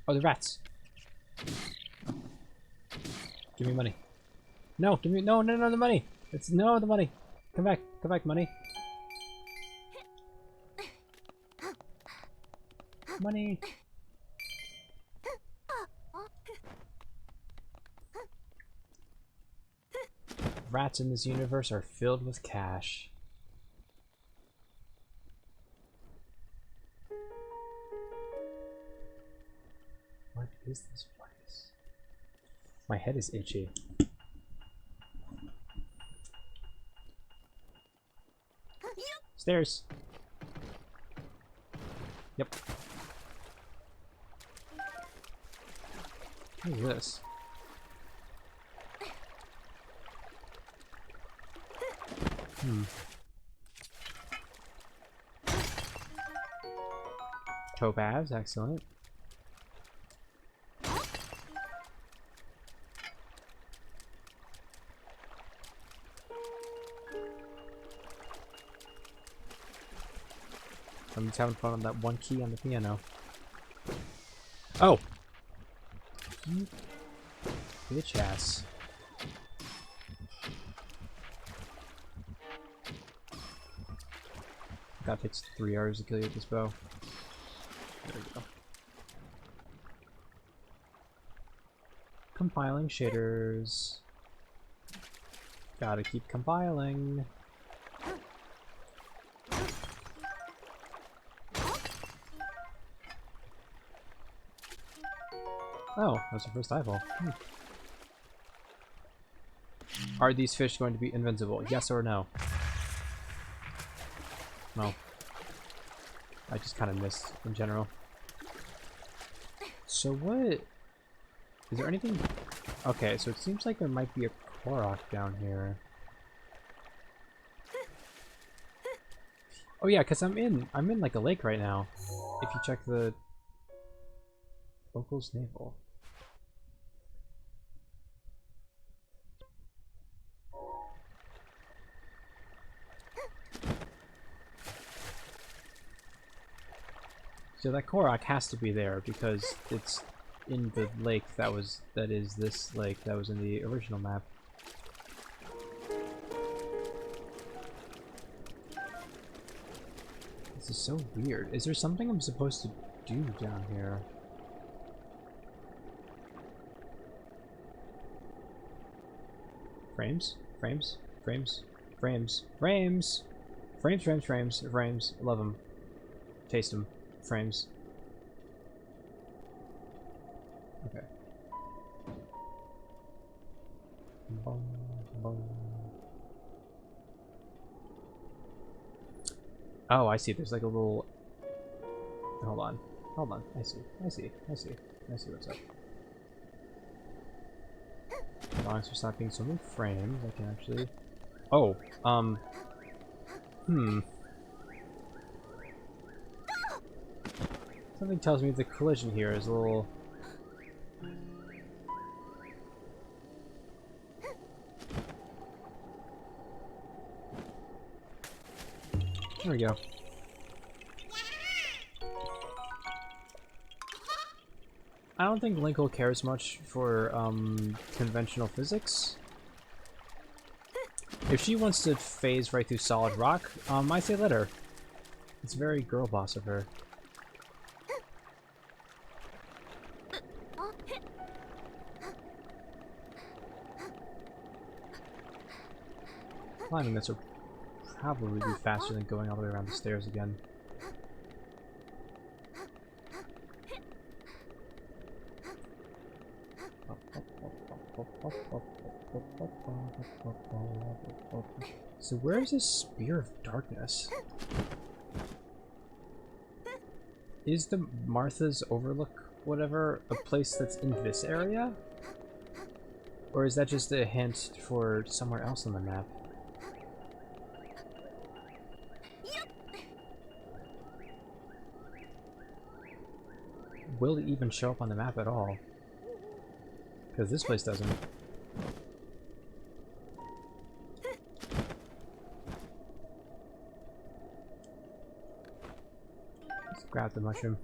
Oh, the rats. Give me money. No, give me no the money. It's no the money. Come back, money. Money. Rats in this universe are filled with cash. What is this place? My head is itchy. Stairs. Yep. What is this? Topaz, excellent. I'm just having fun on that one key on the piano. Oh! Bitch ass. That takes 3 hours to kill you with this bow. There we go. Compiling shaders. Gotta keep compiling. Oh, that's the first eyeball. Are these fish going to be invincible? Yes or no? No. I just kind of missed in general. So what? Is there anything? Okay, so it seems like there might be a Korok down here. Oh yeah, because I'm in like a lake right now. If you check the locals naval. So that Korok has to be there because it's in the lake that is this lake that was in the original map. This is so weird. Is there something I'm supposed to do down here? Frames? Frames? Frames? Frames? Frames! Frames, frames, frames, frames. Love them. Taste them. Frames. Okay. Boom, boom. Oh, I see. There's like a little... Hold on. Hold on. I see. I see. I see. I see what's up. As long as there's not being so many frames, I can actually... Oh, Something tells me the collision here is a little... There we go. I don't think Linkle cares much for, conventional physics. If she wants to phase right through solid rock, I say let her. It's very girl boss of her. Climbing this will probably be faster than going all the way around the stairs again. So where is this Spear of Darkness? Is the Martha's Overlook whatever a place that's in this area? Or is that just a hint for somewhere else on the map? Will it even show up on the map at all? Because this place doesn't. Let's grab the mushroom.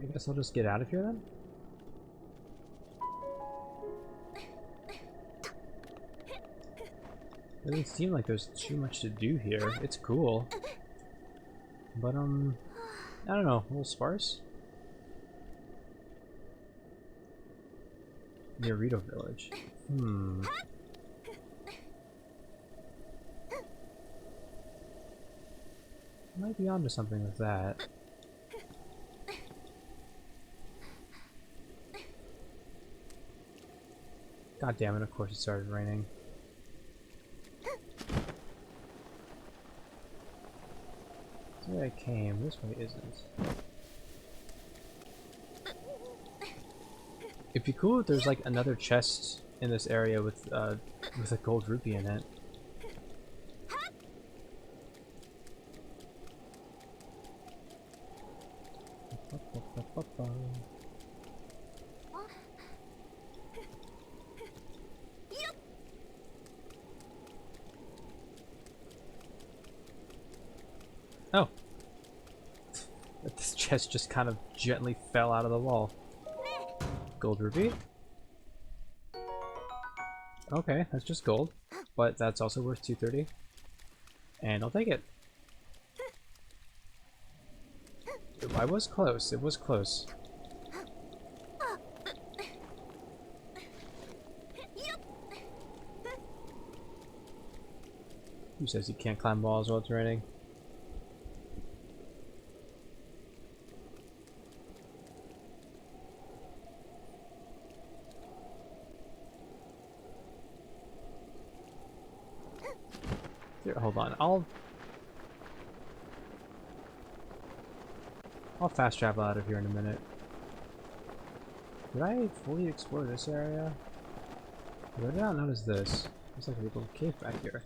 I guess I'll just get out of here then? It doesn't seem like there's too much to do here. It's cool. But, I don't know, a little sparse? Dorito Village. Might be onto something with that. God damn it, of course it started raining. This way I came, this way isn't. It'd be cool if there's like another chest in this area with a gold rupee in it. Oh. This chest just kind of gently fell out of the wall. Gold rupee? Okay, that's just gold. But that's also worth 230. And I'll take it. I was close, it was close. Who says you can't climb walls while it's raining? Here, hold on, I'll fast travel out of here in a minute. Did I fully explore this area? What did I not notice this? There's like a little cave back here.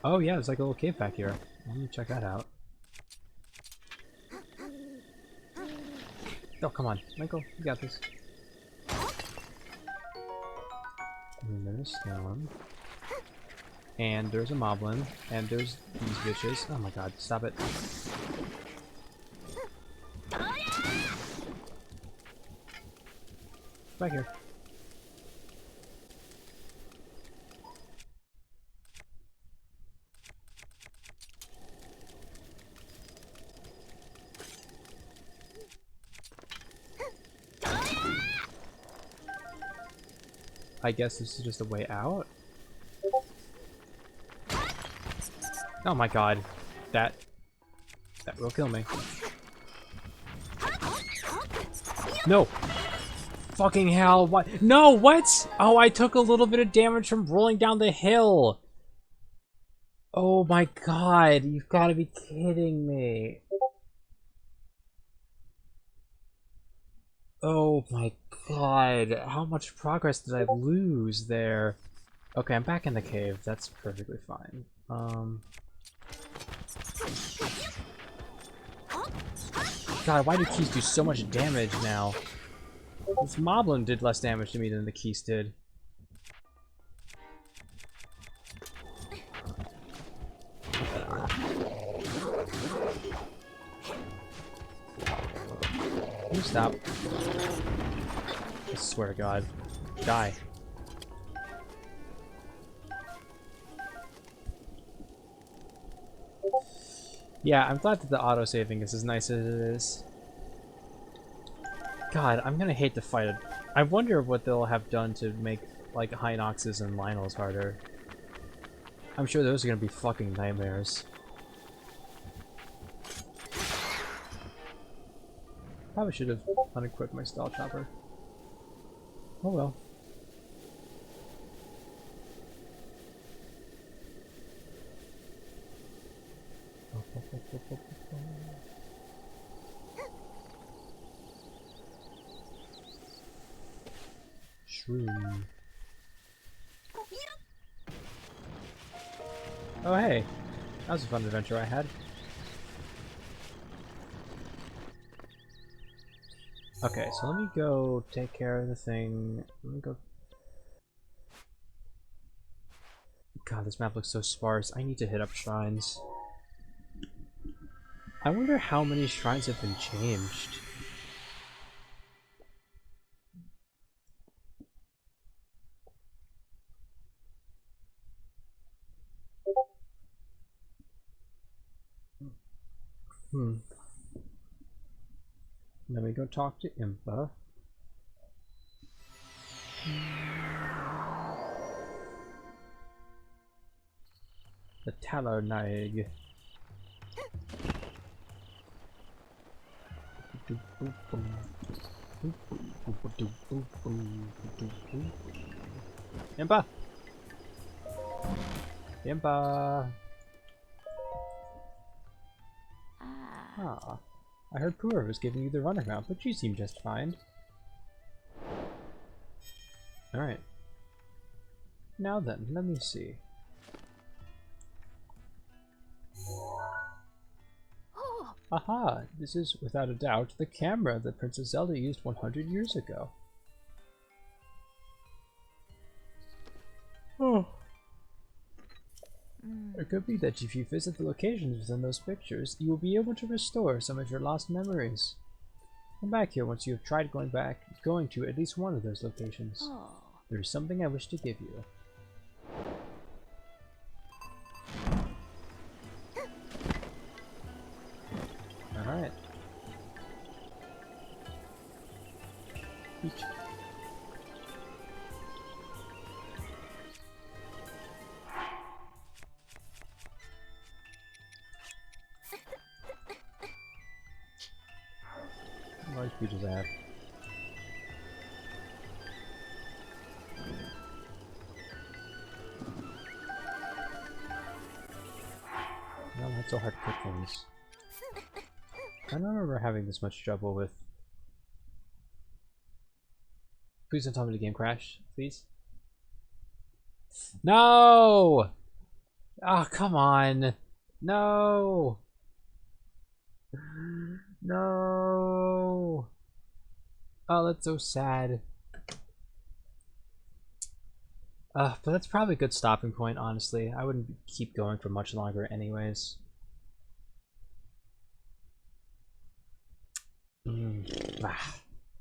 Oh yeah, there's like a little cave back here. Let me check that out. Oh, come on. Michael, you got this. And there's stone. And there's a moblin. And there's these bitches. Oh my god, stop it. Back here. I guess this is just a way out. Oh my god. That will kill me. No! Fucking hell, what? No, what? Oh, I took a little bit of damage from rolling down the hill! Oh my god, you've gotta be kidding me. Oh my god, how much progress did I lose there? Okay, I'm back in the cave, that's perfectly fine. God, why do keys do so much damage now? This moblin did less damage to me than the keys did. Can you stop? I swear to God. Die. Yeah, I'm glad that the auto-saving is as nice as it is. God, I'm gonna hate to fight it. I wonder what they'll have done to make, like, Hinoxes and Lionels harder. I'm sure those are gonna be fucking nightmares. Probably should have unequipped my stall chopper. Oh well. Shroom. Oh hey, that was a fun adventure I had. Okay, so let me go take care of the thing. Let me go. God, this map looks so sparse. I need to hit up shrines. I wonder how many shrines have been changed. Let me go talk to Impa. The Talonag. Impa! Impa! Ah, I heard Pura was giving you the runaround, but you seem just fine. Alright. Now then, let me see. Aha! This is, without a doubt, the camera that Princess Zelda used 100 years ago. Oh. It could be that if you visit the locations within those pictures, you will be able to restore some of your lost memories. Come back here once you have tried going to at least one of those locations. Oh. There is something I wish to give you. Alright. Peach. How much peaches I have? No, not so hard to pick things. I don't remember having this much trouble with... Please don't tell me the game crashed, please. No! Oh, come on. No! No! Oh, that's so sad. But that's probably a good stopping point, honestly. I wouldn't keep going for much longer anyways.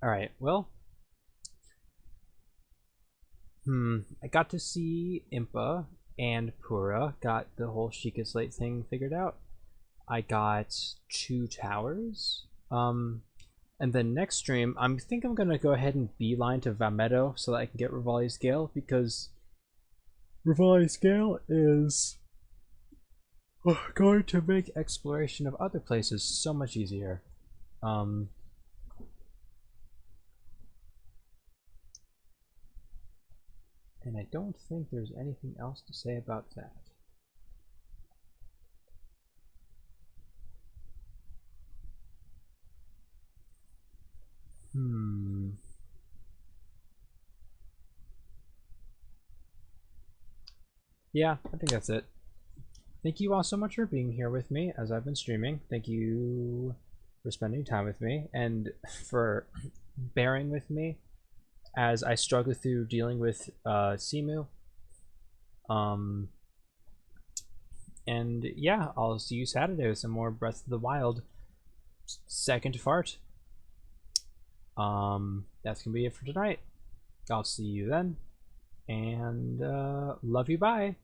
Alright, well. I got to see Impa and Pura, got the whole Sheikah Slate thing figured out. I got 2 towers. And then next stream, I think I'm gonna go ahead and beeline to Vametto so that I can get Rivali's Gale, because Rivali's Gale is going to make exploration of other places so much easier. And I don't think there's anything else to say about that. Yeah, I think that's it. Thank you all so much for being here with me as I've been streaming. Thank you for spending time with me and for bearing with me as I struggle through dealing with Simu. And yeah, I'll see you Saturday with some more Breath of the Wild second fart. That's gonna be it for tonight. I'll see you then, and love you, bye.